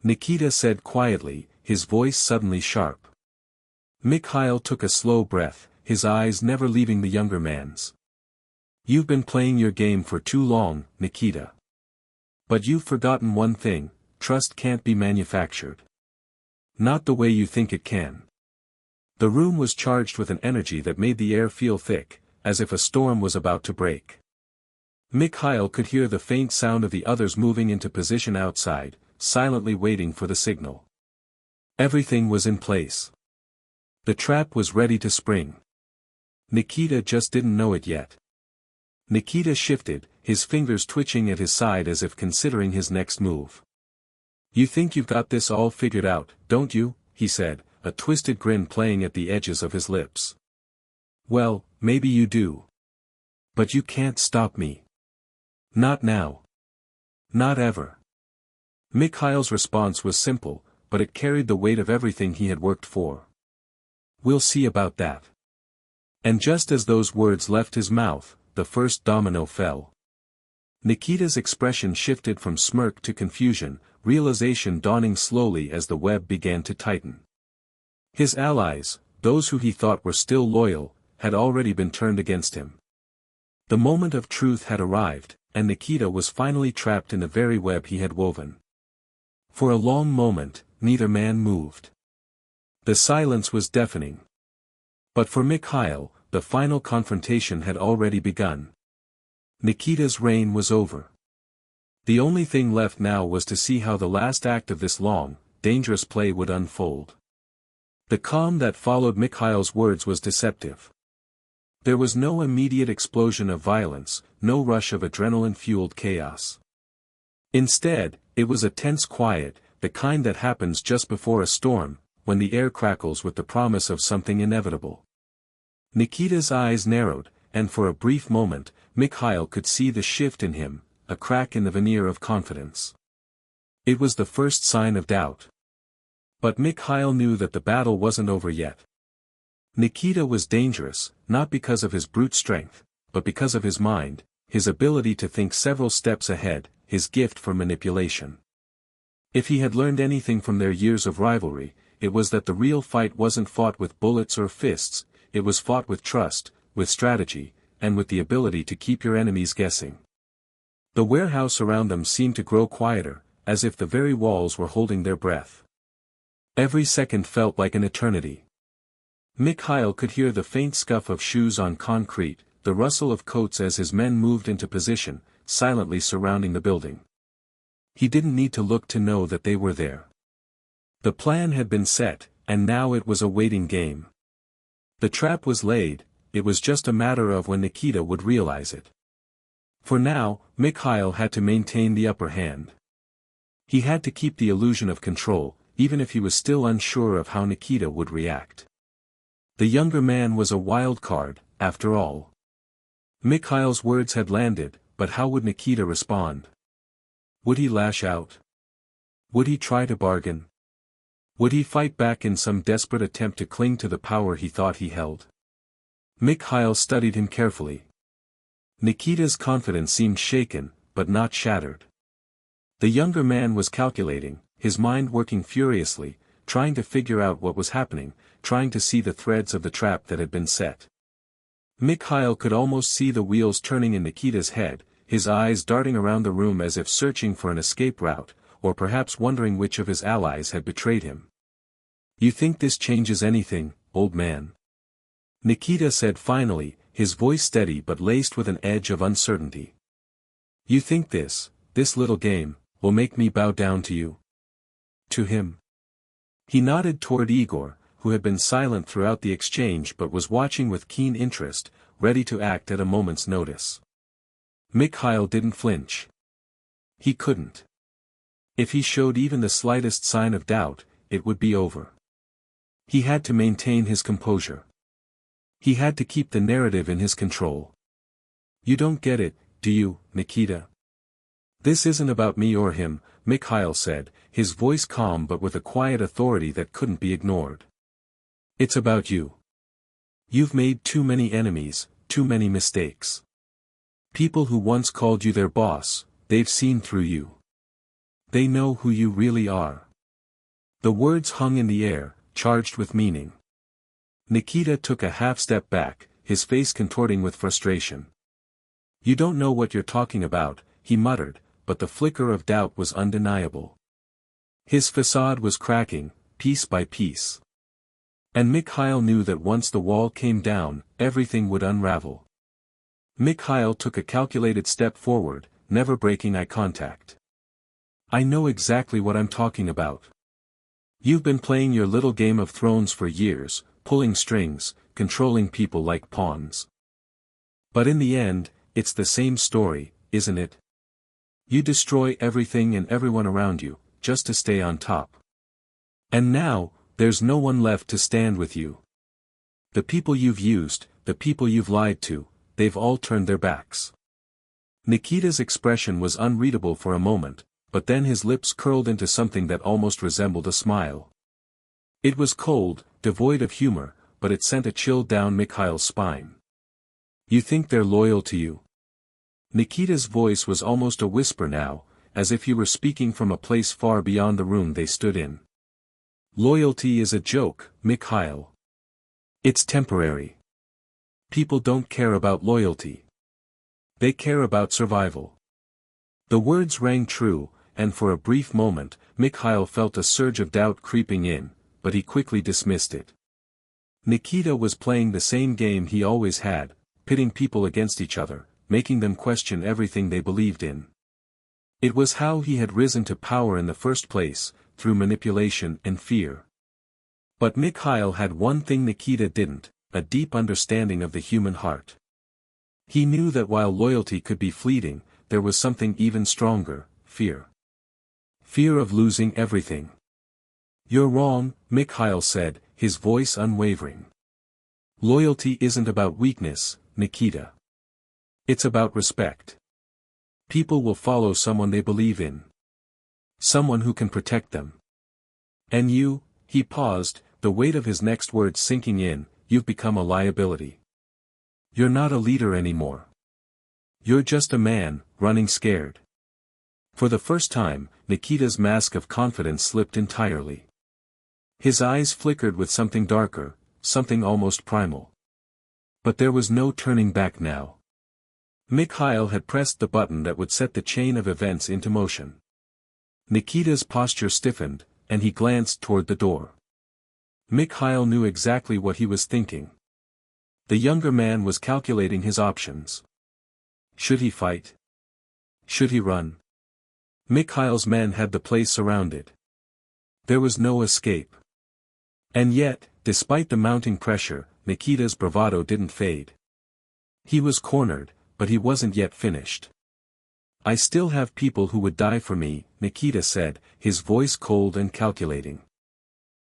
Nikita said quietly, his voice suddenly sharp. Mikhail took a slow breath, his eyes never leaving the younger man's. You've been playing your game for too long, Nikita. But you've forgotten one thing, trust can't be manufactured. Not the way you think it can. The room was charged with an energy that made the air feel thick, as if a storm was about to break. Mikhail could hear the faint sound of the others moving into position outside, silently waiting for the signal. Everything was in place. The trap was ready to spring. Nikita just didn't know it yet. Nikita shifted, his fingers twitching at his side as if considering his next move. You think you've got this all figured out, don't you? He said, a twisted grin playing at the edges of his lips. Well, maybe you do. But you can't stop me. Not now. Not ever. Mikhail's response was simple, but it carried the weight of everything he had worked for. We'll see about that. And just as those words left his mouth, the first domino fell. Nikita's expression shifted from smirk to confusion, realization dawning slowly as the web began to tighten. His allies, those who he thought were still loyal, had already been turned against him. The moment of truth had arrived, and Nikita was finally trapped in the very web he had woven. For a long moment, neither man moved. The silence was deafening. But for Mikhail, the final confrontation had already begun. Nikita's reign was over. The only thing left now was to see how the last act of this long, dangerous play would unfold. The calm that followed Mikhail's words was deceptive. There was no immediate explosion of violence, no rush of adrenaline-fueled chaos. Instead, it was a tense quiet, the kind that happens just before a storm, when the air crackles with the promise of something inevitable. Nikita's eyes narrowed, and for a brief moment, Mikhail could see the shift in him, a crack in the veneer of confidence. It was the first sign of doubt. But Mikhail knew that the battle wasn't over yet. Nikita was dangerous, not because of his brute strength, but because of his mind, his ability to think several steps ahead, his gift for manipulation. If he had learned anything from their years of rivalry, it was that the real fight wasn't fought with bullets or fists, it was fought with trust, with strategy, and with the ability to keep your enemies guessing. The warehouse around them seemed to grow quieter, as if the very walls were holding their breath. Every second felt like an eternity. Mikhail could hear the faint scuff of shoes on concrete, the rustle of coats as his men moved into position, silently surrounding the building. He didn't need to look to know that they were there. The plan had been set, and now it was a waiting game. The trap was laid, it was just a matter of when Nikita would realize it. For now, Mikhail had to maintain the upper hand. He had to keep the illusion of control, even if he was still unsure of how Nikita would react. The younger man was a wild card, after all. Mikhail's words had landed, but how would Nikita respond? Would he lash out? Would he try to bargain? Would he fight back in some desperate attempt to cling to the power he thought he held? Mikhail studied him carefully. Nikita's confidence seemed shaken, but not shattered. The younger man was calculating, his mind working furiously, trying to figure out what was happening, trying to see the threads of the trap that had been set. Mikhail could almost see the wheels turning in Nikita's head, his eyes darting around the room as if searching for an escape route, or perhaps wondering which of his allies had betrayed him. "You think this changes anything, old man?" Nikita said finally, his voice steady but laced with an edge of uncertainty. "You think this little game, will make me bow down to you?" To him. He nodded toward Igor, who had been silent throughout the exchange but was watching with keen interest, ready to act at a moment's notice. Mikhail didn't flinch. He couldn't. If he showed even the slightest sign of doubt, it would be over. He had to maintain his composure. He had to keep the narrative in his control. "You don't get it, do you, Nikita?" "This isn't about me or him," Mikhail said, his voice calm but with a quiet authority that couldn't be ignored. "It's about you. You've made too many enemies, too many mistakes. People who once called you their boss, they've seen through you. They know who you really are." The words hung in the air, charged with meaning. Nikita took a half-step back, his face contorting with frustration. "You don't know what you're talking about," he muttered, but the flicker of doubt was undeniable. His facade was cracking, piece by piece. And Mikhail knew that once the wall came down, everything would unravel. Mikhail took a calculated step forward, never breaking eye contact. "I know exactly what I'm talking about. You've been playing your little Game of Thrones for years, pulling strings, controlling people like pawns. But in the end, it's the same story, isn't it? You destroy everything and everyone around you, just to stay on top. And now, there's no one left to stand with you. The people you've used, the people you've lied to, they've all turned their backs." Nikita's expression was unreadable for a moment, but then his lips curled into something that almost resembled a smile. It was cold, devoid of humor, but it sent a chill down Mikhail's spine. "You think they're loyal to you?" Nikita's voice was almost a whisper now, as if he were speaking from a place far beyond the room they stood in. "Loyalty is a joke, Mikhail. It's temporary. People don't care about loyalty. They care about survival." The words rang true, and for a brief moment, Mikhail felt a surge of doubt creeping in, but he quickly dismissed it. Nikita was playing the same game he always had, pitting people against each other, making them question everything they believed in. It was how he had risen to power in the first place, through manipulation and fear. But Mikhail had one thing Nikita didn't, a deep understanding of the human heart. He knew that while loyalty could be fleeting, there was something even stronger, fear. Fear of losing everything. "You're wrong," Mikhail said, his voice unwavering. "Loyalty isn't about weakness, Nikita. It's about respect. People will follow someone they believe in. Someone who can protect them. And you," he paused, the weight of his next words sinking in, "you've become a liability. You're not a leader anymore. You're just a man, running scared." For the first time, Nikita's mask of confidence slipped entirely. His eyes flickered with something darker, something almost primal. But there was no turning back now. Mikhail had pressed the button that would set the chain of events into motion. Nikita's posture stiffened, and he glanced toward the door. Mikhail knew exactly what he was thinking. The younger man was calculating his options. Should he fight? Should he run? Mikhail's men had the place surrounded. There was no escape. And yet, despite the mounting pressure, Nikita's bravado didn't fade. He was cornered, but he wasn't yet finished. "I still have people who would die for me," Nikita said, his voice cold and calculating.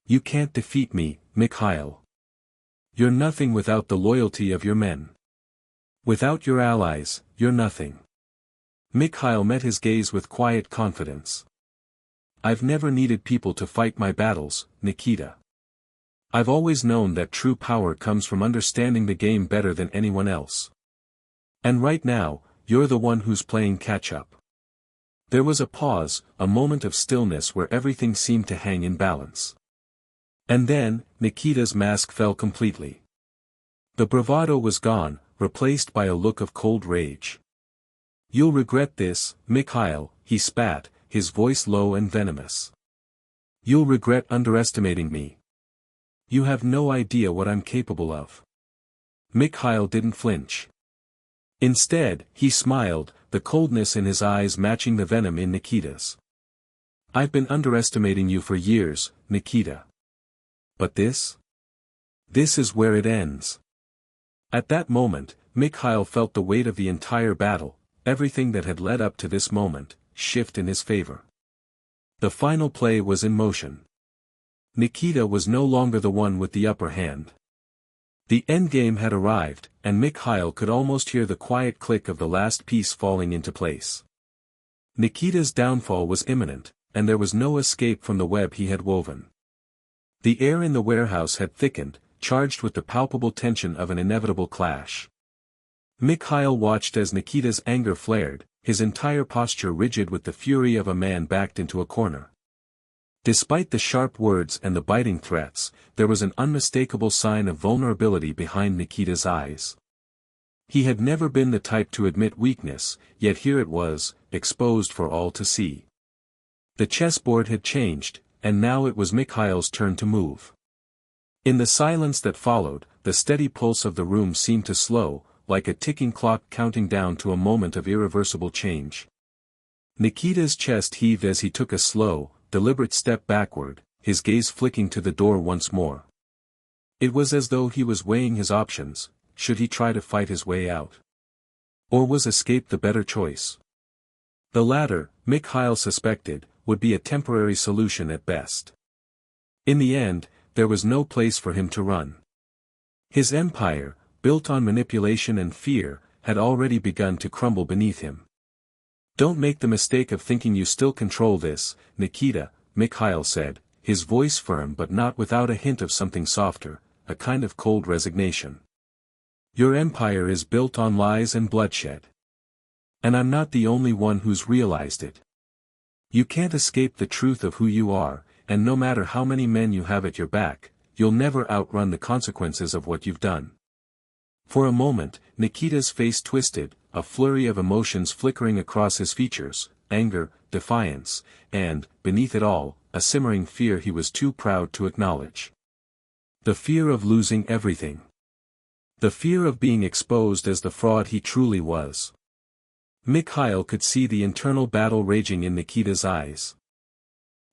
"You can't defeat me, Mikhail. You're nothing without the loyalty of your men. Without your allies, you're nothing." Mikhail met his gaze with quiet confidence. "I've never needed people to fight my battles, Nikita. I've always known that true power comes from understanding the game better than anyone else. And right now, you're the one who's playing catch-up." There was a pause, a moment of stillness where everything seemed to hang in balance. And then, Nikita's mask fell completely. The bravado was gone, replaced by a look of cold rage. "You'll regret this, Mikhail," he spat, his voice low and venomous. "You'll regret underestimating me. You have no idea what I'm capable of." Mikhail didn't flinch. Instead, he smiled, the coldness in his eyes matching the venom in Nikita's. "I've been underestimating you for years, Nikita. But this? This is where it ends." At that moment, Mikhail felt the weight of the entire battle, everything that had led up to this moment, shift in his favor. The final play was in motion. Nikita was no longer the one with the upper hand. The endgame had arrived, and Mikhail could almost hear the quiet click of the last piece falling into place. Nikita's downfall was imminent, and there was no escape from the web he had woven. The air in the warehouse had thickened, charged with the palpable tension of an inevitable clash. Mikhail watched as Nikita's anger flared, his entire posture rigid with the fury of a man backed into a corner. Despite the sharp words and the biting threats, there was an unmistakable sign of vulnerability behind Nikita's eyes. He had never been the type to admit weakness, yet here it was, exposed for all to see. The chessboard had changed, and now it was Mikhail's turn to move. In the silence that followed, the steady pulse of the room seemed to slow, like a ticking clock counting down to a moment of irreversible change. Nikita's chest heaved as he took a slow, deliberate step backward, his gaze flicking to the door once more. It was as though he was weighing his options. Should he try to fight his way out? Or was escape the better choice? The latter, Mikhail suspected, would be a temporary solution at best. In the end, there was no place for him to run. His empire, built on manipulation and fear, had already begun to crumble beneath him. "Don't make the mistake of thinking you still control this, Nikita," Mikhail said, his voice firm but not without a hint of something softer, a kind of cold resignation. "Your empire is built on lies and bloodshed. And I'm not the only one who's realized it. You can't escape the truth of who you are, and no matter how many men you have at your back, you'll never outrun the consequences of what you've done." For a moment, Nikita's face twisted, a flurry of emotions flickering across his features, anger, defiance, and, beneath it all, a simmering fear he was too proud to acknowledge. The fear of losing everything. The fear of being exposed as the fraud he truly was. Mikhail could see the internal battle raging in Nikita's eyes.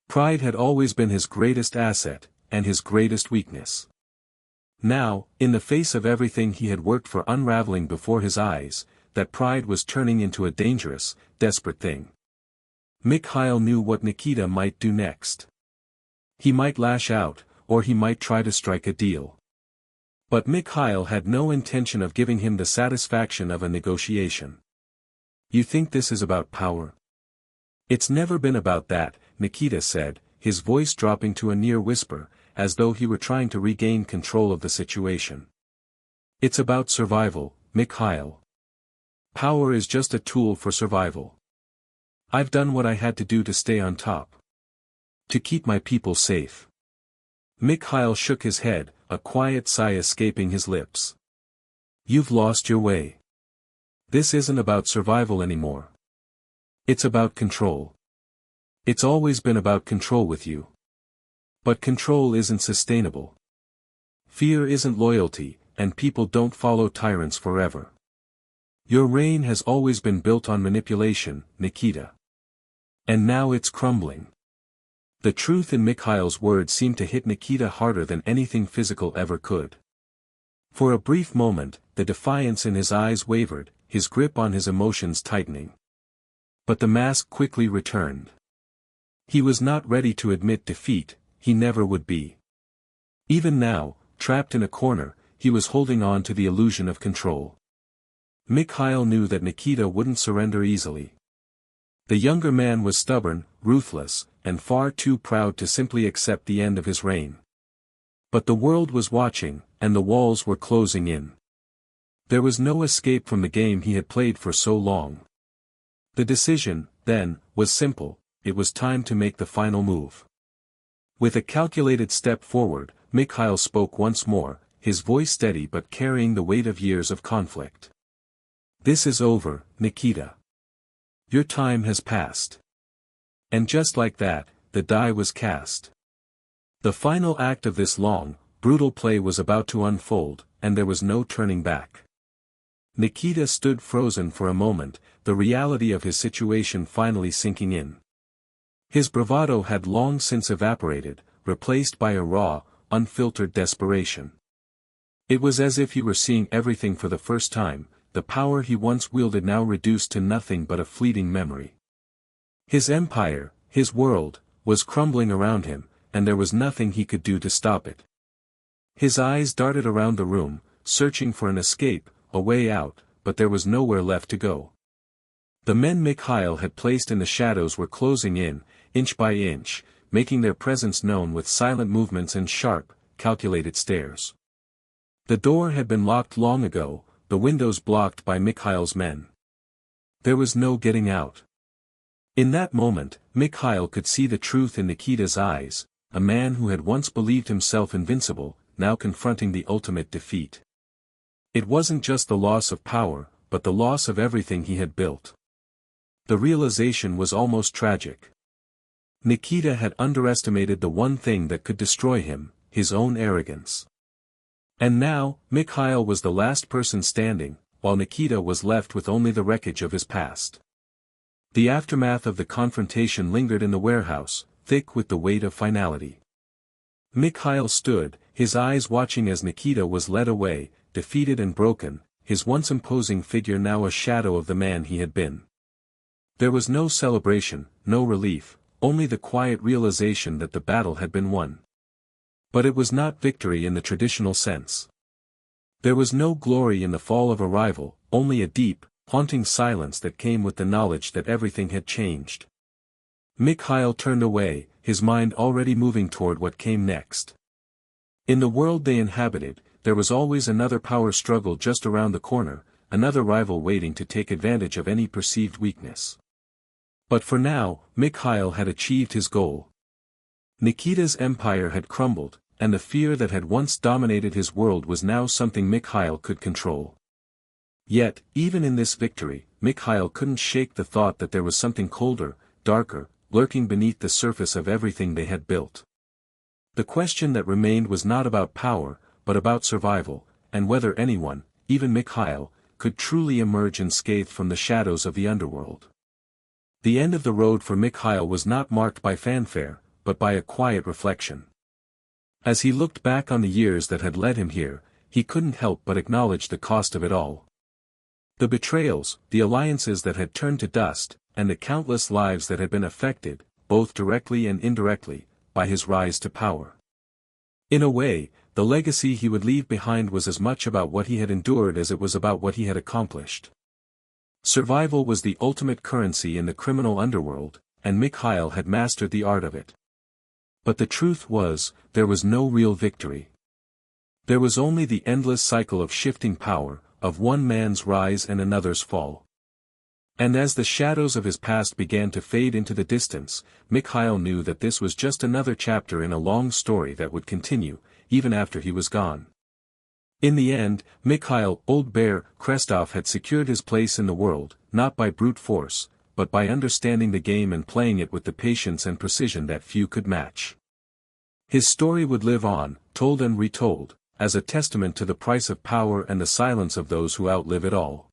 Pride had always been his greatest asset, and his greatest weakness. Now, in the face of everything he had worked for unraveling before his eyes, that pride was turning into a dangerous, desperate thing. Mikhail knew what Nikita might do next. He might lash out, or he might try to strike a deal. But Mikhail had no intention of giving him the satisfaction of a negotiation. "You think this is about power?" "It's never been about that," Nikita said, his voice dropping to a near whisper, as though he were trying to regain control of the situation. "It's about survival, Mikhail. Power is just a tool for survival. I've done what I had to do to stay on top. To keep my people safe." Mikhail shook his head, a quiet sigh escaping his lips. "You've lost your way. This isn't about survival anymore. It's about control. It's always been about control with you. But control isn't sustainable. Fear isn't loyalty, and people don't follow tyrants forever. Your reign has always been built on manipulation, Nikita. And now it's crumbling. The truth in Mikhail's words seemed to hit Nikita harder than anything physical ever could. For a brief moment, the defiance in his eyes wavered, his grip on his emotions tightening. But the mask quickly returned. He was not ready to admit defeat, he never would be. Even now, trapped in a corner, he was holding on to the illusion of control. Mikhail knew that Nikita wouldn't surrender easily. The younger man was stubborn, ruthless, and far too proud to simply accept the end of his reign. But the world was watching, and the walls were closing in. There was no escape from the game he had played for so long. The decision, then, was simple: it was time to make the final move. With a calculated step forward, Mikhail spoke once more, his voice steady but carrying the weight of years of conflict. "This is over, Nikita. Your time has passed." And just like that, the die was cast. The final act of this long, brutal play was about to unfold, and there was no turning back. Nikita stood frozen for a moment, the reality of his situation finally sinking in. His bravado had long since evaporated, replaced by a raw, unfiltered desperation. It was as if he were seeing everything for the first time, the power he once wielded now reduced to nothing but a fleeting memory. His empire, his world, was crumbling around him, and there was nothing he could do to stop it. His eyes darted around the room, searching for an escape, a way out, but there was nowhere left to go. The men Mikhail had placed in the shadows were closing in, inch by inch, making their presence known with silent movements and sharp, calculated stares. The door had been locked long ago, the windows blocked by Mikhail's men. There was no getting out. In that moment, Mikhail could see the truth in Nikita's eyes, a man who had once believed himself invincible, now confronting the ultimate defeat. It wasn't just the loss of power, but the loss of everything he had built. The realization was almost tragic. Nikita had underestimated the one thing that could destroy him, his own arrogance. And now, Mikhail was the last person standing, while Nikita was left with only the wreckage of his past. The aftermath of the confrontation lingered in the warehouse, thick with the weight of finality. Mikhail stood, his eyes watching as Nikita was led away, defeated and broken, his once imposing figure now a shadow of the man he had been. There was no celebration, no relief, only the quiet realization that the battle had been won. But it was not victory in the traditional sense. There was no glory in the fall of a rival, only a deep, haunting silence that came with the knowledge that everything had changed. Mikhail turned away, his mind already moving toward what came next. In the world they inhabited, there was always another power struggle just around the corner, another rival waiting to take advantage of any perceived weakness. But for now, Mikhail had achieved his goal. Nikita's empire had crumbled, and the fear that had once dominated his world was now something Mikhail could control. Yet, even in this victory, Mikhail couldn't shake the thought that there was something colder, darker, lurking beneath the surface of everything they had built. The question that remained was not about power, but about survival, and whether anyone, even Mikhail, could truly emerge unscathed from the shadows of the underworld. The end of the road for Mikhail was not marked by fanfare, but by a quiet reflection. As he looked back on the years that had led him here, he couldn't help but acknowledge the cost of it all. The betrayals, the alliances that had turned to dust, and the countless lives that had been affected, both directly and indirectly, by his rise to power. In a way, the legacy he would leave behind was as much about what he had endured as it was about what he had accomplished. Survival was the ultimate currency in the criminal underworld, and Mikhail had mastered the art of it. But the truth was, there was no real victory. There was only the endless cycle of shifting power, of one man's rise and another's fall. And as the shadows of his past began to fade into the distance, Mikhail knew that this was just another chapter in a long story that would continue, even after he was gone. In the end, Mikhail "Old Bear" Krestov had secured his place in the world, not by brute force, but by understanding the game and playing it with the patience and precision that few could match. His story would live on, told and retold, as a testament to the price of power and the silence of those who outlive it all.